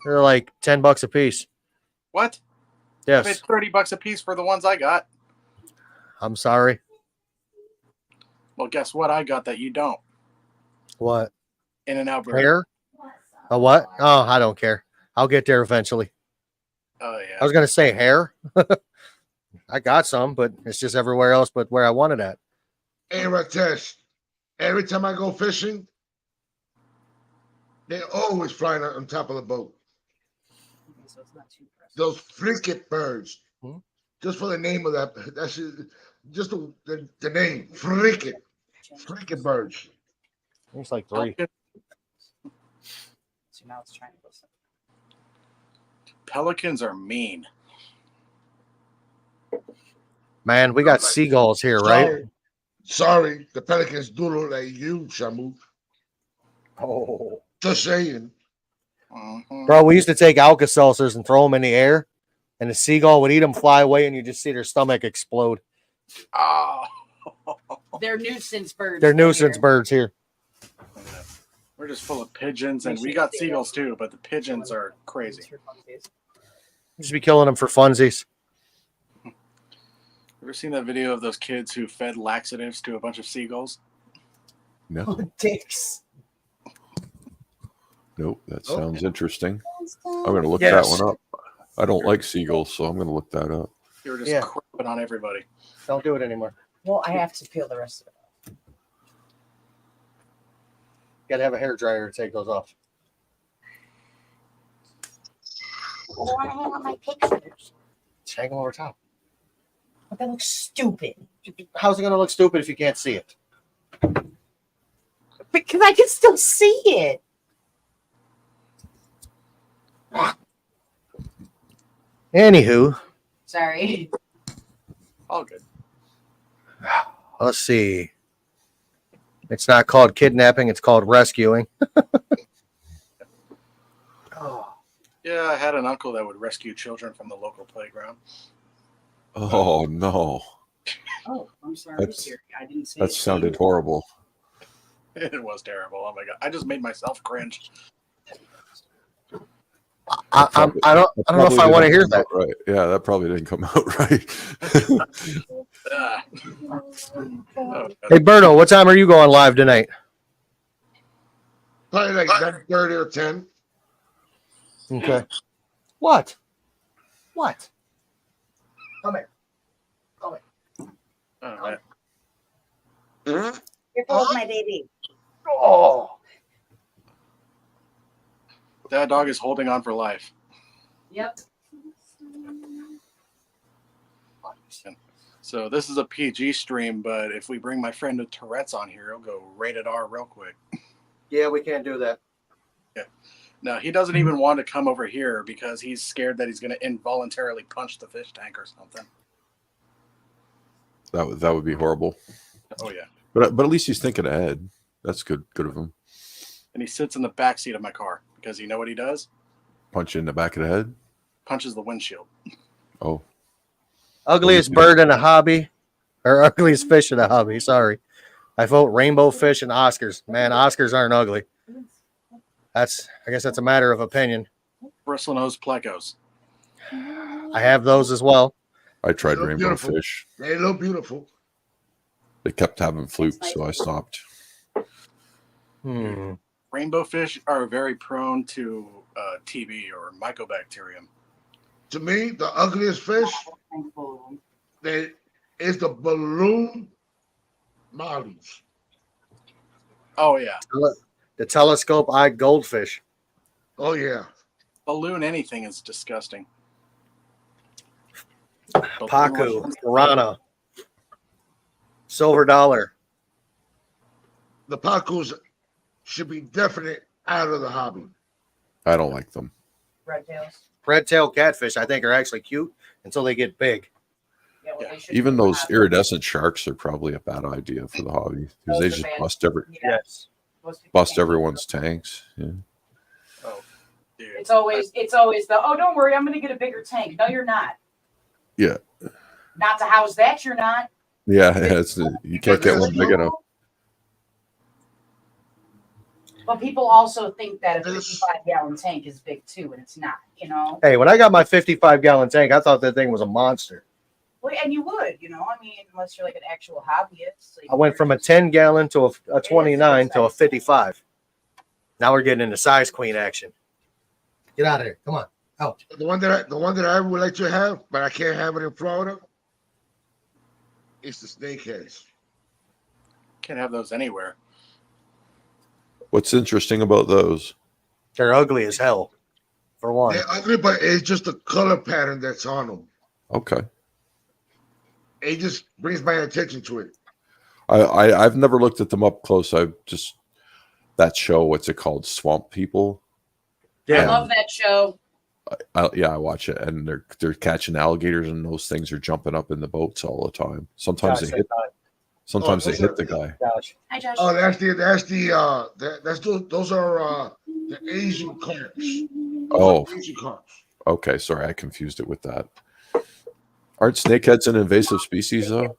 They're like $10 a piece. What? I paid Yes. $30 a piece for the ones I got. I'm sorry. Well, guess what I got that you don't? What? In-N-Out burger. Hair? A what? Oh, I don't care. I'll get there eventually. Oh I yeah. was gonna say hair. I got some, but it's just everywhere else but where I wanted at. Hey, Ratesh, every time I go fishing, they always flying on top of the boat. So it's not too pressed. Those frigate birds. Hmm? Just for the name of that, that's just the name, frigate birds. There's like 3. So now it's trying to listen. Pelicans are mean. Man, we got seagulls here, right? Sorry, the pelicans do look like you, Shamu. Oh. Just saying. Mhm. Bro, we used to take Alka-Seltzers and throw them in the air, and the seagull would eat them, fly away, and you just see their stomach explode. Ah. They're nuisance birds. They're down nuisance here. birds here. We're just full of pigeons, and we got seagulls too, but the pigeons are crazy. Just be killing them for funsies. Ever seen that video of those kids who fed laxatives to a bunch of seagulls? No, Dicks. nope. That Oh. sounds interesting. I'm going to look Yes. that one up. I don't like seagulls, so I'm going to look that up. They were just Yeah. crapping on everybody. Don't do it anymore. Well, I have to peel the rest of it. Gotta have a hair dryer to take those off. I don't want to hang on my pictures. Just hang them over top. But that looks stupid. How's it gonna look stupid if you can't see it? Because I can still see it. Anywho, Sorry. All good. let's see. It's not called kidnapping, it's called rescuing. Oh. Yeah, I had an uncle that would rescue children from the local playground. Oh, no. Oh, I'm sorry. That's- Siri. I didn't say That it. sounded horrible. It was terrible. Oh my god. I just made myself cringe. I don't know if I want to hear that. Right. Yeah, that probably didn't come out right. Ah. Oh, Hey Berto, what time are you going live tonight? Probably like 9:30 or 10. Okay. What? What? Come here. all right. Here goes my baby. Oh. That dog is holding on for life. Yep. So this is a PG stream, but if we bring my friend with Tourette's on here, he'll go rated R real quick. Yeah, we can't do that. No, he doesn't even want to come over here because he's scared that he's going to involuntarily punch the fish tank or something. That would be horrible. Oh yeah. But at least he's thinking ahead. That's good of him. And he sits in the back seat of my car because you know what he does? Punch you in the back of the head. Punches the windshield. Oh, Ugliest bird in a hobby, or ugliest fish in a hobby. Sorry. I vote rainbow fish and Oscars. Man, Oscars aren't ugly. I guess that's a matter of opinion. Bristlenose plecos. I have those as well. I tried Look rainbow beautiful. fish. They look beautiful. They kept having flukes, so I stopped. Rainbow fish are very prone to TB or mycobacterium. To me, the ugliest fish is the balloon mollies. Oh yeah. The telescope-eyed goldfish. Oh yeah. Balloon anything is disgusting. Pacu, piranha, silver dollar. The pacus should be definite out of the hobby. I don't like them. Red tails. Red-tailed catfish, I think, are actually cute until they get big. Yeah, well, Yeah. they should Even be those allowed. iridescent sharks are probably a bad idea for the hobby because they Those are just bad. bust Yes. Most people bust can't. everyone's tanks. Yeah. Oh, dude. It's always the, oh, don't worry, I'm going to get a bigger tank. No, you're not. Yeah. Not to house that, you're not. Yeah, it's you can't get one big enough. But people also think that a 55-gallon tank is big too, and it's not, you know? Hey, when I got my 55-gallon tank, I thought that thing was a monster. Well, and you would, you know, I mean, unless you're like an actual hobbyist. Like I went from a 10-gallon to a 29 to a 55. Now we're getting into size queen action. Get out of here. Come on. Out. The one that I would like to have, but I can't have it in Florida, is the snakeheads. Can't have those anywhere. What's interesting about those? They're ugly as hell, for one. They're ugly, but it's just the color pattern that's on them. Okay. It just brings my attention to it. I've never looked at them up close. I've just that show. What's it called? Swamp People. I Yeah. love that show. I watch it, and they're catching alligators, and those things are jumping up in the boats all the time. Sometimes Gosh, they hit. Sometimes they hit the guy. Gosh. Hi, Josh. Oh, those are the Asian carps. Oh, Asian carps. okay. Sorry, I confused it with that. Aren't snakeheads an invasive species though?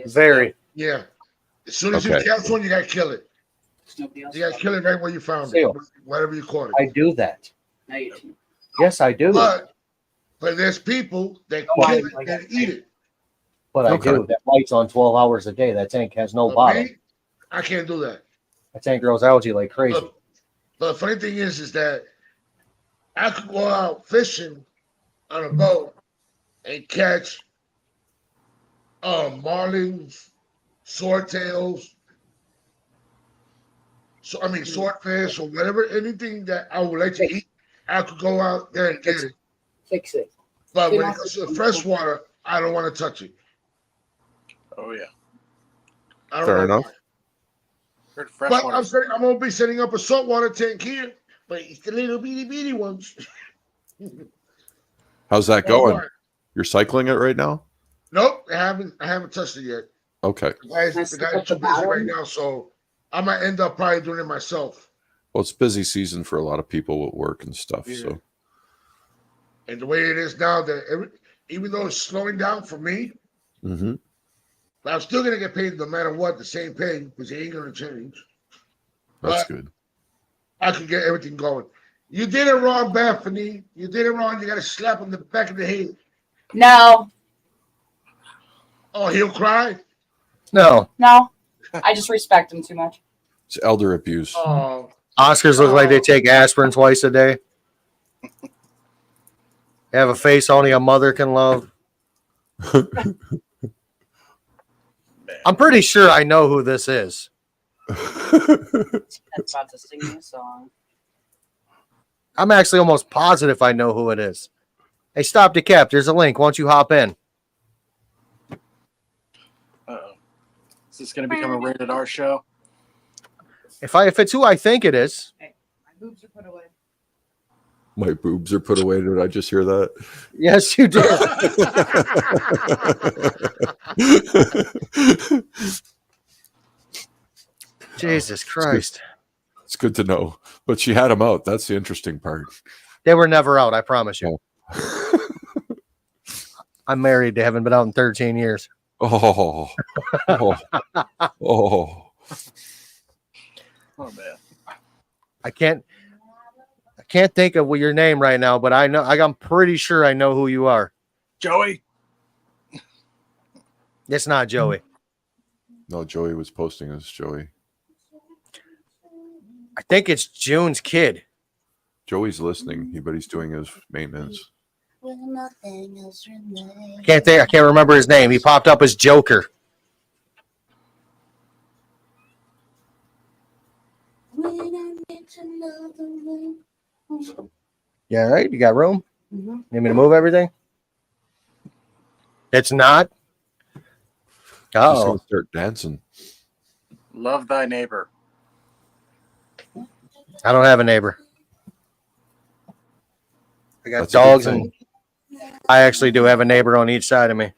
Very. Yeah. As soon as Okay. you catch one, you gotta kill it. Nobody else. You gotta kill it right where you found Seal. it, whatever you caught it. I do that. No, you didn't. Yes, I do. But there's people that Oh, kill it I and eat it. But I Okay. do. That lights on 12 hours a day. That tank has no But bottom. me, I can't do that. That tank grows algae like crazy. Look, but the funny thing is that I could go out fishing on a boat and catch marlins, swordtails, swordfish or whatever, anything that I would like to eat. I could go out there and get it. Fix it. But when it comes to freshwater, I don't want to touch it. Oh yeah. I don't Fair know enough. why. Heard But freshwater. I'm gonna be setting up a saltwater tank here, but it's the little bitty ones. How's that Don't going? worry. You're cycling it right now? Nope, I haven't touched it yet. Okay. The guy's Can I stick too up the busy right bottom? now, so I might end up probably doing it myself. Well, it's busy season for a lot of people with work and stuff. Yeah. So And the way it is now, even though it's slowing down for me, Mhm. but I'm still gonna get paid no matter what, the same pay, because it ain't gonna change. That's But good. I can get everything going. You did it wrong, Bethany. You did it wrong. You got to slap him in the back of the head. No, Oh, he'll cry. No. no. I just respect him too much. It's elder abuse. Oh, Oscars look like they take aspirin twice a day. They have a face only a mother can love. I'm pretty sure I know who this is. That's about to sing me a song. I'm actually almost positive I know who it is. Hey, stop the cap. There's a link. Why don't you hop in? Uh-oh. Is this going to become a rated R show? If it's who I think it is. My boobs are put away. My boobs are put away. Did I just hear that? Yes, you did. Jesus Christ. It's good to know. But she had him out. That's the interesting part. They were never out, I promise you. I'm married. They haven't been out in 13 years. Oh. Oh. Oh. Oh man. I can't think of your name right now, but I'm pretty sure I know who you are. Joey. It's not Joey. No, Joey was posting as Joey. I think it's June's kid. Joey's listening, but he's doing his maintenance. I can't remember his name. He popped up as Joker. Yeah, right. You got room? Mhm. Need me to move everything? It's not. She's Oh, gonna start dancing. Love thy neighbor. I don't have a neighbor. I got That's a good dogs, thing. and I actually do have a neighbor on each side of me.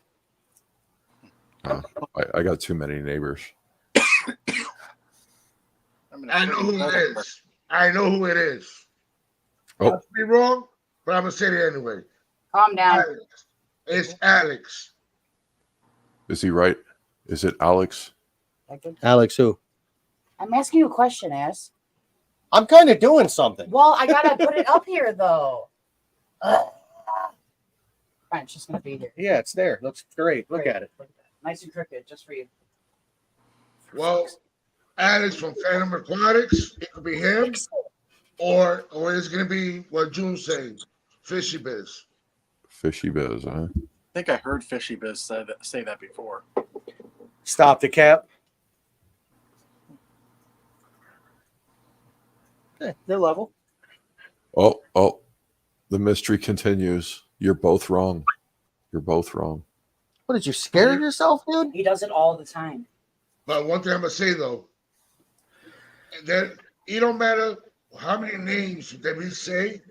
I got too many neighbors. I know who it is. I know who it is. Oh. I could be wrong, but I'm gonna say it anyway. Calm down. Alex. It's Alex. Is he right? Is it Alex? Alex, who? I'm asking you a question, ass. I'm kind of doing something. Well, I gotta put it up here though. Ugh. Fine, it's just gonna be here. Yeah, it's there. Looks great. Look Great. at it. Look at that. Nice and crooked, just for you. Well, Alex from Phantom Aquatics, it could be him, or it's gonna be what June said, Fishy Biz. Fishy biz, huh? I think I heard Fishy Biz say that before. Stop the cap. They're level. Oh, the mystery continues. You're both wrong. You're both wrong. What did you scare yourself, dude? He does it all the time. But one thing I'm gonna say though, that it don't matter how many names that we say,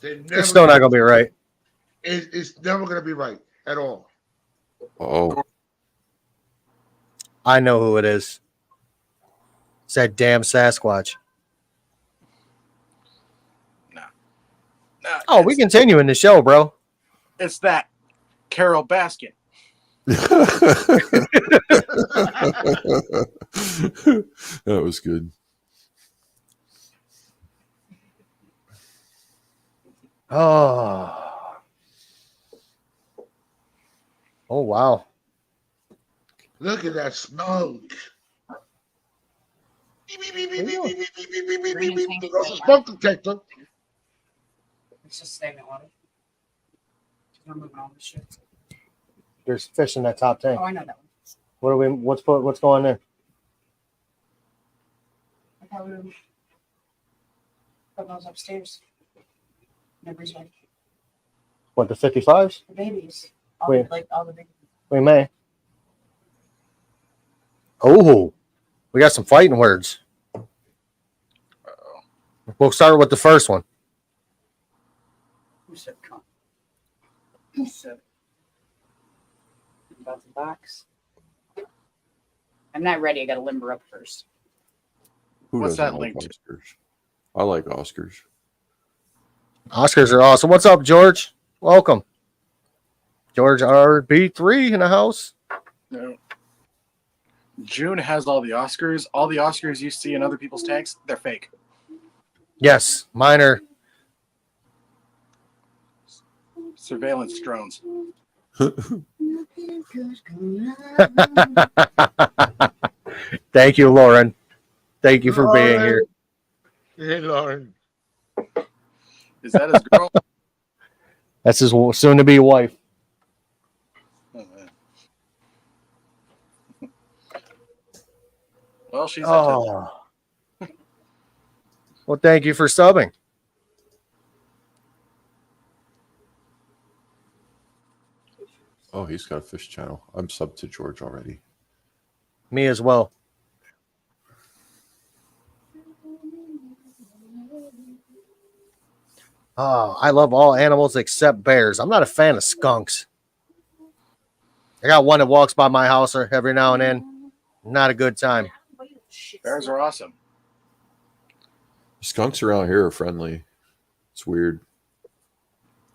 It's still not gonna be right. It's never gonna be right at all. Oh, I know who it is. It's that damn Sasquatch. Nah, Oh, we continuing the show, bro. It's that Carol Baskin. that was good. Oh. Oh wow. Look at that smoke. That's a smoke detector. It's just stagnant water. We're moving on this shit. There's fish in that top tank. Oh, I know that one. What are we? What's going there? I thought we were putting those upstairs. Nobody's like What, the 55s? the babies. Wait. All the big. We may. Oh, we got some fighting words. We'll start with the first one. Who said come? Who said it? About the box. I'm not ready. I got to limber up first. Who What's doesn't that like linked to? Oscars? I like Oscars. Oscars are awesome. What's up, George? Welcome. George RB3 in the house. No. June has all the Oscars. All the Oscars you see in other people's tanks, they're fake. Yes, mine are. Surveillance drones. Thank you, Lauren. Thank you for being here. Hey, Lauren. Is that his girl? That's his soon-to-be wife. Oh, man. Well, she's into Oh. Well, thank you for subbing. Oh, he's got a fish channel. I'm subbed to George already. Me as well. Oh, I love all animals except bears. I'm not a fan of skunks. I got one that walks by my house every now and then. Not a good time. bears are awesome. Skunks around here are friendly. It's weird.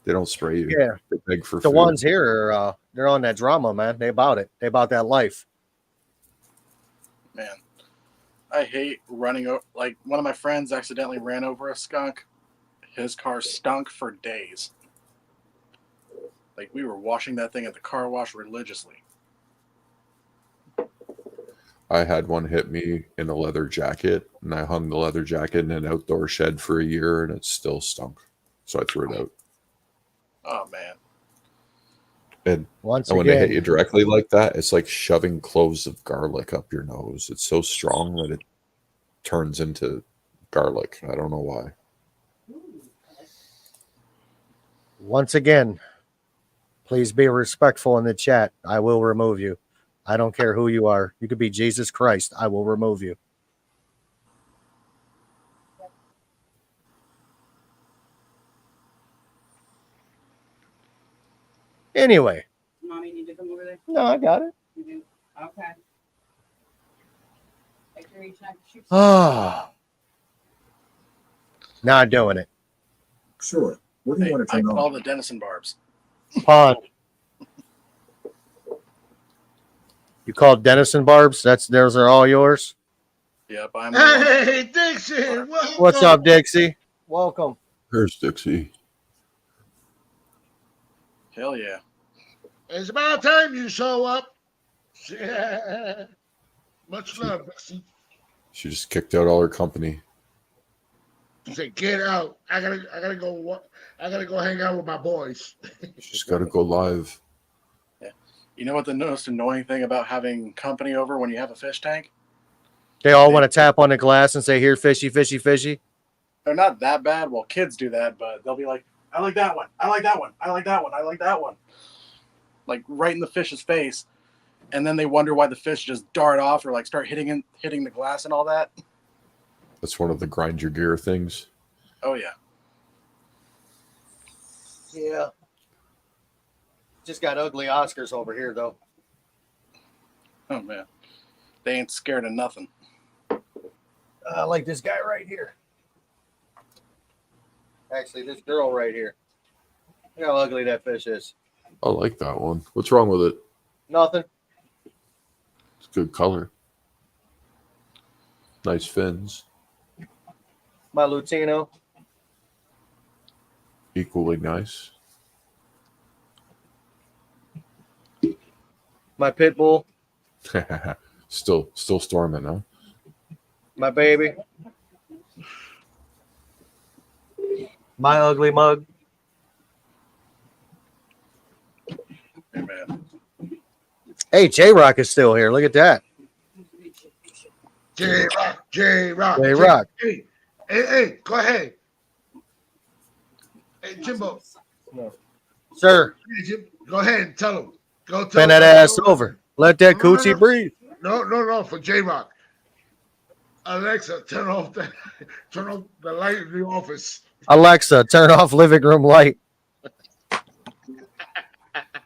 They don't spray you. Yeah. They beg for The food. ones here are they're on that drama, man. They about it. They about that life. Man, I hate running over. Like, one of my friends accidentally ran over a skunk. His car stunk for days. Like, we were washing that thing at the car wash religiously. I had one hit me in a leather jacket, and I hung the leather jacket in an outdoor shed for a year, and it still stunk. So I threw it out. Oh, man. And Once when they hit again, you directly like that, it's like shoving cloves of garlic up your nose. It's so strong that it turns into garlic. I don't know why. once again, please be respectful in the chat. I will remove you. I don't care who you are. You could be Jesus Christ. I will remove you. Anyway, Mommy, need to come over there. no, I got it. You do? Okay. Take your each night. Shoot. Ah, not doing it. Sure. What do you Hey, want to I turn call on? the Denison Barbs. Pond. You called Denison Barbs? Those are all yours. Yep, I'm the one. Hey, Dixie. What's up, Dixie? Welcome. Here's Dixie. Hell yeah. It's about time you show up. Yeah. Much love, Bessie. She just kicked out all her company. She said, "Get out! I gotta go. I gotta go hang out with my boys." She's got to go live. You know what the most annoying thing about having company over when you have a fish tank? They all want to tap on the glass and say, "Here, fishy, fishy, fishy." They're not that bad. Well, kids do that, but they'll be like, I like that one. I like that one. I like that one. I like that one. Like right in the fish's face. And then they wonder why the fish just dart off or like start hitting the glass and all that. That's one of the grind your gear things. Oh, yeah. Yeah. Just got ugly Oscars over here, though. Oh, man. They ain't scared of nothing. I like this guy right here. Actually, this girl right here. Look how ugly that fish is. I like that one. What's wrong with it? Nothing. It's good color. Nice fins. My Lutino. Equally nice. My pit bull. Still storming, huh? My baby. My ugly mug. Hey, man. Hey, J-Rock is still here. Look at that. J-Rock. J-Rock. Hey, go ahead. Hey, Jimbo. Sir, Hey, Jim, go ahead and tell him. Go tell bend that ass over. Let that coochie breathe. No, for J-Rock. Alexa, turn off the light in the office. Alexa, turn off living room light.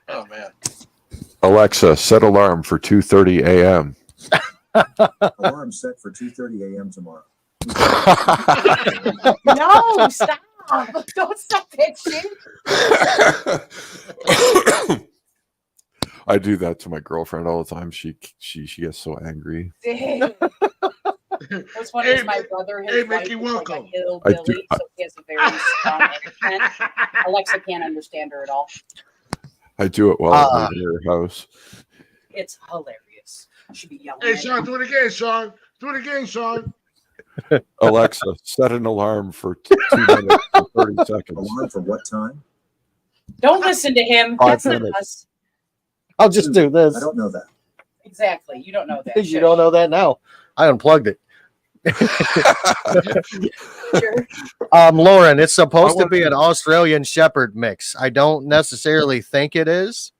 Oh, man. Alexa, set alarm for 2:30 a.m. Alarm set for 2:30 a.m. tomorrow. No, stop. Don't stop that shit. I do that to my girlfriend all the time. She gets so angry. Dang. What's funny Hey, is my brother, hey, his wife Mickey, is like a I welcome. hillbilly, do- so he has a very strong accent. Alexa can't understand her at all. I do it while I'm in her house. It's hilarious. Should be yelling. Hey, at Sean, you. do it again, Sean. Do it again, Sean. Alexa, set an alarm for 2 minutes and 30 seconds. Alarm for what time? Don't listen to him. 5 That's not minutes. us. I'll just do this. I don't know that. Exactly. You don't know that. You don't know that now. I unplugged it. Sure. Lauren, it's supposed to be an Australian Shepherd mix. I don't necessarily think it is.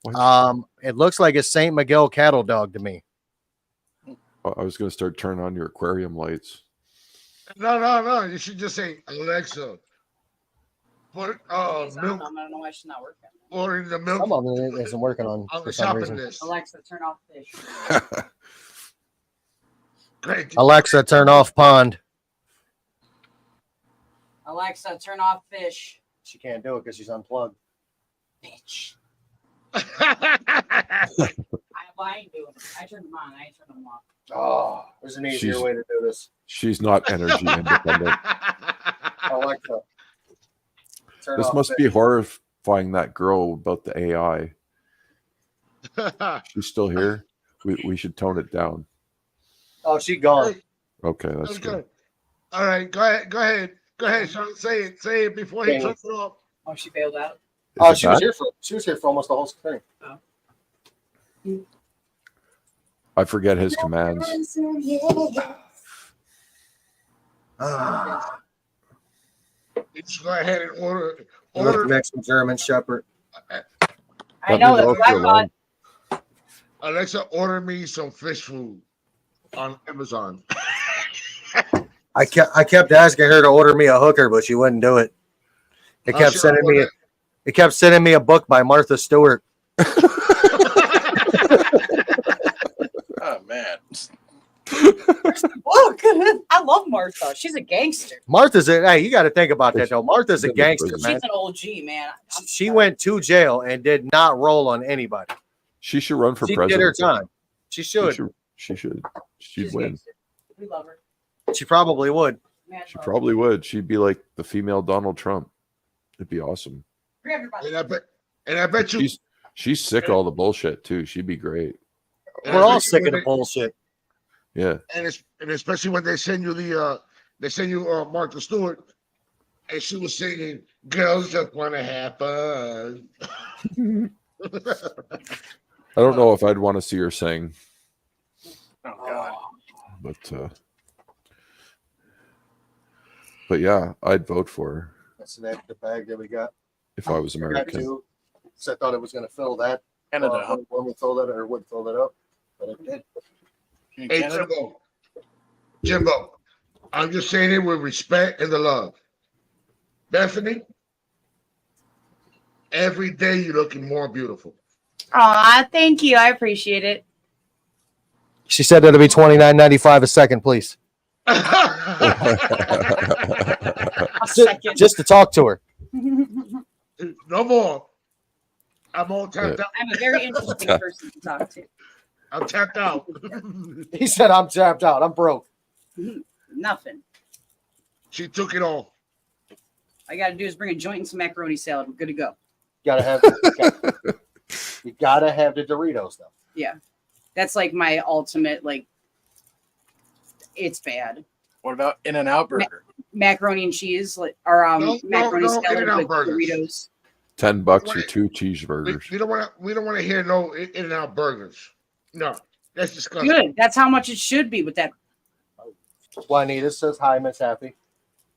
It looks like a St. Miguel cattle dog to me. I was going to start turning on your aquarium lights. No. You should just say, Alexa, put It's milk, on. I don't know why she's not working. or the milk Some of it isn't working on on for the some shopping reason. list. Alexa, turn off fish. Great. Alexa, turn off pond. Alexa, turn off fish. She can't do it because she's unplugged. Bitch. I ain't doing it. I turned them on. I ain't turned them off. Oh, there's an easier She's- way to do this. She's not energy independent. Alexa, turn This off must fish. be horrifying, that girl about the AI. She's still here. We should tone it down. Oh, she gone. Okay, that's That's good. good. All right, go ahead, Sean. Say it before he Dang. turns it off. Oh, she bailed out. Oh, Is it she was back? here for almost the whole thing. I forget his commands. Ah, You just go ahead and order. Mexican German Shepherd. I know that's what I thought. Alexa, order me some fish food on Amazon. I kept asking her to order me a hooker, but she wouldn't do it. It Oh, kept she sending me. ordered- It kept sending me a book by Martha Stewart. Oh, man. Look, I love Martha. She's a gangster. Hey, you got to think about that though. Martha's a gangster, She's man. She's an OG, man. She went to jail and did not roll on anybody. She should run for She president. did her time. She should. She should. She'd She's a win. gangster. We love her. She probably would. Man, She probably would. She'd be like the female Donald Trump. It'd be awesome. Everybody. And And I bet you She's sick of all the bullshit too. She'd be great. and We're I all bet you sick when of the they- bullshit. Yeah. and especially when they send you Martha Stewart, and she was singing "Girls Just Wanna Have Fun." I don't know if I'd want to see her sing, Oh God. but yeah, I'd vote for her That's the bag that we got. if I was We got American. two. So I thought it was going to fill that. Canada. Huh? When we fill that or would fill that up. But it did. In Hey, Canada? Jimbo, I'm just saying it with respect and the love. Bethany, every day you're looking more beautiful. Aw, thank you. I appreciate it. She said that'll be $29.95 a second, please. A second. Just to talk to her. No more. I'm all tapped out. I'm a very interesting person to talk to. I'm tapped out. He said, I'm tapped out. I'm broke. Nothing. She took it all. All I got to do is bring a joint and some macaroni salad. We're good to go. You gotta have the Doritos though. Yeah. That's like my ultimate, like, it's bad. What about In-N-Out Burger? Macaroni and cheese, like, or macaroni salad In-N-Out with burgers. Doritos. $10 for 2 cheeseburgers. We don't want to hear no In-N-Out burgers. No, that's disgusting. Good. That's how much it should be with that. Juanita says hi, Miss Happy.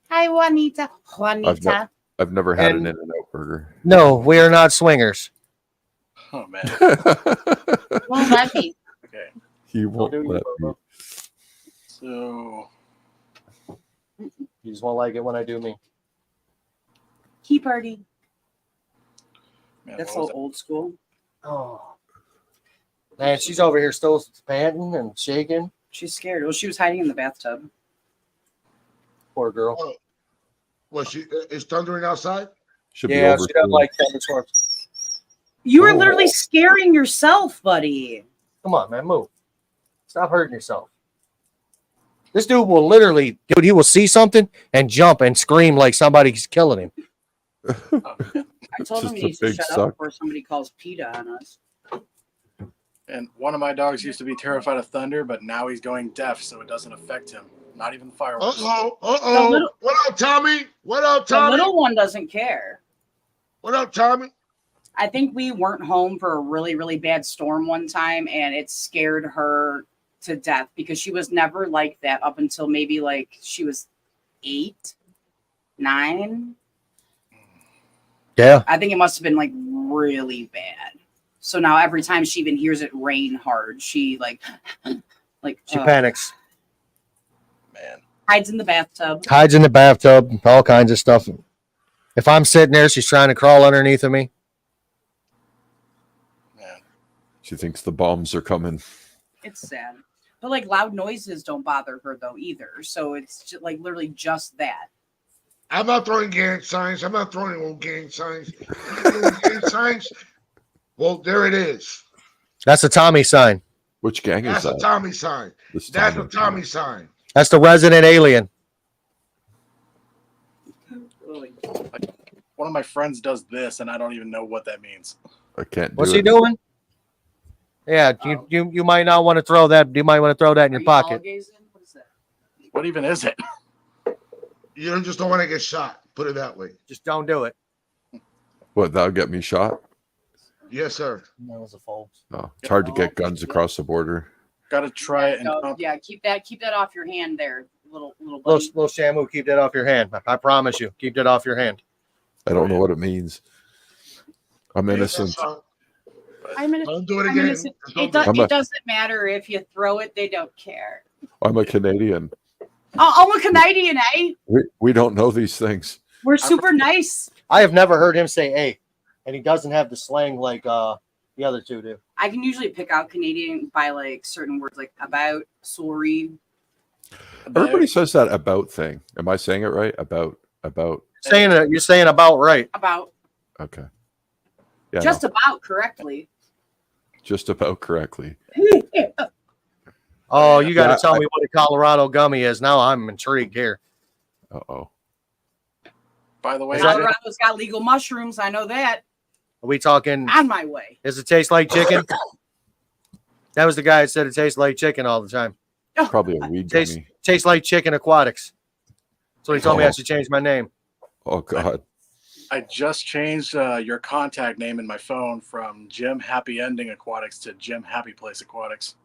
Hi, Juanita. Juanita. I've never had And- an In-N-Out burger. No, we are not swingers. Oh man. Won't let me. Okay. He won't do you, let me. Bobo. So You just won't like it when I do me. Tea party. man, That's what was so old school. Oh. Man, she's over here still panting and shaking. She's scared. Well, she was hiding in the bathtub. Poor girl. Was she? Is thundering outside? Should Yeah, be she doesn't over. like thunderstorms. You were Oh. literally scaring yourself, buddy. Come on, man, move. Stop hurting yourself. This dude will literally, he will see something and jump and scream like somebody's killing him. Oh, man. I told him Just he a needs to big shut suck. up before somebody calls PETA on us. And one of my dogs used to be terrified of thunder, but now he's going deaf, so it doesn't affect him. Not even fireworks. The little- What up, Tommy? What up, The Tommy? little one doesn't care. What up, Tommy? I think we weren't home for a really, really bad storm one time, and it scared her to death because she was never like that up until maybe like she was 8, 9. Yeah. I think it must have been like really bad. So now every time she even hears it rain hard, she like She panics. Man. hides in the bathtub. Hides in the bathtub, all kinds of stuff. If I'm sitting there, she's trying to crawl underneath of me. Man. She thinks the bombs are coming. It's sad. But like loud noises don't bother her though either. So it's just, like literally just that. I'm not throwing gang signs. I'm not throwing no gang signs. I'm not throwing gang signs. Well, there it is. That's a Tommy sign. Which gang is That's a that? Tommy sign. This That's a Tommy. Tommy sign. That's the resident alien. One of my friends does this, and I don't even know what that means. I can't do What's it. he doing? Yeah, you might not want to throw that. You might want to throw that in your Are you pocket. ball-gazing? What is that? What even is it? You just don't want to get shot. Put it that way. Just don't do it. What, that'll get me shot? Yes, sir. That was a fault. No, it's hard to get guns across the border. Got to try it. So, And yeah, keep that off your hand there, little Little, buddy. little Shamu, keep that off your hand. I promise you. Keep that off your hand. I don't know what it means. I'm innocent. I'm innocent. Don't do it I'm again. innocent. Just It, don't do do, I'm a- it doesn't matter if you throw it; they don't care. I'm a Canadian. Oh, I'm a Canadian, eh? We don't know these things. We're super nice. I have never heard him say "a," and he doesn't have the slang like the other two do. I can usually pick out Canadian by like certain words, like about, sorry. Everybody says that about thing. Am I saying it right? About. You're saying about right. About Okay. Yeah, just no, about correctly. just about correctly. Oh, you got to Yeah, tell me what a Colorado gummy is. Now I'm intrigued here. Uh-oh. By the way, Is that- Colorado's got legal mushrooms. I know that. Are we talking? On my way. Does it taste like chicken? That was the guy that said it tastes like chicken all the time. Probably a weed Tastes gummy. like chicken aquatics. So he told me I should change my name. Oh God. I just changed your contact name in my phone from Jim Happy Ending Aquatics to Jim Happy Place Aquatics.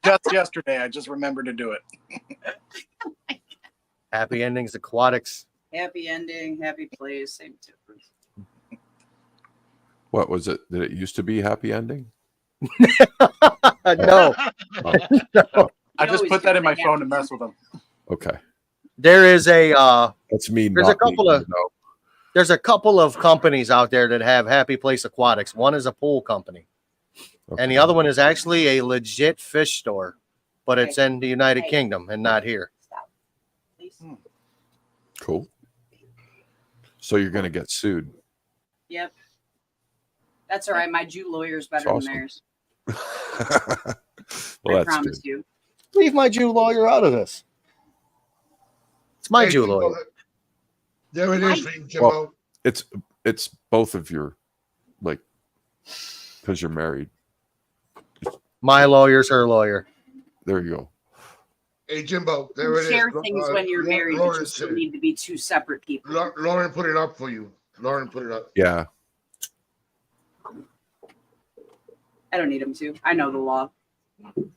Just yesterday, I just remembered to do it. Happy Endings Aquatics. Happy ending, happy place, same difference. What was it? Did it used to be happy ending? No, I just put that in my phone to mess with them. Okay. there is a That's me. There's a couple of- there's a couple of companies out there that have Happy Place Aquatics. One is a pool company, and the other one is actually a legit fish store, but it's in the United Kingdom and not here. Stop. Please. Cool. So you're gonna get sued. Yep. That's all right. My Jew lawyer is better That's than awesome. theirs. Well, I that's promise good. you. Leave my Jew lawyer out of this. It's my Hey, Jew Jimbo, lawyer. There it is for you, Jimbo. It's both of your, like, because you're married. My lawyer's her lawyer. There you go. Hey, Jimbo, there You it is. share things when you're married, but you Lauren still said- need to be two separate people. Lauren put it up for you. Lauren put it up. Yeah. I don't need him to. I know the law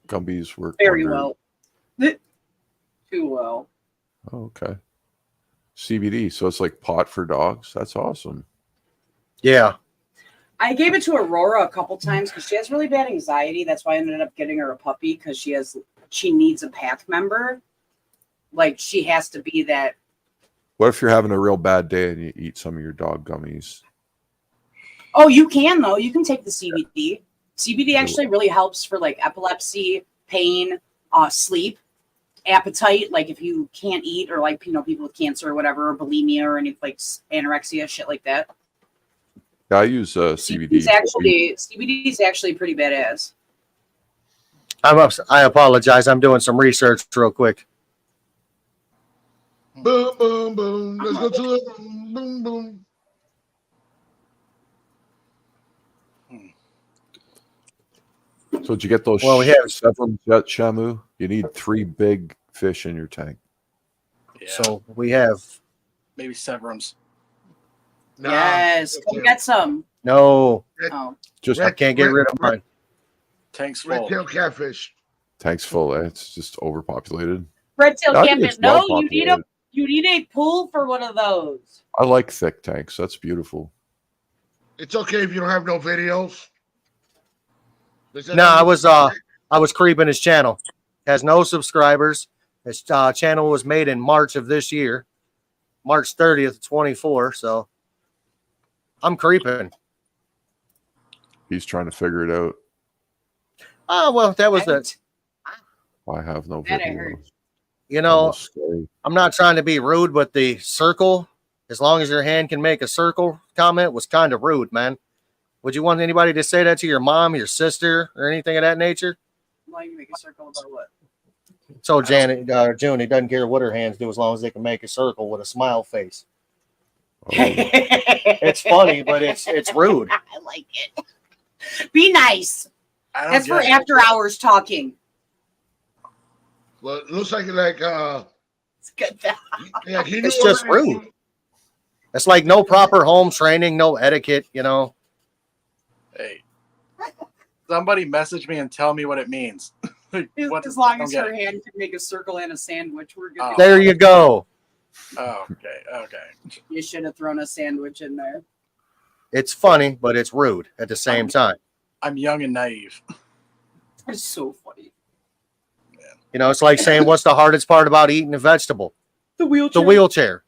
Gumbies work very wonders. well. Too well. Oh, okay. CBD. So it's like pot for dogs. That's awesome. Yeah. I gave it to Aurora a couple times because she has really bad anxiety. That's why I ended up getting her a puppy because she needs a pack member. Like she has to be that. What if you're having a real bad day and you eat some of your dog gummies? Oh, you can though. You can take the CBD. CBD actually really helps for like epilepsy, pain, sleep, appetite. Like if you can't eat, or like people with cancer or whatever, or bulimia or any like anorexia, shit like that. Yeah, I use CBD. CBD is actually pretty badass. I apologize. I'm doing some research real quick. Boom, boom, boom. Let's go to it. Boom, boom. So did you get those Well, we have- severums yet, Shamu? You need 3 big fish in your tank. Yeah, So we have maybe Severums. Nah, Yes, that's come it. get some. no. Oh, Just I can't get rid of mine. Tank's full. Red tail catfish. tanks full. It's just overpopulated. red tail I think catfish. it's No, well populated. you need a pool for one of those. I like thick tanks. That's beautiful. It's okay if you don't have no videos. No, I was creeping his channel. Has no subscribers. His channel was made in March of this year, March 30th, 24. So I'm creeping. He's trying to figure it out. Oh well, that was it. I have no That I heard. videos. You know, Almost scary. I'm not trying to be rude, but the circle, as long as your hand can make a circle comment, was kind of rude, man. Would you want anybody to say that to your mom, your sister, or anything of that nature? Why you make a circle about what? So Janet, June, he doesn't care what her hands do as long as they can make a circle with a smile face. Oh, It's funny, but it's rude. I like it. Be nice. I don't That's for get it. after hours talking. Well, it looks like It's good. yeah, he It's knew just already. rude. It's like no proper home training, no etiquette, you know. Hey, somebody message me and tell me what it means. Like, what- As long I as don't her get it. hand can make a circle and a sandwich, we're good. Oh. There you go. Oh, okay. You should have thrown a sandwich in there. It's funny, but it's rude at the same time. I'm young and naive. It's so funny. You know, it's like saying, what's the hardest part about eating a vegetable? The wheelchair. The wheelchair.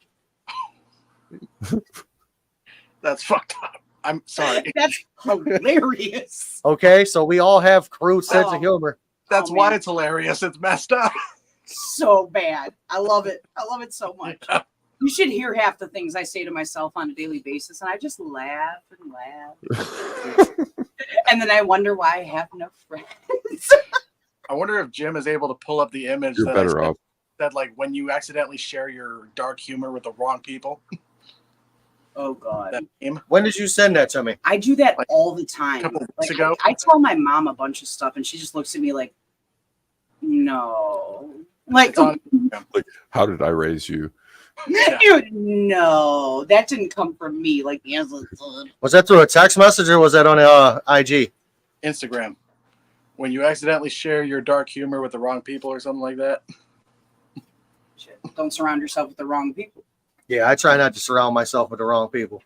That's fucked up. I'm sorry. That's hilarious. Okay, so we all have crude sense Oh. of humor. That's Oh, why man. it's hilarious. It's messed up. So bad. I love it. I love it so much. You should hear half the things I say to myself on a daily basis, and I just laugh and laugh. And then I wonder why I have no friends. I wonder if Jim is able to pull up the image You're that better I said, off. that like when you accidentally share your dark humor with the wrong people. Oh God. That meme. When did you send that to me? I do that Like, all the time. couple weeks Like, ago. I tell my mom a bunch of stuff, and she just looks at me like, "No." Like, It's on. How did I raise you? no, that didn't come from me. Like, yes, it did. Was that through a text message or was that on IG? Instagram. When you accidentally share your dark humor with the wrong people or something like that. Shit, don't surround yourself with the wrong people. Yeah, I try not to surround myself with the wrong people.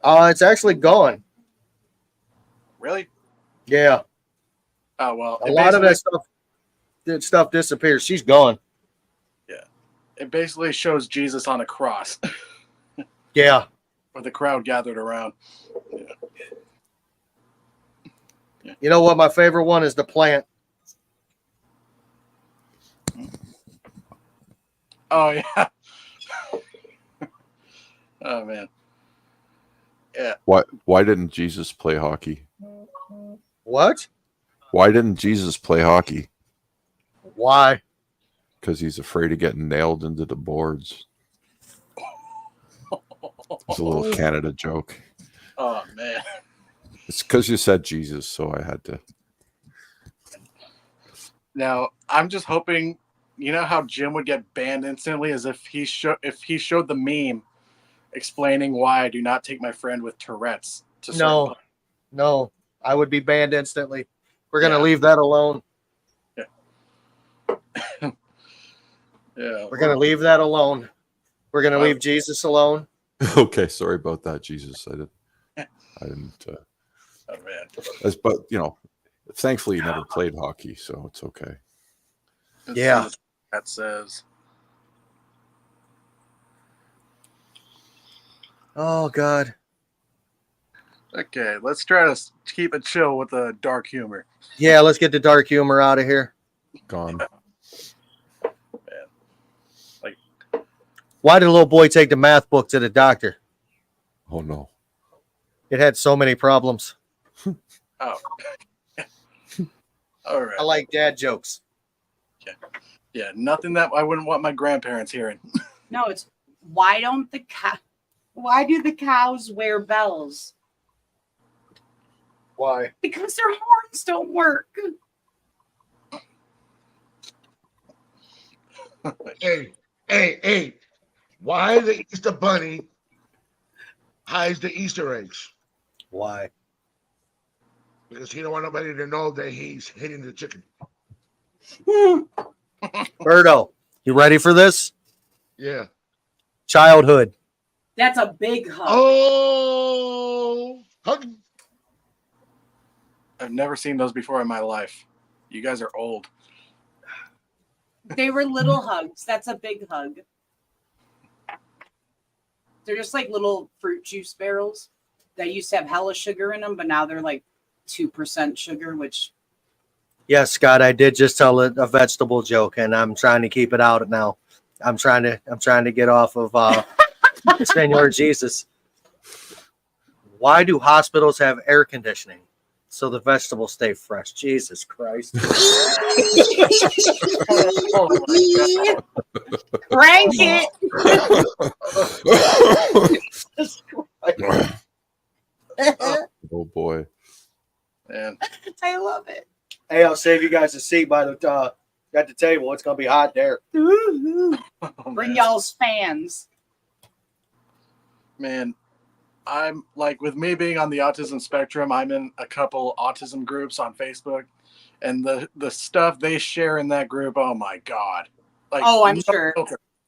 It's actually gone. Really? Yeah, Oh well. a lot of that stuff disappears. She's gone. It basically shows Jesus on a cross Yeah. with the crowd gathered around. You know what? My favorite one is the plant. Oh yeah. Oh man. Yeah. Why didn't Jesus play hockey? What? Why didn't Jesus play hockey? Why? Because he's afraid of getting nailed into the boards. It's a little Canada joke. Oh man. It's because you said Jesus, so I had to. Now I'm just hoping, you know how Jim would get banned instantly, as if he showed the meme explaining why I do not take my friend with Tourette's to certain places. No, I would be banned instantly. We're gonna Yeah. leave that alone. Yeah. We're gonna leave that alone. We're gonna Wow. leave Jesus alone. Okay, sorry about that, Jesus. I didn't. Oh man. But thankfully, you never played hockey, so it's okay. Let's Yeah. see what that says. Oh God. Okay, let's try to keep it chill with the dark humor. Yeah, let's get the dark humor out of here. Gone. Why did a little boy take the math book to the doctor? Oh no. It had so many problems. Oh. All right. I like dad jokes. Yeah, nothing that I wouldn't want my grandparents hearing. No, it's why do the cows wear bells? Why? Because their horns don't work. Hey. Why the Easter Bunny hides the Easter eggs? Why? Because he don't want nobody to know that he's hitting the chicken. Birdo, you ready for this? Yeah. Childhood. That's a big hug. Oh, hug. I've never seen those before in my life. You guys are old. They were little hugs. That's a big hug. They're just like little fruit juice barrels that used to have hella sugar in them, but now they're like 2% sugar, which Yes, Scott, I did just tell a vegetable joke, and I'm trying to keep it out now. I'm trying to get off of Senor Jesus. Why do hospitals have air conditioning? So the vegetables stay fresh. Jesus Christ. crank it. Oh boy. And I love it. Hey, I'll save you guys a seat by the at the table. It's gonna be hot there. Bring y'all's fans. Man, I'm like, with me being on the autism spectrum, I'm in a couple autism groups on Facebook, and the stuff they share in that group, oh my God. Like, Oh, I'm sure.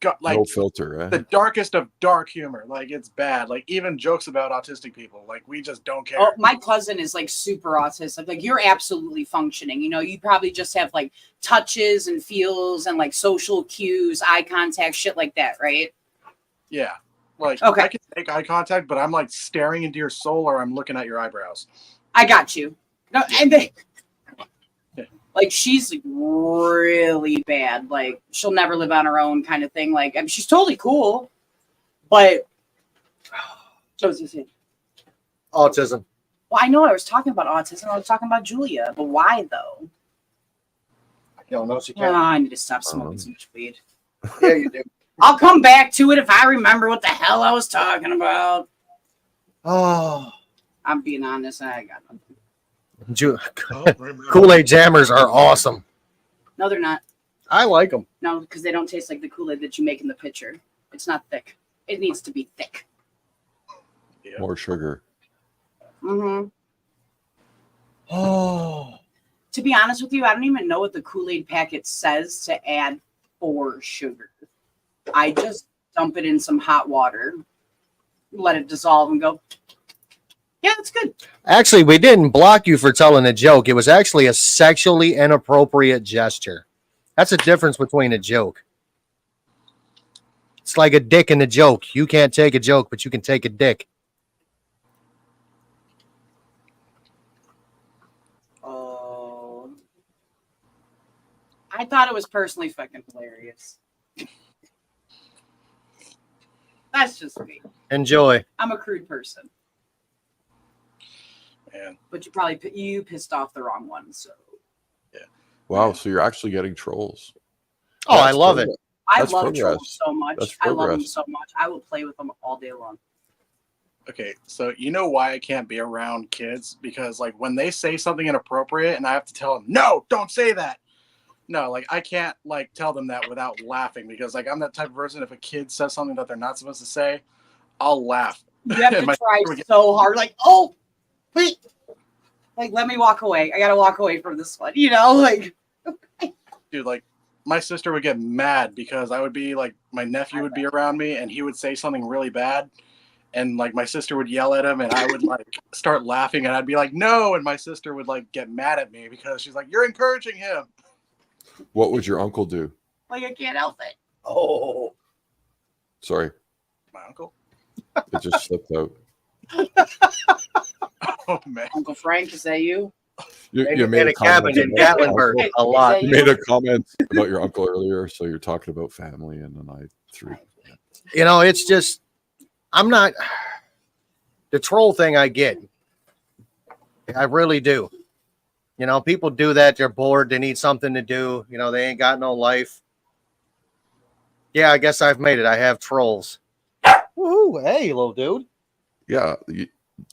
God, like No filter, eh? the darkest of dark humor. Like, it's bad. Like, even jokes about autistic people. Like, we just don't care. Oh, my cousin is like super autistic. Like, you're absolutely functioning. You know, you probably just have like touches and feels and like social cues, eye contact, shit like that, right? Yeah. Like, Okay. I can make eye contact, but I'm like staring into your soul, or I'm looking at your eyebrows. I got you. No, and they, like, she's like really bad. Like, she'll never live on her own kind of thing. Like, I mean, she's totally cool, but what was I saying? Autism. Well, I know I was talking about autism. I was talking about Julia, but why though? You know, she Oh, can't. I need to stop smoking so much weed. Yeah, you do. I'll come back to it if I remember what the hell I was talking about. Oh, I'm being honest. I got nothing. Oh, remember. Kool-Aid jammers are awesome. No, they're not. I like them. No, because they don't taste like the Kool-Aid that you make in the pitcher. It's not thick. It needs to be thick. Yeah. More sugar. Mm-hmm. Oh, To be honest with you, I don't even know what the Kool-Aid packet says to add for sugar. I just dump it in some hot water, let it dissolve, and go, yeah, that's good. actually, we didn't block you for telling a joke. It was actually a sexually inappropriate gesture. That's a difference between a joke. It's like a dick and a joke. You can't take a joke, but you can take a dick. Oh. I thought it was personally fucking hilarious. That's just me. Enjoy. I'm a crude person, Man. but you pissed off the wrong one. So Wow, so you're actually getting trolls. Oh, I That's love progress. it. I That's love progress. trolls so much. That's I love them progress. so much. I will play with them all day long. Okay, so you know why I can't be around kids? Because like when they say something inappropriate and I have to tell them, no, don't say that. No, like I can't like tell them that without laughing because like I'm that type of person. If a kid says something that they're not supposed to say, I'll laugh. You have to My try sister would get- so hard. Like, oh, wait. Like, let me walk away. I gotta walk away from this one. You know, like. Dude, like my sister would get mad because I would be like my nephew would be around me and he would say something really bad. And like my sister would yell at him and I would like start laughing and I'd be like, no. And my sister would like get mad at me because she's like, you're encouraging him. What would your uncle do? Like, I can't help it. Oh, Sorry, My uncle? it just slipped out. Oh man. Uncle Frank, is that you? You in made a cabin comment in about your Gatlinburg uncle. a lot. You made a comment about your uncle earlier, so you're talking about family, and then I threw. You know, it's just, I'm not, the troll thing I get. I really do. You know, people do that. They're bored. They need something to do. You know, they ain't got no life. Yeah, I guess I've made it. I have trolls. Woohoo. Hey, little dude. Yeah,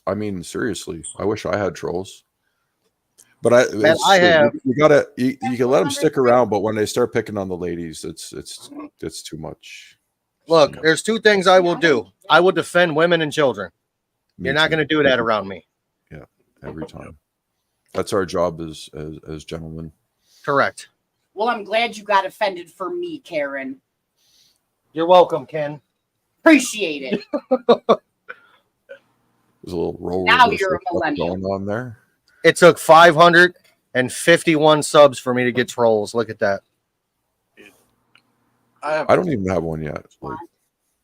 I mean, seriously, I wish I had trolls. But I have. you gotta you can let them stick around, but when they start picking on the ladies, it's too much. Look, there's two things I will do. I will defend women and children. Me You're not too. going to do that around me. Every time. That's our job as gentlemen. Correct. Well, I'm glad you got offended for me, Karen. You're welcome, Ken. Appreciate it. There's a little role Now reversal you're a stuff millennial. going on there. It took 551 subs for me to get trolls. Look at that. I don't even have one yet. Like,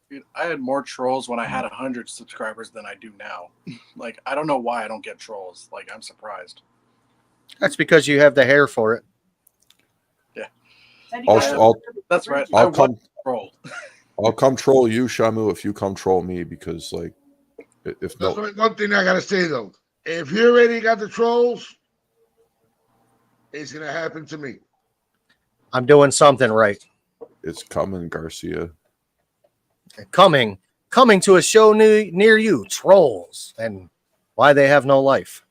Dude, I had more trolls when I had 100 subscribers than I do now. Like, I don't know why I don't get trolls. Like, I'm surprised. That's because you have the hair for it. That's right. I'll I come. was trolled. I'll come troll you, Shamu, if you come troll me, because like, if That's no, one thing I gotta say though. If you already got the trolls, it's gonna happen to me. I'm doing something right. it's coming, Garcia. Coming to a show near you, trolls, and why they have no life.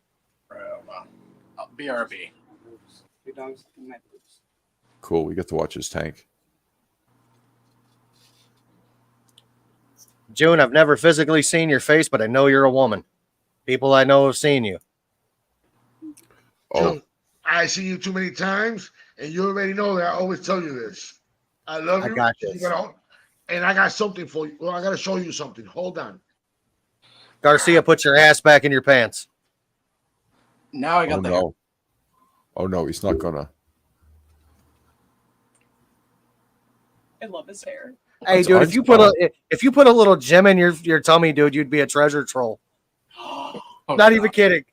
BRB. Your dog's in my boobs. Cool. We get to watch his tank. June, I've never physically seen your face, but I know you're a woman. People I know have seen you. Oh, June, I see you too many times, and you already know that. I always tell you this. I love I you. got this. And I got something for you. Well, I gotta show you something. Hold on. Garcia, put your ass back in your pants. Now I got oh the no. Oh no, he's not gonna. I love his hair. Hey, That's dude, if you put a little gem in your tummy, dude, you'd be a treasure troll. Oh, Not even kidding.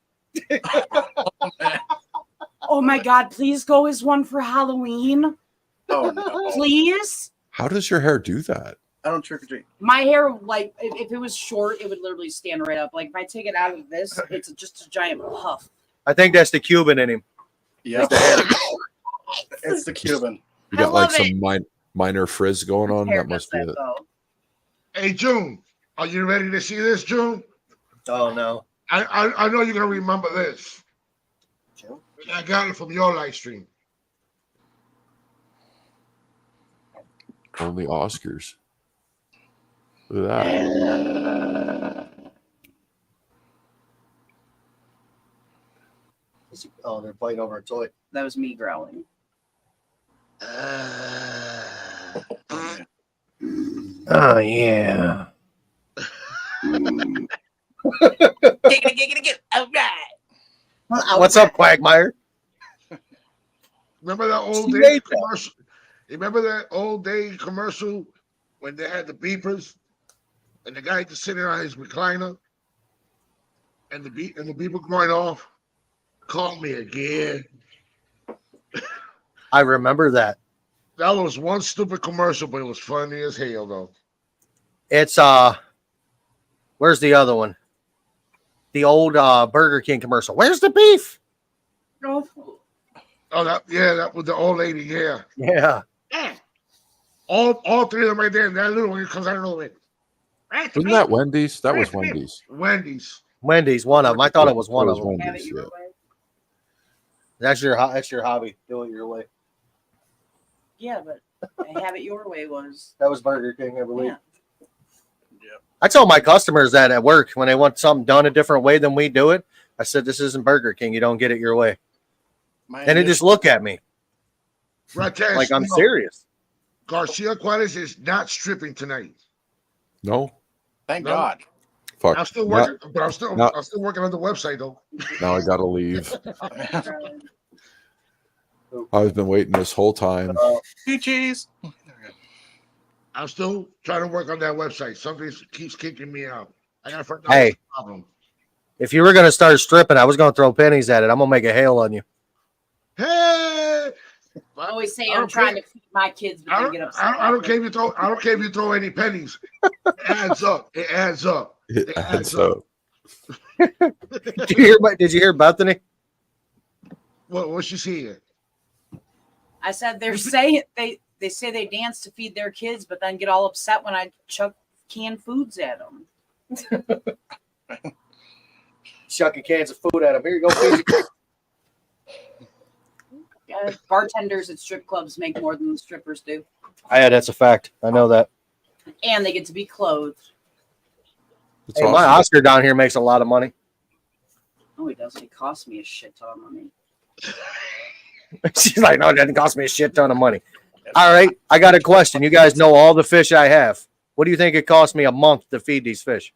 Oh my God! Please go as one for Halloween, Oh no. please. How does your hair do that? I don't trick or treat. My hair, like, if it was short, it would literally stand right up. Like, if I take it out of this, it's just a giant puff. I think that's the Cuban in him. Yeah. It's the Cuban. You I got like love it. some minor frizz going on. Hair That must be does it. though. Hey, June, are you ready to see this, June? Oh no. I know you're gonna remember this. I got it from your live stream. Only Oscars. Look at that. Oh, they're fighting over a toy. That was me growling. Oh yeah. Get. All right. What's up, Quagmire? Remember that old She day made that. commercial? Remember that old day commercial when they had the beepers and the guy just sitting on his recliner and the beeper going off? Call me again. I remember that. That was one stupid commercial, but it was funny as hell though. It's where's the other one? The old Burger King commercial. Where's the beef? Oh, that was the old lady. Yeah, Yeah. all three of them right there. And that little one comes out of nowhere. Wasn't that Wendy's? That was Wendy's. Wendy's. Wendy's, one of them. I thought it was one It of was them. Wendy's, Have it your yeah. way. That's your hobby. Do it your way. Yeah, but have it your way was. That was Burger King, I believe. Yeah. I tell my customers that at work when they want something done a different way than we do it. I said, "This isn't Burger King. You don't get it your way." And they just look at me Right, like I'm serious. Garcia Juarez is not stripping tonight. No? Thank No. God. Fuck. I'm still Now, working, but I'm still working on the website though. now I gotta leave. I've been waiting this whole time. Cheese. I'm still trying to work on that website. Something keeps kicking me out. I gotta find out Hey. the problem. If you were gonna start stripping, I was gonna throw pennies at it. I'm gonna make a hail on you. Hey, I always say I I'm don't trying care. to feed my kids, but I then don't, get upset. I don't care if you throw. I don't care if you throw any pennies. It adds up. It adds up. It adds up. Did you hear Bethany? What's she saying? I said they're saying they say they dance to feed their kids, but then get all upset when I chuck canned foods at them. Chucking cans of food at him. Here you go. Feed your kids. Bartenders at strip clubs make more than the strippers do, Yeah, that's a fact. I know that. and they get to be clothed. It's Hey, my awesome. Oscar down here makes a lot of money. Oh, it does. It costs me a shit ton of money. She's like, no, it doesn't cost me a shit ton of money. All right, I got a question. You guys know all the fish I have. What do you think it costs me a month to feed these fish?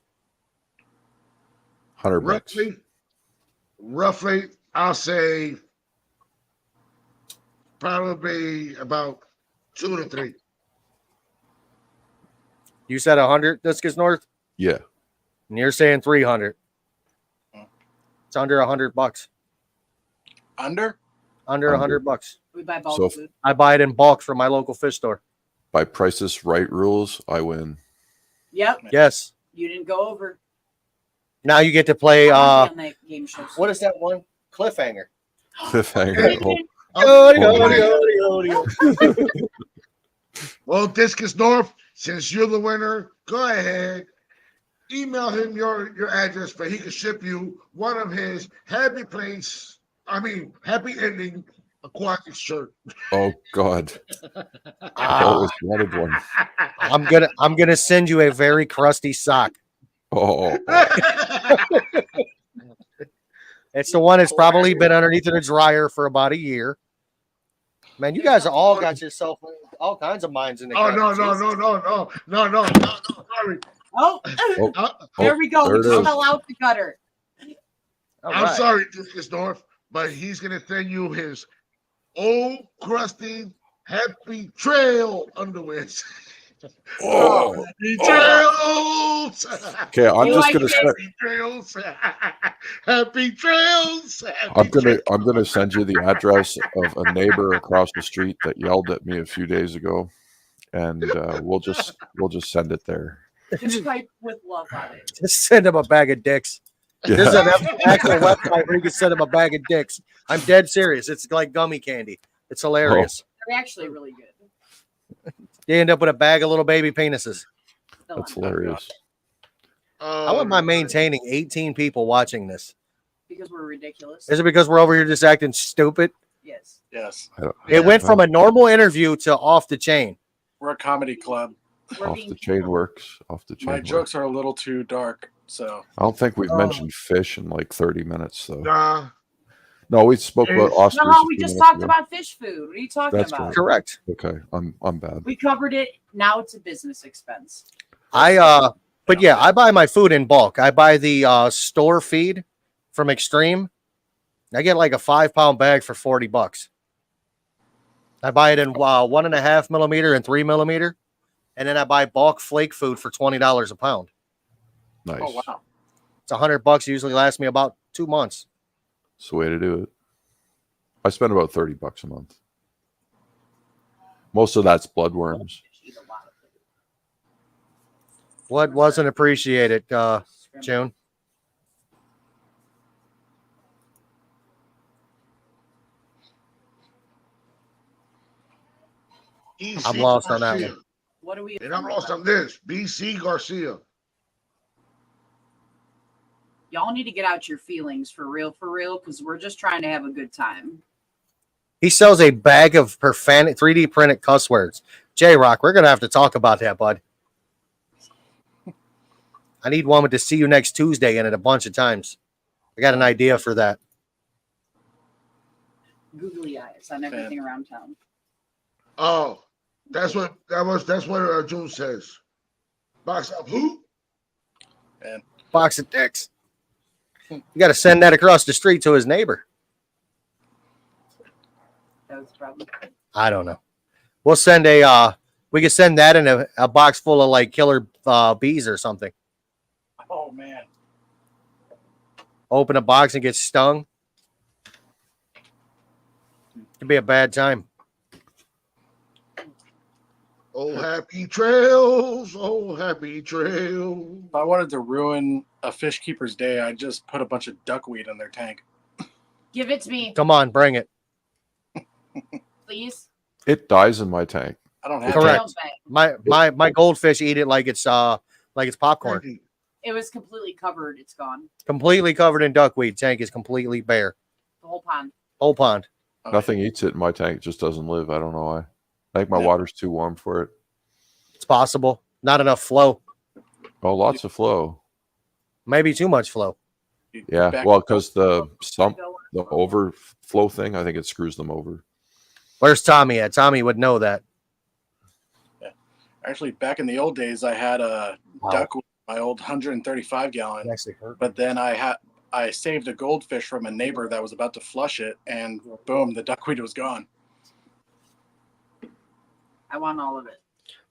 $100. Roughly, I'll say probably about 2 to 3. You said 100, Discus North, Yeah. and you're saying 300. It's under $100. Under? Under $100. We buy bulk So- food. I buy it in bulk from my local fish store. By Price is Right rules, I win. Yep, Yes. you didn't go over. Now you get to play. I wanna be on that game show. What is that one? Cliffhanger. Cliffhanger. Well, Discus North, since you're the winner, go ahead. Email him your address, but he can ship you one of his happy ending aquatic shirt. Oh God. I Ah, always wanted one. I'm gonna send you a very crusty sock. Oh, It's the one that's probably been underneath in a dryer for about a year. Man, you guys all got yourself all kinds of minds in the Oh gutter. no! Sorry. Oh, there we go. there We it just is. fell out the gutter. All I'm right. sorry, Discus North, but he's gonna send you his old crusty happy trail underwear. oh. Happy trails. Okay, I'm You just like gonna it? send, Happy trails. Happy trails. I'm gonna send you the address of a neighbor across the street that yelled at me a few days ago, and we'll just send it there. Just type with love on it. Just send him a bag of dicks. This is Yeah. an actual website where you can send him a bag of dicks. I'm dead serious. It's like gummy candy. It's hilarious. They're actually really good. You end up with a bag of little baby penises. Still That's on- hilarious. How am I maintaining 18 people watching this? Because we're ridiculous. Is it because we're over here just acting stupid? Yes. Yes. It went from a normal interview to off the chain. We're a comedy club. We're Off being the chain humble. works. Off the chain. My works. jokes are a little too dark, so I don't think we've Oh. mentioned fish in like 30 minutes, though. Nah. No, we spoke about It's- Oscars. No, a we few just minutes talked ago. about fish food. What are you talking That's about? Correct. Okay, I'm bad. We covered it. Now it's a business expense. But yeah, I buy my food in bulk. I buy the store feed from Extreme. I get like a 5-pound bag for $40. I buy it in 1.5 millimeter and 3 millimeter, and then I buy bulk flake food for $20 a pound. Nice. oh wow. It's $100. Usually lasts me about 2 months. It's the way to do it. I spend about $30 a month. Most of that's bloodworms. Eat a lot of food. What wasn't appreciated, June? EC I'm lost on that Garcia. one. What are we? And I'm lost on this. BC Garcia. Y'all need to get out your feelings for real, because we're just trying to have a good time. He sells a bag of 3D printed cuss words. J-Rock, we're going to have to talk about that, bud. I need one with to see you next Tuesday in it a bunch of times. I got an idea for that. Googly eyes on everything around town. Oh, that's what June says. Box up who? Box of dicks. You got to send that across the street to his neighbor. That was the problem. I don't know. We'll send we could send that in a box full of like killer bees or something. Oh man. Open a box and get stung. It'd be a bad time. Oh, happy trails. Oh, happy trails. If I wanted to ruin a fish keeper's day, I'd just put a bunch of duckweed in their tank. Give it to me, Come on, bring it. please. It dies in my tank. I don't have Correct. Tails bag. My goldfish eat it like it's popcorn. Thank you. It was completely covered. It's gone. Completely covered in duckweed. Tank is completely bare. The whole pond. Whole pond. Oh, Nothing eats it in my tank. It just doesn't live. I don't know why. I think my Yeah. water's too warm for it. It's possible. Not enough flow. Oh, lots of flow. Maybe too much flow. Yeah. Back- Well, because the overflow thing, I think it screws them over. Where's Tommy at? Tommy would know that. Actually, back in the old days, I had a Wow. duckweed, my old 135 gallon. actually hurt. But then I saved a goldfish from a neighbor that was about to flush it, and boom, the duckweed was gone. I want all of it.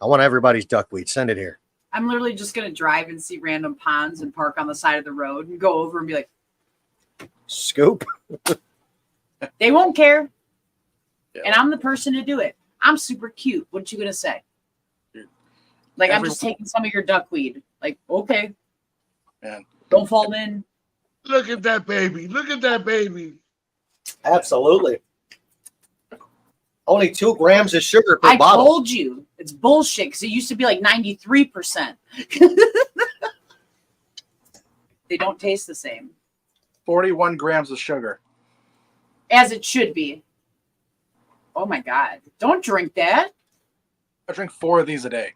I want everybody's duckweed. Send it here. I'm literally just gonna drive and see random ponds and park on the side of the road and go over and be like, Scoop. they won't care. Yeah. And I'm the person to do it. I'm super cute. What you gonna say? Like I'm just taking some of your duckweed. Like, okay. Man. Don't fall in. Look at that baby. Look at that baby. Absolutely. Only 2 grams of sugar per I bottle. told you it's bullshit because it used to be like 93%. They don't taste the same 41 grams of sugar. as it should be. Oh my God. Don't drink that. I drink 4 of these a day.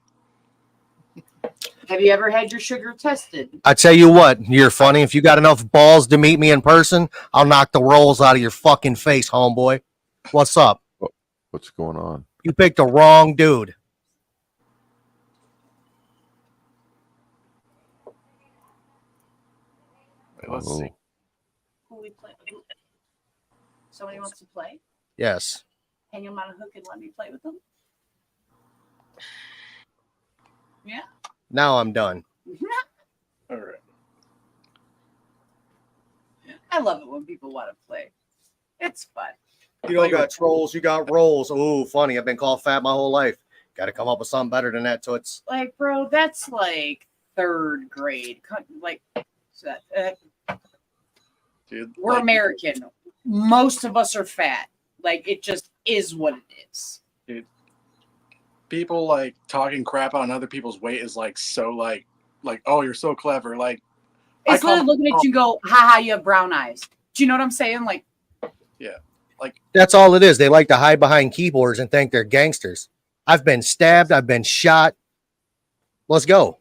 Have you ever had your sugar tested? I tell you what, you're funny. If you got enough balls to meet me in person, I'll knock the rolls out of your fucking face, homeboy. What's up? What's going on? You picked the wrong dude. Let's Oh. see. Who we play? Somebody wants to play? Yes. Hang him on a hook and let me play with them? Yeah. Now I'm done. All right. I love it when people want to play. It's fun. You don't got trolls, you got rolls. Ooh, funny. I've been called fat my whole life. Got to come up with something better than that, Toots. Like, bro, that's like 3rd grade. Like, Dude, we're like, American. Most of us are fat. Like it just is what it is. People like talking crap on other people's weight is like so like oh, you're so clever. Like It's I call literally looking at you and go, haha, you have brown eyes. Do you know what I'm saying? Like, That's all it is. They like to hide behind keyboards and think they're gangsters. I've been stabbed. I've been shot. Let's go.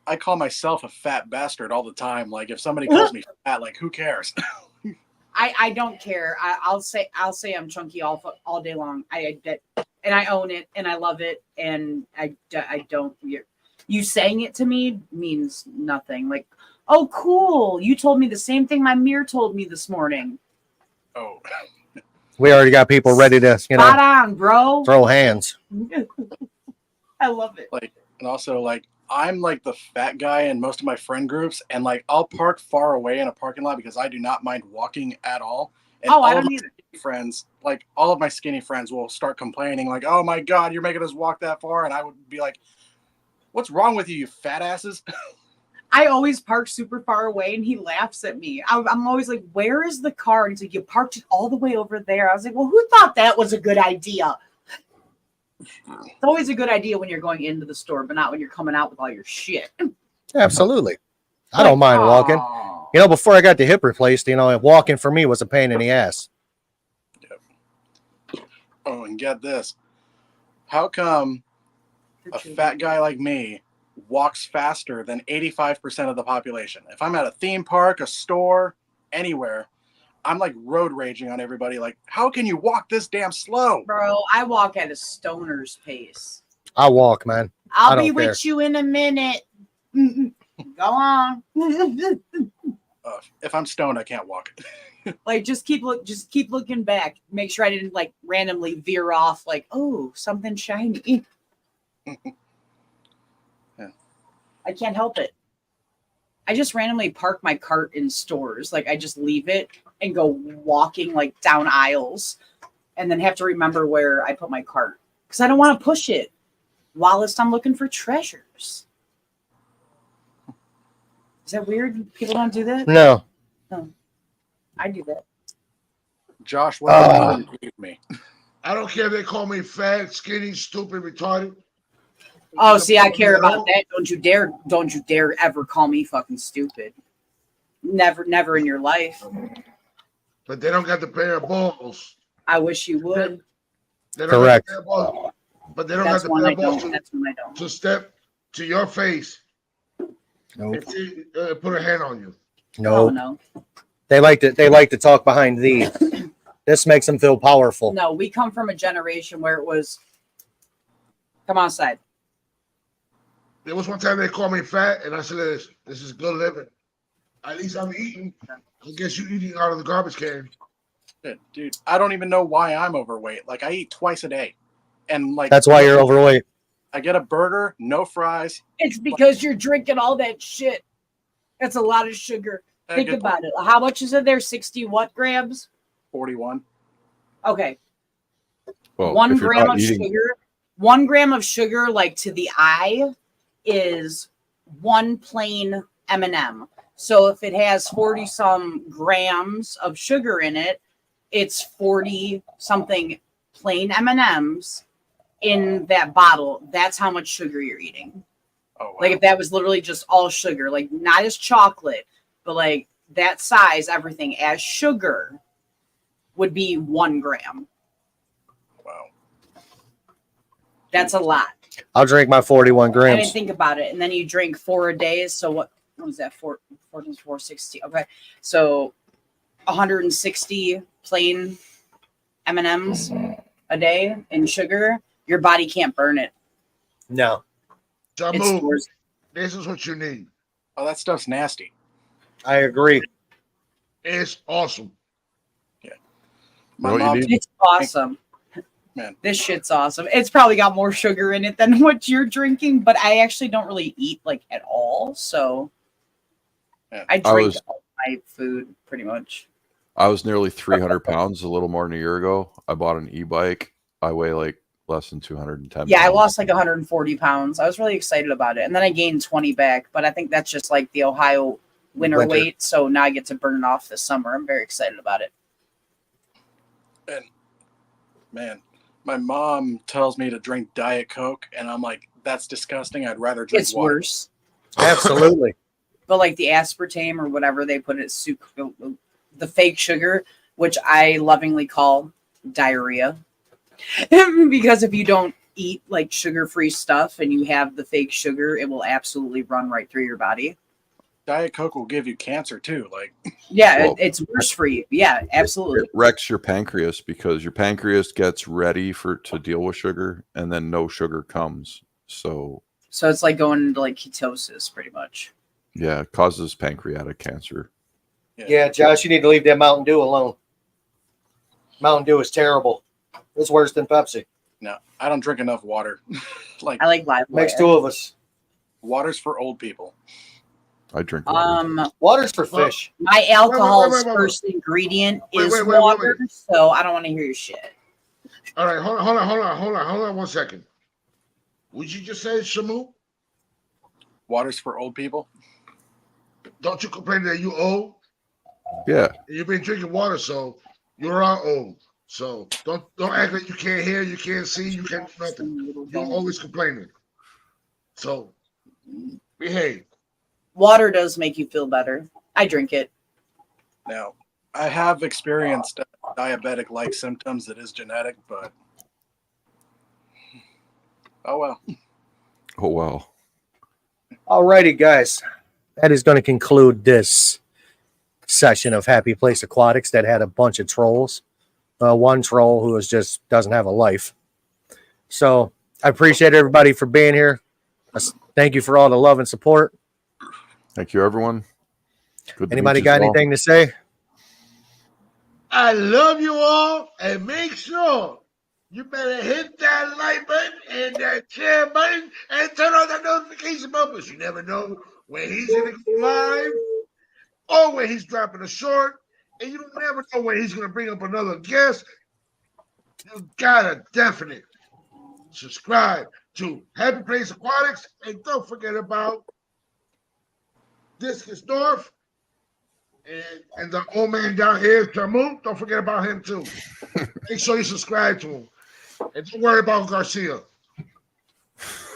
I call myself a fat bastard all the time. Like if somebody calls me fat, like who cares? I don't care. I'll say I'm chunky all day long. And I own it and I love it. And I don't. You saying it to me means nothing. Like, oh, cool. You told me the same thing my mirror told me this morning. Oh, We already got people ready to, Spot on, bro. throw hands. I love it. like and also like I'm like the fat guy in most of my friend groups, and like I'll park far away in a parking lot because I do not mind walking at all. And Oh, I all of don't my either. skinny friends, like all of my skinny friends, will start complaining, like, "Oh my god, you're making us walk that far," and I would be like, "What's wrong with you, you fat asses?" I always park super far away, and he laughs at me. I'm always like, "Where is the car?" And he's like, "You parked it all the way over there." I was like, "Well, who thought that was a good idea?" It's always a good idea when you're going into the store, but not when you're coming out with all your shit. Absolutely. I don't mind walking. Aw. Before I got the hip replaced, walking for me was a pain in the ass. Oh, and get this. How come a fat guy like me walks faster than 85% of the population? If I'm at a theme park, a store, anywhere, I'm like road raging on everybody. Like, how can you walk this damn slow? Bro, I walk at a stoner's pace. I walk, man. I I'll don't be with you in a minute. Go on. If I'm stoned, I can't walk. Like just keep looking back. Make sure I didn't like randomly veer off. Like, oh, something shiny. Yeah. I can't help it. I just randomly park my cart in stores. Like I just leave it and go walking like down aisles, and then have to remember where I put my cart because I don't want to push it whilst I'm looking for treasures. Is that weird? People don't do that? No. I do that. Josh, what did you want to give me? I don't care if they call me fat, skinny, stupid, retarded. Oh, see, I care about that. Don't you dare ever call me fucking stupid. Never in your life. But they don't got the pair of balls. I wish you would. They don't Correct. got the pair of balls, but they don't That's got the one pair I of balls don't. That's one I don't. to step to your face Nope. and put a hand on you. Oh No. no. They like to talk behind these. This makes them feel powerful. No, we come from a generation where it was come outside. There was one time they called me fat, and I said, "This is good living. At least I'm eating. I guess you eating out of the garbage can." Dude, I don't even know why I'm overweight. Like I eat twice a day. And like That's why you're overweight. I get a burger, no fries. It's because you're drinking all that shit. That's a lot of sugar. I Think get about it. How much is it there? 60 what grams? 41. Okay. Well, 1 if you're gram not of eating, sugar. 1 gram of sugar, like to the eye, is 1 plain M&M. So if it has 40 some grams of sugar in it, it's 40 something plain M&Ms in that bottle. That's how much sugar you're eating. Oh, wow. Like if that was literally just all sugar, like not as chocolate, but like that size, everything as sugar would be 1 gram. Wow. That's a lot. I'll drink my 41 I didn't grams. think about it. And then you drink 4 a day. So what was that? 460. Okay. So 160 plain M&Ms a day in sugar. Your body can't burn it. No. It Jamu, stores. this is what you need. Oh, that stuff's nasty. I agree. It's awesome. My What you mom, need? It's awesome. Man. This shit's awesome. It's probably got more sugar in it than what you're drinking, but I actually don't really eat like at all. So Yeah. I drink was- all my food pretty much. I was nearly 300 pounds a little more than a year ago. I bought an e-bike. I weigh like less than 210 Yeah, I pounds. lost like 140 pounds. I was really excited about it. And then I gained 20 back, but I think that's just like the Ohio winter Winter. weight. So now I get to burn it off this summer. I'm very excited about it. And man, my mom tells me to drink Diet Coke, and I'm like, that's disgusting. I'd rather drink It's water. worse. Absolutely. But like the aspartame or whatever they put in the fake sugar, which I lovingly call diarrhea. Because if you don't eat like sugar-free stuff and you have the fake sugar, it will absolutely run right through your body. Diet Coke will give you cancer too. Like, Yeah, Well, it's worse for you. Yeah, absolutely. It wrecks your pancreas because your pancreas gets ready to deal with sugar, and then no sugar comes. So So it's like going into like ketosis pretty much. yeah, it causes pancreatic cancer. Yeah, Josh, you need to leave that Mountain Dew alone. Mountain Dew is terrible. It's worse than Pepsi. No, I don't drink enough water. Like, I like live Makes wire. two of us. water's for old people. I drink water. Water's for fish. My alcohol's wait. first ingredient Wait, is wait, wait, wait, water, so I don't want to hear your shit. All right, hold on 1 second. Would you just say, Shamu? Water's for old people. Don't you complain that you old? Yeah, You've been drinking water, so you're all old. So don't act like you can't hear, you can't see, you can't do nothing. You're always complaining. So behave. Water does make you feel better. I drink it. Now, I have experienced diabetic-like symptoms. It is genetic, but oh well. oh well. Alrighty, guys. That is going to conclude this session of Happy Place Aquatics that had a bunch of trolls. One troll who doesn't have a life. So I appreciate everybody for being here. Thank you for all the love and support. Thank you, everyone. Good to Anybody meet got you all. anything to say? I love you all, and make sure you better hit that like button and that share button and turn on the notification bell, because you never know when he's gonna go live or when he's dropping a short, and you don't never know when he's gonna bring up another guest. You gotta definitely subscribe to Happy Place Aquatics, and don't forget about Discus North and the old man down here, Shamu. Don't forget about him too. Make sure you subscribe to him, and don't worry about Garcia.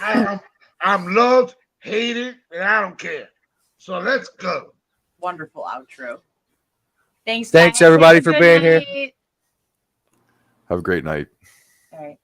I'm loved, hated, and I don't care. So let's go. Wonderful outro. Thanks Thanks, guys. everybody, Have a for good being here. night. Have a great night. All right.